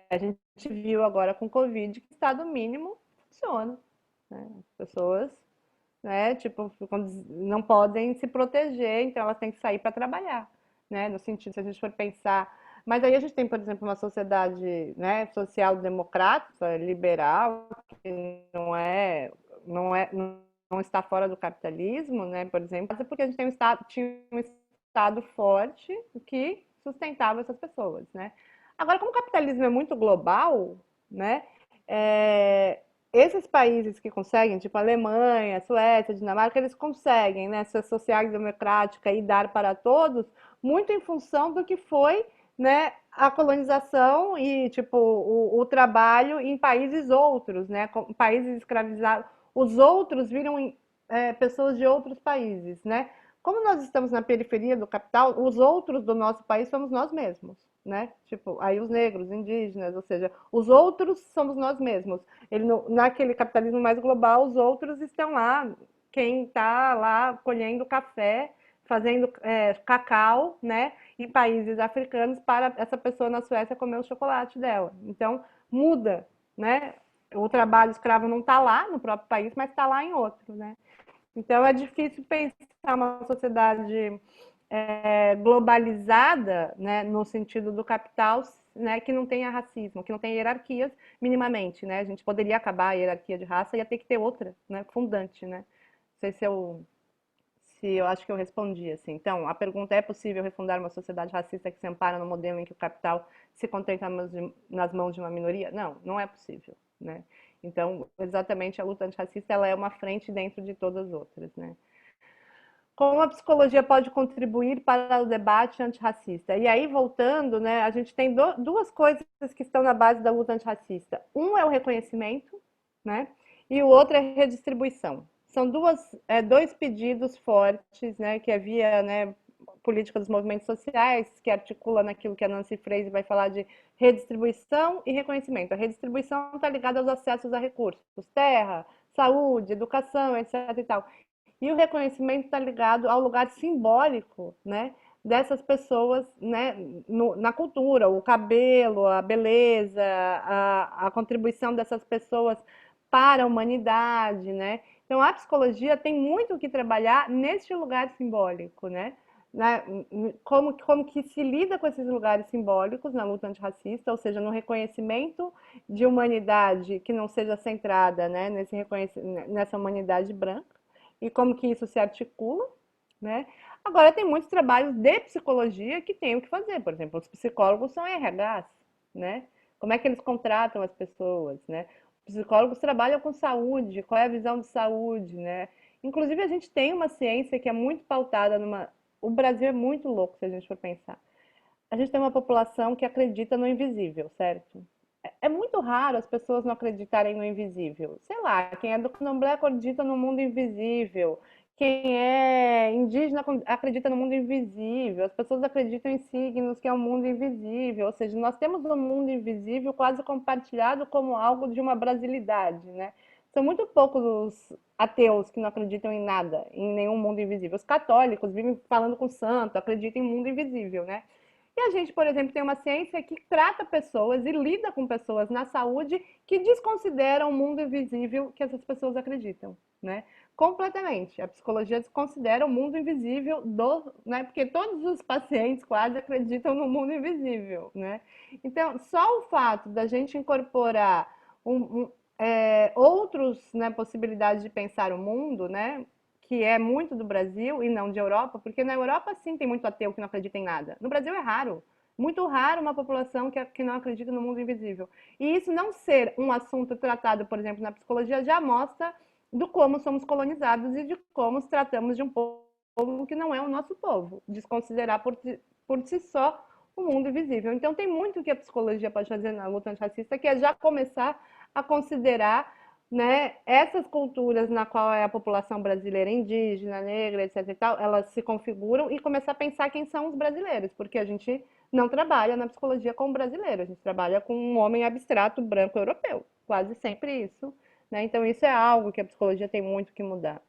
A gente viu agora com o Covid que o Estado mínimo funciona, né? As pessoas, né? Tipo, não podem se proteger, então elas têm que sair para trabalhar, né? No sentido, se a gente for pensar. Mas aí a gente tem, por exemplo, uma sociedade, né, social-democrata, liberal, que não está fora do capitalismo, né? Por exemplo, porque a gente tem tinha um Estado forte que sustentava essas pessoas, né? Agora, como o capitalismo é muito global, né? É, esses países que conseguem, tipo a Alemanha, a Suécia, a Dinamarca, eles conseguem, né, essa social-democrática e dar para todos, muito em função do que foi, né, a colonização e tipo o trabalho em países outros, né, países escravizados. Os outros viram pessoas de outros países, né? Como nós estamos na periferia do capital, os outros do nosso país somos nós mesmos, né? Tipo, aí os negros, indígenas, ou seja, os outros somos nós mesmos. Naquele capitalismo mais global, os outros estão lá. Quem está lá colhendo café, fazendo cacau, né? Em países africanos para essa pessoa na Suécia comer o chocolate dela. Então, muda, né? O trabalho escravo não está lá no próprio país, mas está lá em outro, né? Então, é difícil pensar uma sociedade globalizada, né, no sentido do capital, né, que não tenha racismo, que não tenha hierarquias minimamente, né? A gente poderia acabar a hierarquia de raça e ia ter que ter outra, né, fundante, né? Não sei se eu acho que eu respondi assim. Então, a pergunta é possível refundar uma sociedade racista que se ampara no modelo em que o capital se contenta nas mãos de uma minoria? Não, não é possível, né? Então, exatamente a luta antirracista ela é uma frente dentro de todas as outras, né? Como a psicologia pode contribuir para o debate antirracista? E aí, voltando, né, a gente tem duas coisas que estão na base da luta antirracista. Um é o reconhecimento, né, e o outro é a redistribuição. São dois pedidos fortes, né, que havia, né, política dos movimentos sociais, que articula naquilo que a Nancy Fraser vai falar de redistribuição e reconhecimento. A redistribuição está ligada aos acessos a recursos, terra, saúde, educação, etc. e tal. E o reconhecimento está ligado ao lugar simbólico, né, dessas pessoas, né, na cultura, o cabelo, a beleza, a contribuição dessas pessoas para a humanidade, né? Então a psicologia tem muito o que trabalhar neste lugar simbólico, né? Como que se lida com esses lugares simbólicos na luta antirracista, ou seja, no reconhecimento de humanidade que não seja centrada, né, nessa humanidade branca, e como que isso se articula, né? Agora, tem muitos trabalhos de psicologia que tem o que fazer. Por exemplo, os psicólogos são RHs, né? Como é que eles contratam as pessoas, né? Os psicólogos trabalham com saúde, qual é a visão de saúde, né? Inclusive, a gente tem uma ciência que é muito pautada numa... O Brasil é muito louco, se a gente for pensar. A gente tem uma população que acredita no invisível, certo? É muito raro as pessoas não acreditarem no invisível. Sei lá, quem é do candomblé acredita no mundo invisível. Quem é indígena acredita no mundo invisível. As pessoas acreditam em signos, que é um mundo invisível. Ou seja, nós temos um mundo invisível quase compartilhado como algo de uma brasilidade, né? São muito poucos os ateus que não acreditam em nada, em nenhum mundo invisível. Os católicos vivem falando com o santo, acreditam em mundo invisível, né? E a gente, por exemplo, tem uma ciência que trata pessoas e lida com pessoas na saúde que desconsideram o mundo invisível que essas pessoas acreditam, né? Completamente. A psicologia desconsidera o mundo invisível né? Porque todos os pacientes quase acreditam no mundo invisível, né? Então, só o fato da gente incorporar outros, né, possibilidades de pensar o mundo, né? Que é muito do Brasil e não de Europa, porque na Europa sim tem muito ateu que não acredita em nada. No Brasil é raro, muito raro uma população que não acredita no mundo invisível. E isso não ser um assunto tratado, por exemplo, na psicologia, já mostra do como somos colonizados e de como tratamos de um povo que não é o nosso povo, desconsiderar por si só o mundo invisível. Então tem muito que a psicologia pode fazer na luta antirracista, que é já começar a considerar, né, essas culturas na qual é a população brasileira indígena, negra, etc e tal, elas se configuram e começar a pensar quem são os brasileiros, porque a gente não trabalha na psicologia com brasileiro, a gente trabalha com um homem abstrato branco europeu, quase sempre isso, né? Então isso é algo que a psicologia tem muito que mudar.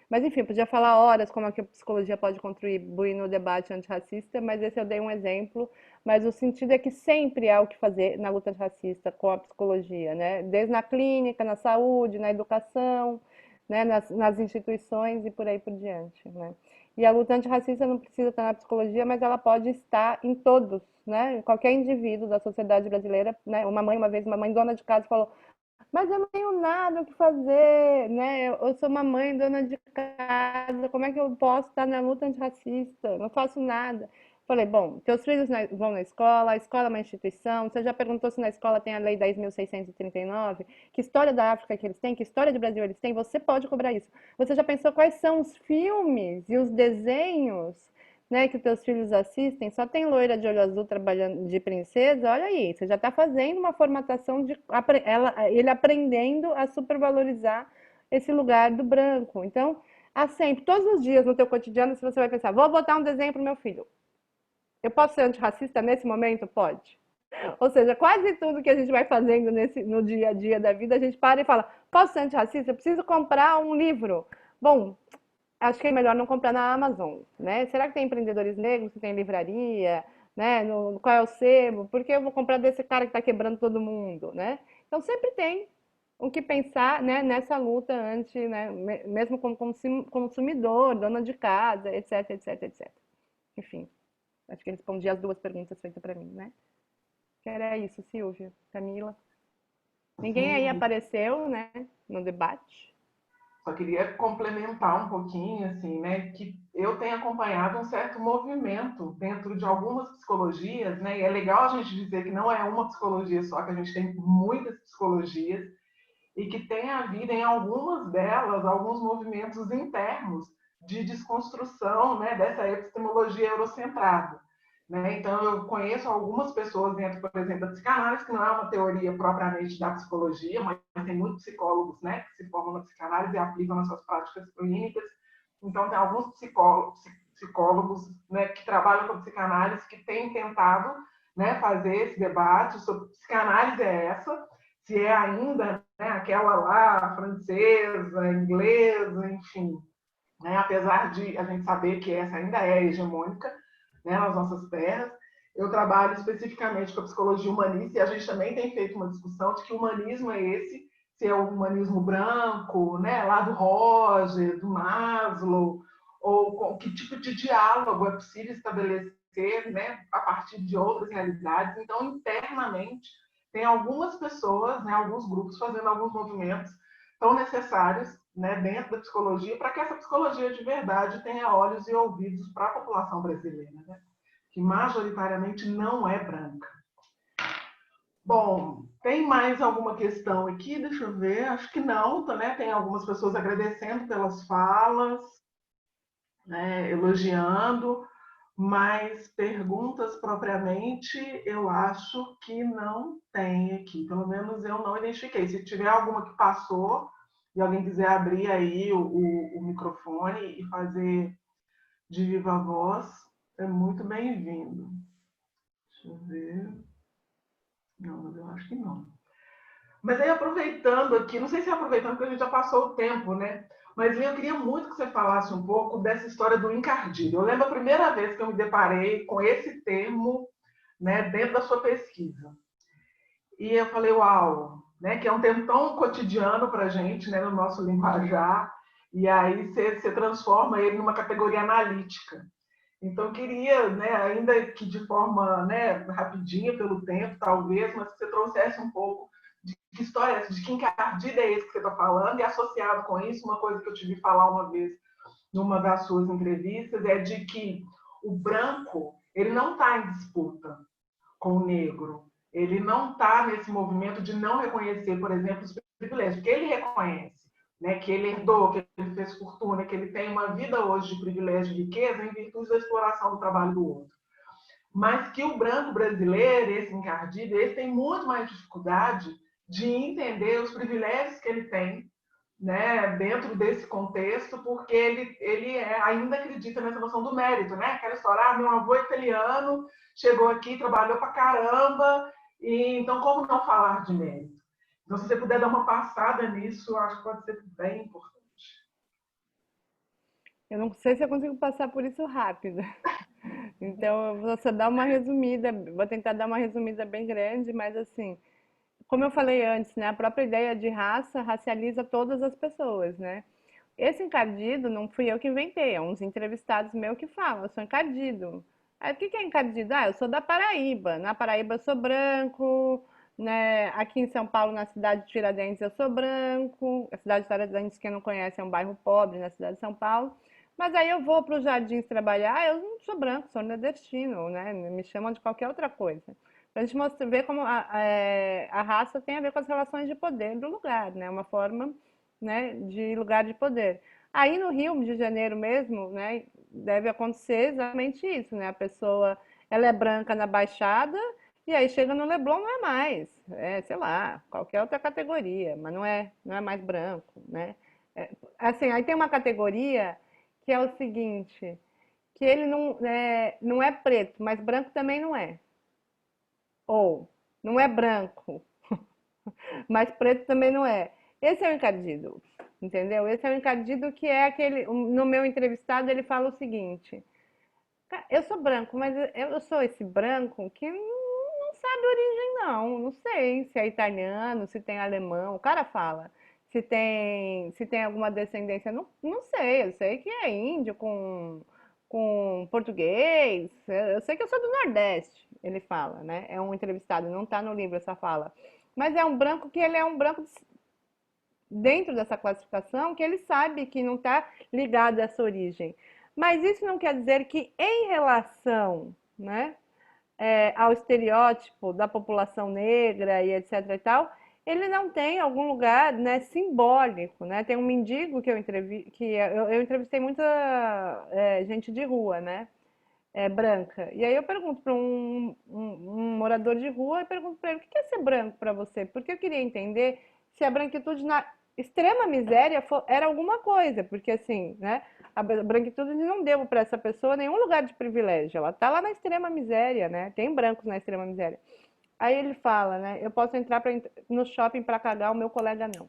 Mas enfim, podia falar horas como é que a psicologia pode contribuir no debate antirracista, mas esse eu dei um exemplo. Mas o sentido é que sempre há o que fazer na luta antirracista com a psicologia, né? Desde na clínica, na saúde, na educação, né? nas instituições e por aí por diante, né? E a luta antirracista não precisa estar na psicologia, mas ela pode estar em todos, né? Qualquer indivíduo da sociedade brasileira, né? Uma mãe dona de casa falou: mas eu não tenho nada o que fazer, né? Eu sou uma mãe dona de casa, como é que eu posso estar na luta antirracista? Não faço nada. Falei, bom, teus filhos vão na escola, a escola é uma instituição, você já perguntou se na escola tem a Lei 10.639? Que história da África que eles têm? Que história de Brasil eles têm? Você pode cobrar isso. Você já pensou quais são os filmes e os desenhos, né, que os teus filhos assistem? Só tem loira de olho azul trabalhando de princesa? Olha aí, você já está fazendo uma formatação de ele aprendendo a supervalorizar esse lugar do branco. Então, há sempre, todos os dias no teu cotidiano, se você vai pensar, vou botar um desenho para o meu filho. Eu posso ser antirracista nesse momento? Pode. Ou seja, quase tudo que a gente vai fazendo no dia a dia da vida, a gente para e fala, posso ser antirracista? Eu preciso comprar um livro. Bom, acho que é melhor não comprar na Amazon, né? Será que tem empreendedores negros que tem livraria, né? Qual é o sebo? Por que eu vou comprar desse cara que está quebrando todo mundo, né? Então sempre tem o que pensar, né, nessa luta né, mesmo como consumidor, dona de casa, etc, etc, etc. Enfim, acho que respondi as duas perguntas feitas para mim, né? Que era isso, Silvia, Camila. Ninguém aí apareceu, né, no debate. Só queria complementar um pouquinho, assim, né, que eu tenho acompanhado um certo movimento dentro de algumas psicologias, né, e é legal a gente dizer que não é uma psicologia só, que a gente tem muitas psicologias, e que tem havido em algumas delas alguns movimentos internos de desconstrução, né, dessa epistemologia eurocentrada. Né? Então, eu conheço algumas pessoas dentro, por exemplo, da psicanálise, que não é uma teoria propriamente da psicologia, mas tem muitos psicólogos, né, que se formam na psicanálise e aplicam nas suas práticas clínicas. Então, tem alguns psicólogos, né, que trabalham com psicanálise que têm tentado, né, fazer esse debate sobre psicanálise é essa, se é ainda, né, aquela lá francesa, inglesa, enfim, né, apesar de a gente saber que essa ainda é hegemônica, né, nas nossas terras. Eu trabalho especificamente com a psicologia humanista e a gente também tem feito uma discussão de que humanismo é esse, se é o humanismo branco, né, lá do Roger, do Maslow, ou com que tipo de diálogo é possível estabelecer, né, a partir de outras realidades. Então, internamente, tem algumas pessoas, né, alguns grupos fazendo alguns movimentos tão necessários, né, dentro da psicologia, para que essa psicologia de verdade tenha olhos e ouvidos para a população brasileira, né, que majoritariamente não é branca. Bom, tem mais alguma questão aqui? Deixa eu ver. Acho que não, né? Tem algumas pessoas agradecendo pelas falas, né, elogiando, mas perguntas propriamente eu acho que não tem aqui. Pelo menos eu não identifiquei. Se tiver alguma que passou e alguém quiser abrir aí o microfone e fazer de viva voz, é muito bem-vindo. Deixa eu ver. Não, mas eu acho que não. Mas aí, aproveitando aqui, não sei se é aproveitando porque a gente já passou o tempo, né? Mas eu queria muito que você falasse um pouco dessa história do encardido. Eu lembro a primeira vez que eu me deparei com esse termo né, dentro da sua pesquisa. E eu falei, uau, né, que é um termo tão cotidiano para a gente, né, no nosso linguajar, e aí você transforma ele numa categoria analítica. Então, eu queria, né, ainda que de forma, né, rapidinha, pelo tempo, talvez, mas que você trouxesse um pouco de que história é essa, de que encardida é esse que você está falando, e associado com isso, uma coisa que eu te vi falar uma vez numa das suas entrevistas, é de que o branco, ele não está em disputa com o negro. Ele não está nesse movimento de não reconhecer, por exemplo, os privilégios, porque ele reconhece, né, que ele herdou, que ele fez fortuna, que ele tem uma vida hoje de privilégio e riqueza em virtude da exploração do trabalho do outro. Mas que o branco brasileiro, esse encardido, esse tem muito mais dificuldade de entender os privilégios que ele tem, né, dentro desse contexto, porque ainda acredita nessa noção do mérito, né? Aquela história, meu avô italiano chegou aqui, trabalhou pra caramba, e então como não falar de mérito? Então, se você puder dar uma passada nisso, eu acho que pode ser bem importante. Eu não sei se eu consigo passar por isso rápido. Então, eu vou só dar uma resumida, vou tentar dar uma resumida bem grande, mas assim, como eu falei antes, né, a própria ideia de raça racializa todas as pessoas, né? Esse encardido não fui eu que inventei, é uns entrevistados meus que falam, eu sou encardido. Aí, o que que é encardido? Ah, eu sou da Paraíba. Na Paraíba eu sou branco, né? Aqui em São Paulo, na cidade de Tiradentes, eu sou branco. A cidade de Tiradentes, quem não conhece, é um bairro pobre na cidade de São Paulo. Mas aí eu vou para os Jardins trabalhar, eu não sou branco, sou nordestino, né? Me chamam de qualquer outra coisa. Para a gente mostrar, ver como a raça tem a ver com as relações de poder do lugar, né? Uma forma, né, de lugar de poder. Aí no Rio de Janeiro mesmo, né, deve acontecer exatamente isso, né? A pessoa, ela é branca na Baixada e aí chega no Leblon não é mais, é, sei lá, qualquer outra categoria, mas não é mais branco, né? É, assim, aí tem uma categoria que é o seguinte, que ele não é preto, mas branco também não é. Ou não é branco, mas preto também não é. Esse é o encardido, entendeu? Esse é o encardido que é aquele. No meu entrevistado, ele fala o seguinte: eu sou branco, mas eu sou esse branco que não sabe a origem, não. Não sei se é italiano, se tem alemão. O cara fala. Se tem alguma descendência, não sei. Eu sei que é índio com português. Eu sei que eu sou do Nordeste, ele fala, né? É um entrevistado, não está no livro essa fala. Mas é um branco que ele é um branco dentro dessa classificação que ele sabe que não está ligado a essa origem. Mas isso não quer dizer que, em relação, né, ao estereótipo da população negra e etc. e tal, ele não tem algum lugar, né, simbólico, né? Tem um mendigo que eu entrevistei muita gente de rua, né? Branca. E aí eu pergunto para um morador de rua, eu pergunto para ele, o que é ser branco para você? Porque eu queria entender se a branquitude na extrema miséria era alguma coisa, porque assim, né, a branquitude não deu para essa pessoa nenhum lugar de privilégio, ela está lá na extrema miséria, né, tem brancos na extrema miséria. Aí ele fala, né, eu posso entrar no shopping para cagar, o meu colega não.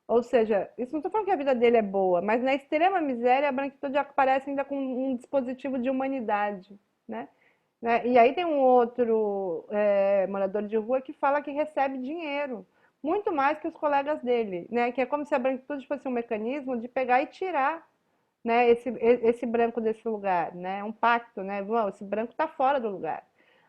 Ou seja, isso não estou falando que a vida dele é boa, mas na extrema miséria a branquitude aparece ainda com um dispositivo de humanidade, né? E aí tem um outro morador de rua que fala que recebe dinheiro, muito mais que os colegas dele, né? Que é como se a branquitude fosse um mecanismo de pegar e tirar, né, esse branco desse lugar, né? Um pacto, né? Bom, esse branco está fora do lugar.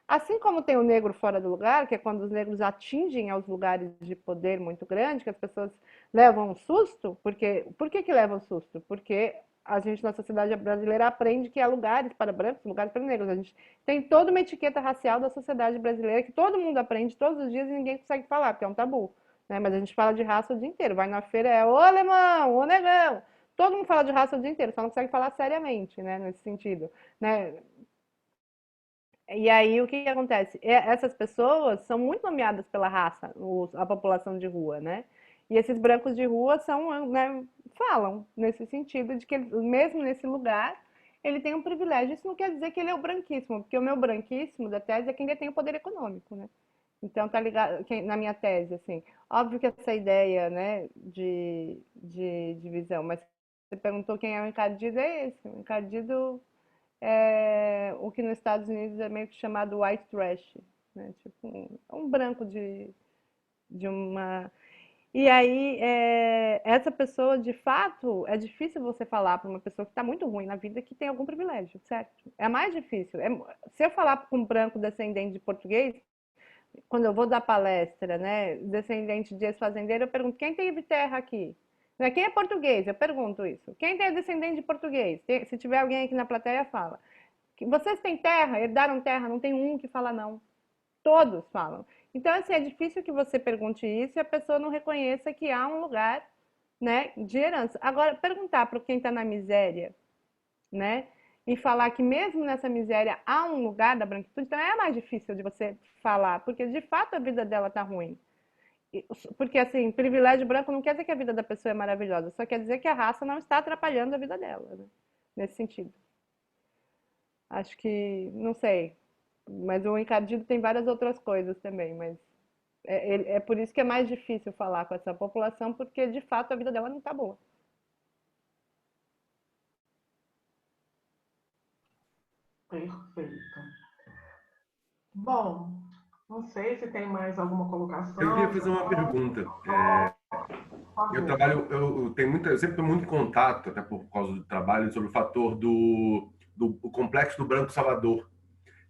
Assim como tem o negro fora do lugar, que é quando os negros atingem aos lugares de poder muito grande, que as pessoas levam um susto, por que levam um susto? Porque a gente na sociedade brasileira aprende que há lugares para brancos, lugares para negros. A gente tem toda uma etiqueta racial da sociedade brasileira que todo mundo aprende todos os dias e ninguém consegue falar, porque é um tabu, né? Mas a gente fala de raça o dia inteiro. Vai na feira, é ô alemão, ô negão. Todo mundo fala de raça o dia inteiro, só não consegue falar seriamente, né, nesse sentido, né? E aí o que que acontece? Essas pessoas são muito nomeadas pela raça, a população de rua, né? E esses brancos de rua são, né, falam nesse sentido de que mesmo nesse lugar ele tem um privilégio. Isso não quer dizer que ele é o branquíssimo, porque o meu branquíssimo da tese é quem detém o poder econômico, né? Então tá ligado na minha tese, assim. Óbvio que essa ideia, né, de divisão, mas você perguntou quem é o encardido, é esse. O encardido o que nos Estados Unidos é meio que chamado white trash, né? Tipo, um branco de uma... E aí, essa pessoa, de fato, é difícil você falar para uma pessoa que está muito ruim na vida que tem algum privilégio, certo? É mais difícil. Se eu falar com um branco descendente de português, quando eu vou dar palestra, né, descendente de ex-fazendeiro, eu pergunto, quem teve terra aqui? Quem é português? Eu pergunto isso. Quem é descendente de português? Se tiver alguém aqui na plateia, fala. Vocês têm terra? Herdaram terra? Não tem um que fala não. Todos falam. Então, assim, é difícil que você pergunte isso e a pessoa não reconheça que há um lugar, né, de herança. Agora, perguntar para quem está na miséria, né, e falar que mesmo nessa miséria há um lugar da branquitude, então é mais difícil de você falar, porque de fato a vida dela está ruim. Porque, assim, privilégio branco não quer dizer que a vida da pessoa é maravilhosa, só quer dizer que a raça não está atrapalhando a vida dela, né, nesse sentido. Acho que, não sei, mas o encardido tem várias outras coisas também, mas é por isso que é mais difícil falar com essa população, porque de fato a vida dela não está boa. Perfeito. Bom, não sei se tem mais alguma colocação. Eu queria fazer uma pergunta. Eu tenho eu sempre estou muito em contato, até por causa do trabalho, sobre o fator do complexo do Branco Salvador,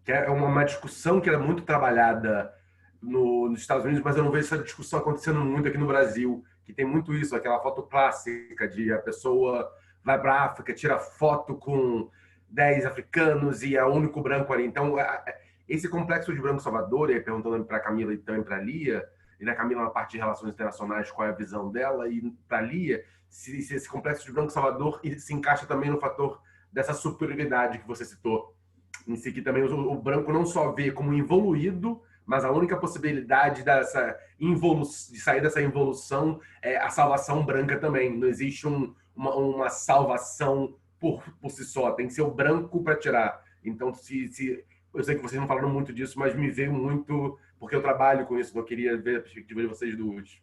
que é uma discussão que é muito trabalhada nos Estados Unidos, mas eu não vejo essa discussão acontecendo muito aqui no Brasil, que tem muito isso, aquela foto clássica de a pessoa vai para a África, tira foto com 10 africanos e é o único branco ali. Então, esse complexo de Branco Salvador, e aí perguntando para a Camila e também para a Lia, e na Camila na parte de relações internacionais, qual é a visão dela, e para a Lia, se esse complexo de Branco Salvador se encaixa também no fator dessa superioridade que você citou, em si, que também o branco não só vê como evoluído, mas a única possibilidade de sair dessa involução é a salvação branca também. Não existe uma salvação por si só, tem que ser o branco para tirar. Então, eu sei que vocês não falaram muito disso, mas me veio muito, porque eu trabalho com isso, eu queria ver a perspectiva de vocês duas.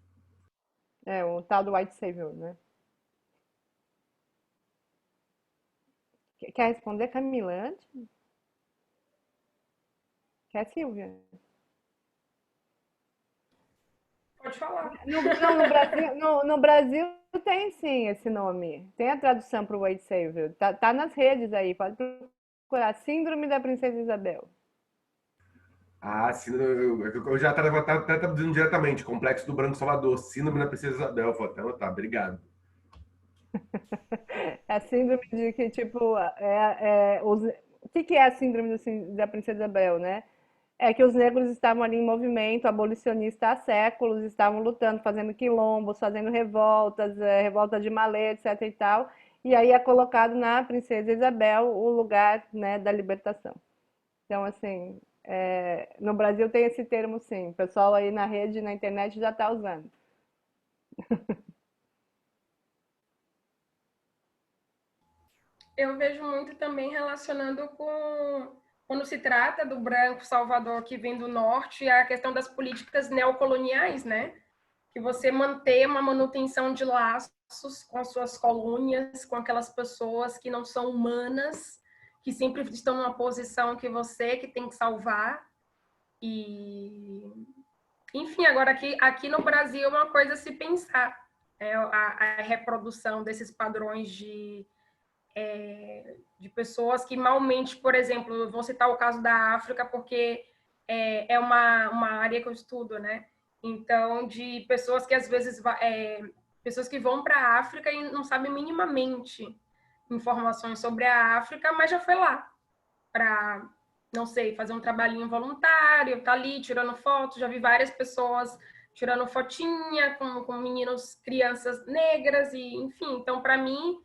O tal do white savior, né? Quer responder, Camila, antes? Quer, Silvia? Pode falar. No Brasil tem sim esse nome. Tem a tradução para o white savior. Tá nas redes aí, pode procurar. Síndrome da Princesa Isabel. Eu já estava até traduzindo diretamente, Complexo do Branco Salvador, Síndrome da Princesa Isabel, vou até anotar, obrigado. É a síndrome de que, tipo, o que é a síndrome da Princesa Isabel, né? É que os negros estavam ali em movimento abolicionista há séculos, estavam lutando, fazendo quilombos, fazendo revoltas, revolta de Malê, etc e tal. E aí é colocado na Princesa Isabel o lugar, né, da libertação. Então, assim, no Brasil tem esse termo, sim. O pessoal aí na rede, na internet já está usando. Eu vejo muito também relacionando com quando se trata do branco Salvador que vem do norte, a questão das políticas neocoloniais, né? Que você manter uma manutenção de laços com as suas colônias, com aquelas pessoas que não são humanas, que sempre estão numa posição que você que tem que salvar. E enfim, agora aqui no Brasil é uma coisa a se pensar, a reprodução desses padrões de pessoas que malmente, por exemplo, eu vou citar o caso da África porque é uma área que eu estudo, né? Então, de pessoas que às vezes pessoas que vão para a África e não sabem minimamente informações sobre a África, mas já foi lá para, não sei, fazer um trabalhinho voluntário, tá ali tirando foto, já vi várias pessoas tirando fotinha com meninos, crianças negras e enfim, então para mim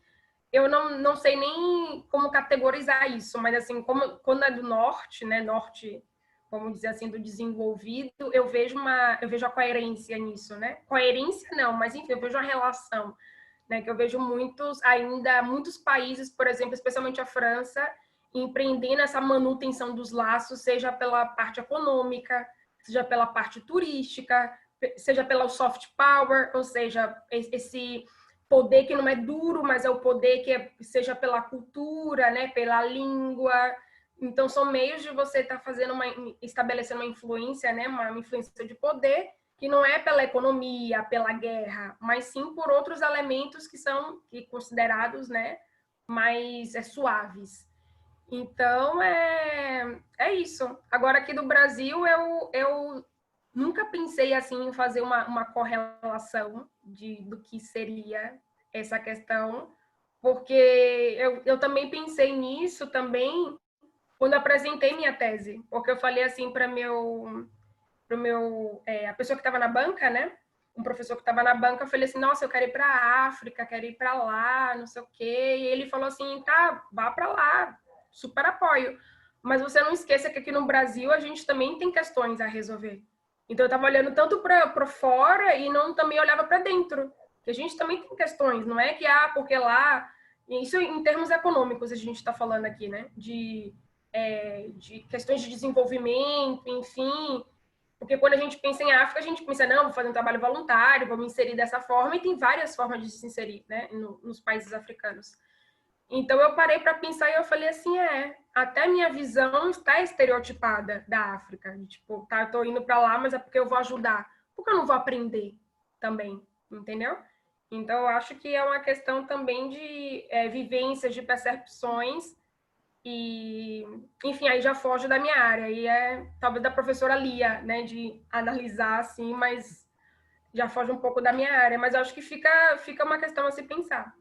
eu não sei nem como categorizar isso, mas assim, quando é do norte, né, norte, vamos dizer assim, do desenvolvido, eu vejo a coerência nisso, né? Coerência não, mas enfim, eu vejo a relação, né, que eu vejo muitos países, por exemplo, especialmente a França, empreendendo essa manutenção dos laços, seja pela parte econômica, seja pela parte turística, seja pela soft power, ou seja, poder que não é duro, mas é o poder que seja pela cultura, né, pela língua. Então, são meios de você estar estabelecendo uma influência, né, uma influência de poder, que não é pela economia, pela guerra, mas sim por outros elementos que são considerados, né, mais suaves. Então, é isso. Agora, aqui do Brasil, eu nunca pensei assim em fazer uma correlação do que seria essa questão, porque eu também pensei nisso também quando apresentei minha tese, porque eu falei assim para a pessoa que estava na banca, né? Um professor que estava na banca, eu falei assim, nossa, eu quero ir para a África, quero ir para lá, não sei o quê. E ele falou assim, tá, vá para lá, super apoio. Mas você não esqueça que aqui no Brasil a gente também tem questões a resolver. Então eu estava olhando tanto para fora e não também olhava para dentro, que a gente também tem questões, não é que porque lá, isso em termos econômicos a gente está falando aqui, né? De questões de desenvolvimento, enfim. Porque quando a gente pensa em África, a gente pensa, não, vou fazer um trabalho voluntário, vou me inserir dessa forma, e tem várias formas de se inserir, né, nos países africanos. Então, eu parei para pensar e eu falei assim, até minha visão está estereotipada da África. Tipo, tá, eu tô indo para lá, mas é porque eu vou ajudar. Porque eu não vou aprender também, entendeu? Então, eu acho que é uma questão também de vivências, de percepções. E, enfim, aí já foge da minha área. E talvez da professora Lia, né, de analisar, assim, mas já foge um pouco da minha área. Mas eu acho que fica uma questão a se pensar.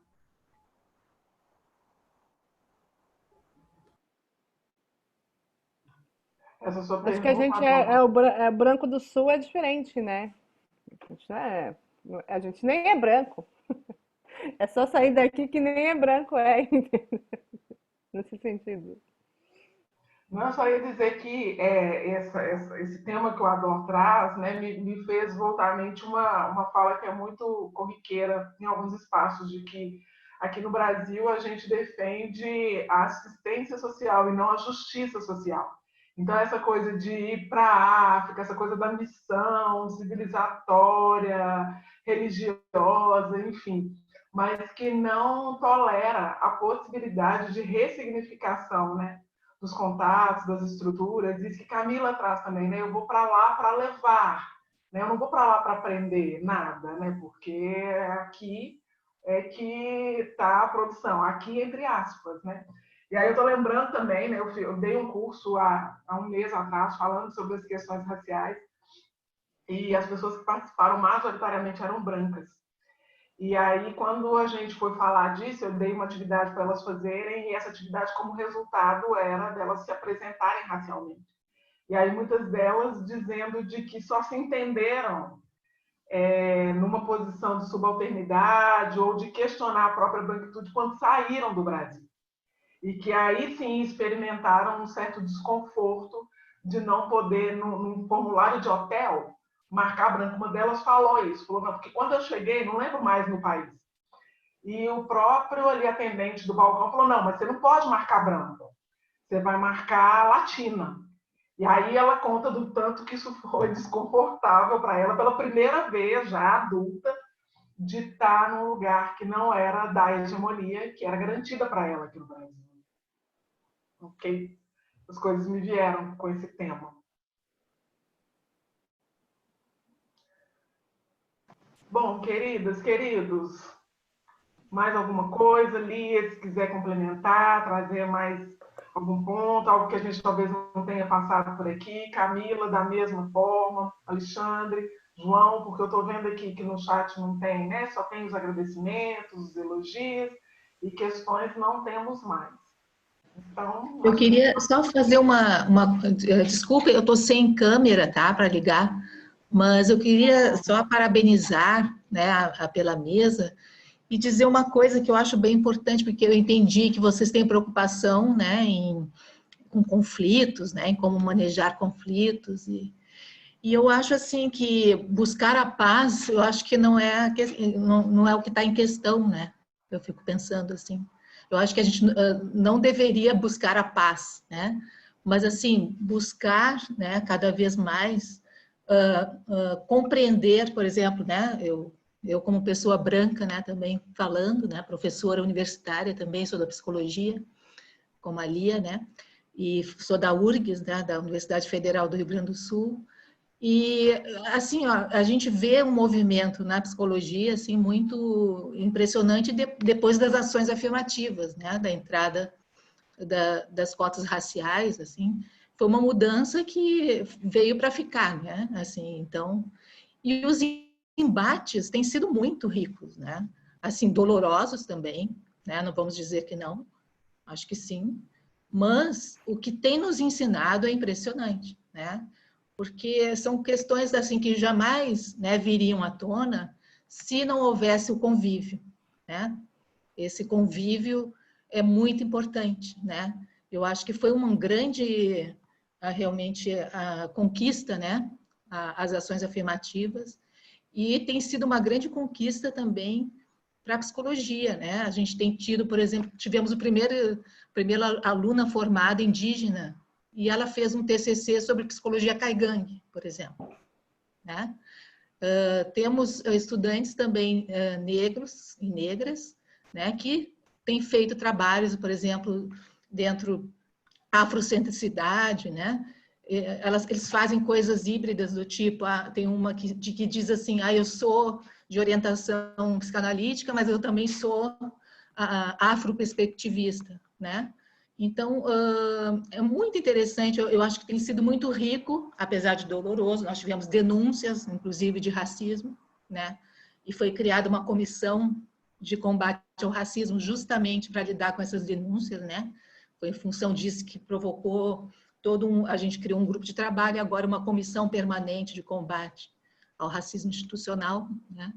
Essa sua Acho que a pergunta, gente branco do sul é diferente, né? A gente nem é branco. É só sair daqui que nem é branco, nesse sentido. não, eu só ia dizer que esse tema que o Ador traz, né, me fez voltar à mente uma fala que é muito corriqueira em alguns espaços, de que aqui no Brasil a gente defende a assistência social e não a justiça social. Então, essa coisa de ir para a África, essa coisa da missão civilizatória, religiosa, enfim, mas que não tolera a possibilidade de ressignificação, né, dos contatos, das estruturas, isso que Camila traz também, né? Eu vou para lá para levar, né? Eu não vou para lá para aprender nada, né? Porque aqui é que está a produção, aqui entre aspas, né? E aí eu estou lembrando também, né? Eu dei um curso há um mês atrás falando sobre as questões raciais e as pessoas que participaram majoritariamente eram brancas. E aí, quando a gente foi falar disso, eu dei uma atividade para elas fazerem, e essa atividade, como resultado, era delas se apresentarem racialmente. E aí, muitas delas dizendo de que só se entenderam numa posição de subalternidade ou de questionar a própria branquitude quando saíram do Brasil. E que aí, sim, experimentaram um certo desconforto de não poder, num formulário de hotel, marcar branco. Uma delas falou isso, falou, não, porque quando eu cheguei, não lembro mais no país. E o próprio ali atendente do balcão falou, não, mas você não pode marcar branco, você vai marcar latina. E aí ela conta do tanto que isso foi desconfortável para ela, pela primeira vez, já adulta, de estar num lugar que não era da hegemonia, que era garantida para ela aqui no Brasil. Ok? As coisas me vieram com esse tema. Bom, queridas, queridos, mais alguma coisa? Lia, se quiser complementar, trazer mais algum ponto, algo que a gente talvez não tenha passado por aqui. Camila, da mesma forma. Alexandre, João, porque eu estou vendo aqui que no chat não tem, né? Só tem os agradecimentos, os elogios, e questões não temos mais. Então, eu queria só fazer desculpa, eu estou sem câmera, tá, para ligar, mas eu queria só parabenizar, né, pela mesa e dizer uma coisa que eu acho bem importante, porque eu entendi que vocês têm preocupação, né, com conflitos, né, em como manejar conflitos, e eu acho assim que buscar a paz, eu acho que não é o que está em questão, né, eu fico pensando assim. Eu acho que a gente não deveria buscar a paz, né? Mas, assim, buscar, né, cada vez mais compreender, por exemplo, né? Eu eu como pessoa branca, né, também falando, né, professora universitária também, sou da psicologia, como a Lia, né, e sou da URGS, né, da Universidade Federal do Rio Grande do Sul. E, assim, ó, a gente vê um movimento na psicologia, assim, muito impressionante depois das ações afirmativas, né, da entrada das cotas raciais, assim, foi uma mudança que veio para ficar, né, assim, então, e os embates têm sido muito ricos, né, assim, dolorosos também, né, não vamos dizer que não, acho que sim, mas o que tem nos ensinado é impressionante, né, porque são questões assim que jamais, né, viriam à tona se não houvesse o convívio, né? Esse convívio é muito importante, né? Eu acho que foi uma grande, realmente, a conquista, né? As ações afirmativas, e tem sido uma grande conquista também para a psicologia, né? A gente tem tido, por exemplo, tivemos a primeira aluna formada indígena, e ela fez um TCC sobre psicologia caigangue, por exemplo, né? Temos estudantes também negros e negras, né, que têm feito trabalhos, por exemplo, dentro afrocentricidade, né? Eles fazem coisas híbridas do tipo, tem uma que diz assim, eu sou de orientação psicanalítica, mas eu também sou afroperspectivista, né? Então, é muito interessante, eu acho que tem sido muito rico, apesar de doloroso, nós tivemos denúncias, inclusive, de racismo, né? E foi criada uma comissão de combate ao racismo justamente para lidar com essas denúncias, né? Foi em função disso que provocou a gente criou um grupo de trabalho e agora uma comissão permanente de combate ao racismo institucional, né?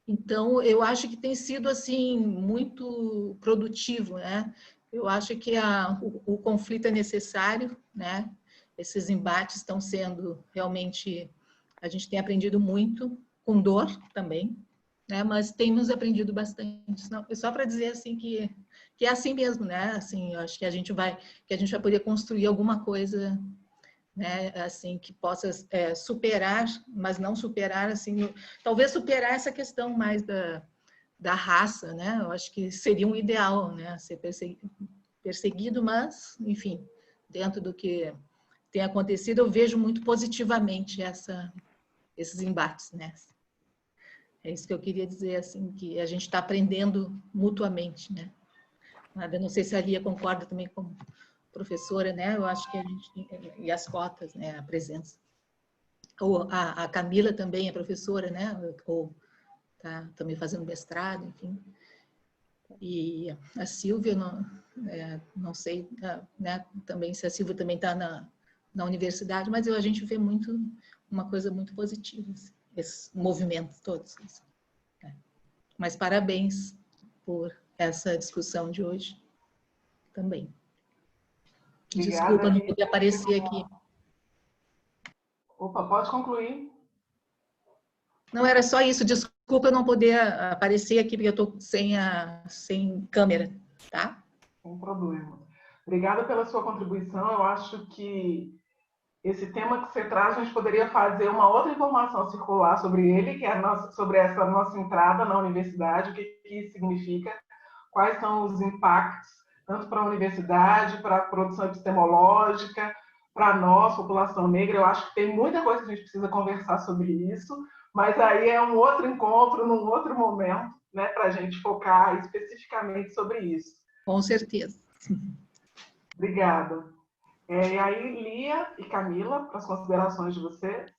Então, eu acho que tem sido, assim, muito produtivo, né? Eu acho que o conflito é necessário, né? Esses embates estão sendo realmente... A gente tem aprendido muito, com dor também, né? Mas temos aprendido bastante. Não, é só para dizer, assim, que é assim mesmo, né? Assim, eu acho que a gente vai poder construir alguma coisa, né, assim, que possa superar, mas não superar, assim, talvez superar essa questão mais da raça, né? Eu acho que seria um ideal, né? Ser perseguido, mas, enfim, dentro do que tem acontecido, eu vejo muito positivamente esses embates, né? É isso que eu queria dizer, assim, que a gente está aprendendo mutuamente, né? Eu não sei se a Lia concorda também com professora, né? Eu acho que a gente... E as cotas, né? A presença. Ou a Camila também é professora, né? Ou está também fazendo mestrado, enfim. E a Silvia, não sei, né? Também se a Silvia também está na universidade, mas a gente vê uma coisa muito positiva, assim, esses movimentos todos. Assim, né? Mas parabéns por essa discussão de hoje também. Obrigada, Desculpa, não Lia. poder aparecer aqui. Opa, pode concluir. Não, era só isso. Desculpa eu não poder aparecer aqui, porque eu estou sem câmera, tá? Sem problema. Obrigada pela sua contribuição. Eu acho que esse tema que você traz, a gente poderia fazer uma outra informação circular sobre ele, que é sobre essa nossa entrada na universidade, o que isso significa, quais são os impactos, tanto para a universidade, para a produção epistemológica, para nós, população negra. Eu acho que tem muita coisa que a gente precisa conversar sobre isso, mas aí é um outro encontro, num outro momento, né, para a gente focar especificamente sobre isso. Com certeza. Obrigada. E aí, Lia e Camila, para as considerações de vocês.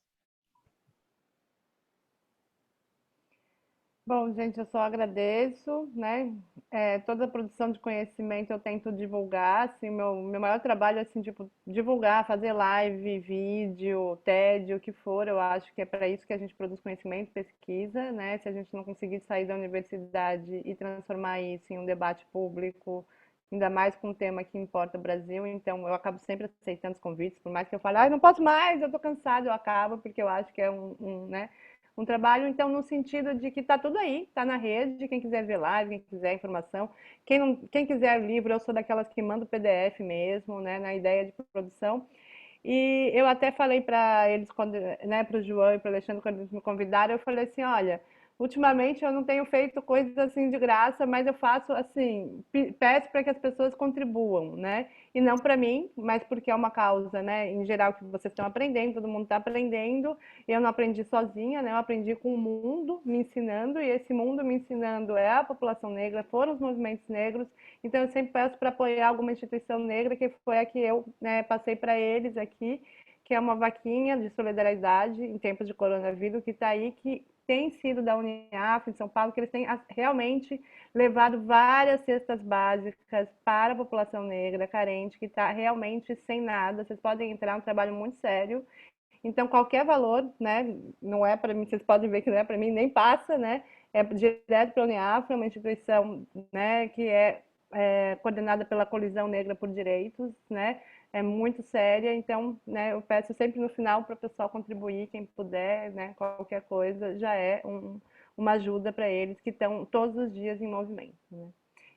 Bom, gente, eu só agradeço, né? Toda a produção de conhecimento eu tento divulgar, assim, meu maior trabalho é, assim, tipo, divulgar, fazer live, vídeo, TED, o que for, eu acho que é para isso que a gente produz conhecimento, pesquisa, né? Se a gente não conseguir sair da universidade e transformar isso em um debate público, ainda mais com um tema que importa o Brasil, então eu acabo sempre aceitando os convites, por mais que eu fale, não posso mais, eu tô cansado, eu acabo, porque eu acho que é né? Um trabalho, então, no sentido de que está tudo aí, está na rede, quem quiser ver live, quem quiser informação, quem quiser livro, eu sou daquelas que mando PDF mesmo, né, na ideia de produção. E eu até falei para eles, né, para o João e para o Alexandre, quando eles me convidaram, eu falei assim, olha, Ultimamente eu não tenho feito coisas assim de graça, mas eu faço assim, peço para que as pessoas contribuam, né? E não para mim, mas porque é uma causa, né? Em geral que vocês estão aprendendo, todo mundo está aprendendo. Eu não aprendi sozinha, né? Eu aprendi com o mundo me ensinando, e esse mundo me ensinando é a população negra, foram os movimentos negros. Então eu sempre peço para apoiar alguma instituição negra, que foi a que eu, né, passei para eles aqui, que é uma vaquinha de solidariedade em tempos de coronavírus, que está aí, que tem sido da Uniaf em São Paulo, que eles têm realmente levado várias cestas básicas para a população negra carente, que está realmente sem nada. Vocês podem entrar, é um trabalho muito sério. Então, qualquer valor, né, não é para mim, vocês podem ver que não é para mim, nem passa, né, é direto para a Uniaf, uma instituição, né, que é coordenada pela Colisão Negra por Direitos, né, é muito séria. Então, né, eu peço sempre no final para o pessoal contribuir, quem puder, né, qualquer coisa, já é uma ajuda para eles que estão todos os dias em movimento, né.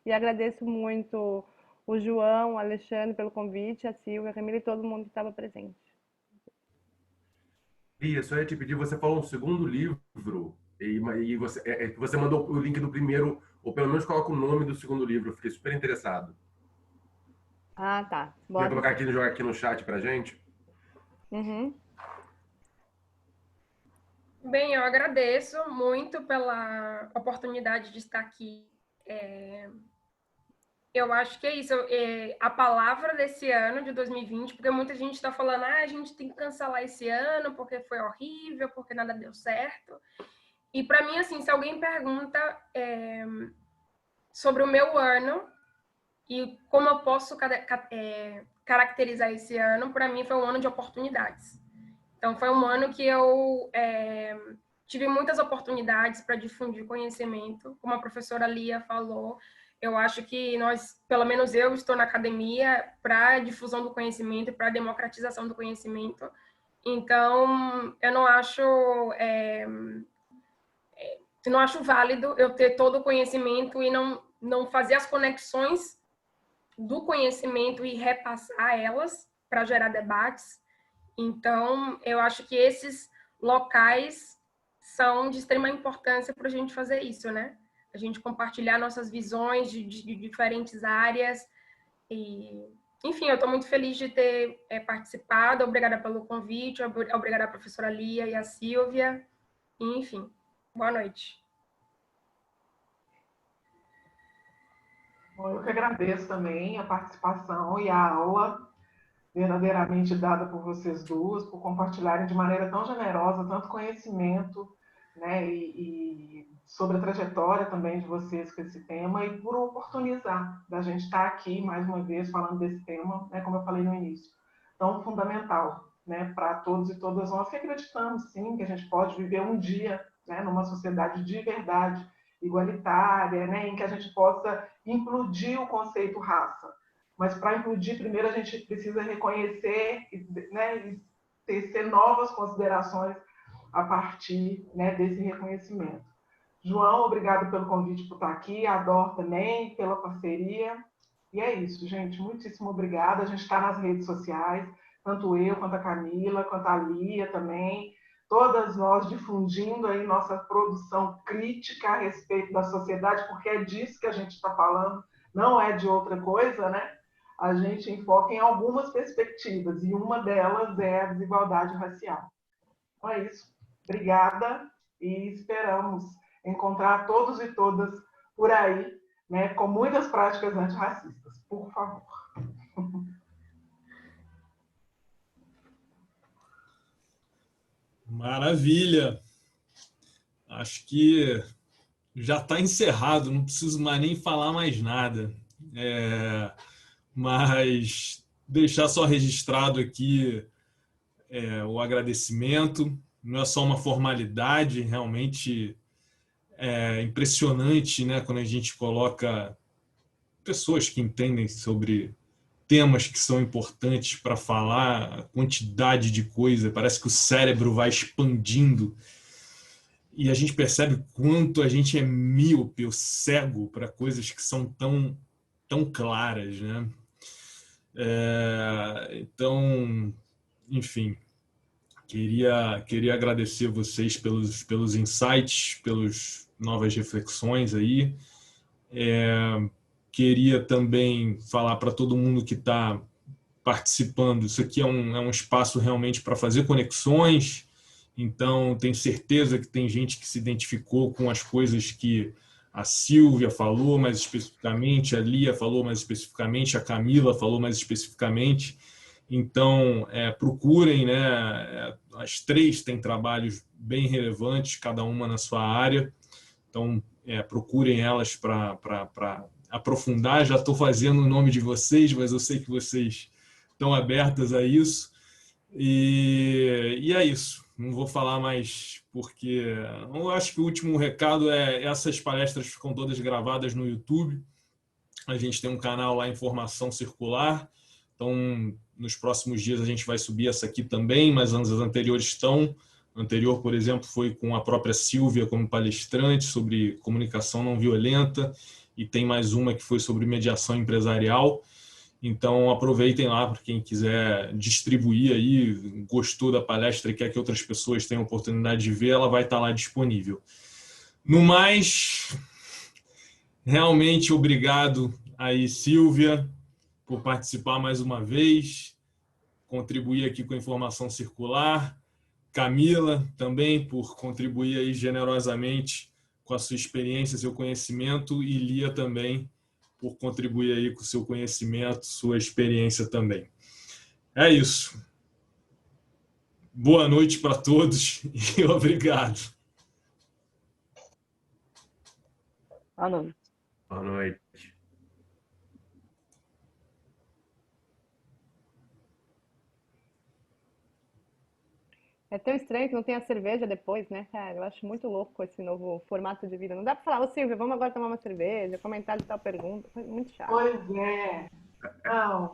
E agradeço muito o João, o Alexandre pelo convite, a Silvia, a Camila e todo mundo que estava presente. Bia, só ia te pedir, você falou um segundo livro, e você mandou o link do primeiro, ou pelo menos coloca o nome do segundo livro, eu fiquei super interessado. Ah, tá. Quer Bora. colocar aqui, jogar aqui no chat pra gente? Uhum. Bem, eu agradeço muito pela oportunidade de estar aqui. Eu acho que é isso. A palavra desse ano, de 2020, porque muita gente está falando, a gente tem que cancelar esse ano porque foi horrível, porque nada deu certo. E para mim, assim, se alguém pergunta sobre o meu ano e como eu posso caracterizar esse ano, para mim foi um ano de oportunidades. Então, foi um ano que eu tive muitas oportunidades para difundir conhecimento. Como a professora Lia falou, eu acho que nós, pelo menos eu, estou na academia para a difusão do conhecimento e para a democratização do conhecimento. Então, eu não acho válido eu ter todo o conhecimento e não fazer as conexões do conhecimento e repassar elas para gerar debates. Então, eu acho que esses locais são de extrema importância para a gente fazer isso, né? A gente compartilhar nossas visões de diferentes áreas. E, enfim, eu estou muito feliz de ter participado. Obrigada pelo convite, obrigada à professora Lia e à Silvia. E, enfim, boa noite. Bom, eu que agradeço também a participação e a aula verdadeiramente dada por vocês duas, por compartilharem de maneira tão generosa tanto conhecimento, né, e sobre a trajetória também de vocês com esse tema, e por oportunizar da gente estar aqui mais uma vez falando desse tema, né, como eu falei no início, tão fundamental, né, para todos e todas nós que acreditamos sim que a gente pode viver um dia, né, numa sociedade de verdade igualitária, né, em que a gente possa implodir o conceito raça. Mas para implodir, primeiro a gente precisa reconhecer, né, e tecer novas considerações a partir, né, desse reconhecimento. João, obrigado pelo convite por estar aqui, a Dor também, pela parceria. E é isso, gente, muitíssimo obrigada. A gente está nas redes sociais, tanto eu, quanto a Camila, quanto a Lia também, todas nós difundindo aí nossa produção crítica a respeito da sociedade, porque é disso que a gente está falando, não é de outra coisa, né? A gente enfoca em algumas perspectivas, e uma delas é a desigualdade racial. Então é isso. Obrigada, e esperamos encontrar todos e todas por aí, né, com muitas práticas antirracistas. Por favor. Maravilha! Acho que já está encerrado, não preciso mais nem falar mais nada. Mas deixar só registrado aqui o agradecimento. Não é só uma formalidade, realmente é impressionante, né, quando a gente coloca pessoas que entendem sobre temas que são importantes para falar, a quantidade de coisa, parece que o cérebro vai expandindo e a gente percebe quanto a gente é míope ou cego para coisas que são tão claras, né? Então, enfim, Queria agradecer vocês pelos insights, pelas novas reflexões aí. Queria também falar para todo mundo que está participando, isso aqui é um espaço realmente para fazer conexões, então tenho certeza que tem gente que se identificou com as coisas que a Silvia falou mais especificamente, a Lia falou mais especificamente, a Camila falou mais especificamente. Então, procurem, né? As três têm trabalhos bem relevantes, cada uma na sua área. Então, procurem elas para aprofundar. Já estou fazendo o nome de vocês, mas eu sei que vocês estão abertas a isso. E é isso. Não vou falar mais, porque eu acho que o último recado essas palestras ficam todas gravadas no YouTube. A gente tem um canal lá, Informação Circular. Então, nos próximos dias a gente vai subir essa aqui também, mas as anteriores estão. A anterior, por exemplo, foi com a própria Silvia como palestrante sobre comunicação não violenta, e tem mais uma que foi sobre mediação empresarial. Então, aproveitem lá para quem quiser distribuir aí, gostou da palestra e quer que outras pessoas tenham oportunidade de ver, ela vai estar lá disponível. No mais, realmente obrigado aí, Silvia, por participar mais uma vez, contribuir aqui com a Informação Circular. Camila, também, por contribuir aí generosamente com a sua experiência, seu conhecimento, e Lia também, por contribuir aí com o seu conhecimento, sua experiência também. É isso. Boa noite para todos e obrigado. Boa noite. Boa noite. É tão estranho que não tem a cerveja depois, né, cara? Eu acho muito louco esse novo formato de vida. Não dá para falar, ô Silvia, vamos agora tomar uma cerveja, comentar de tal pergunta. Foi muito chato. Pois é. Não.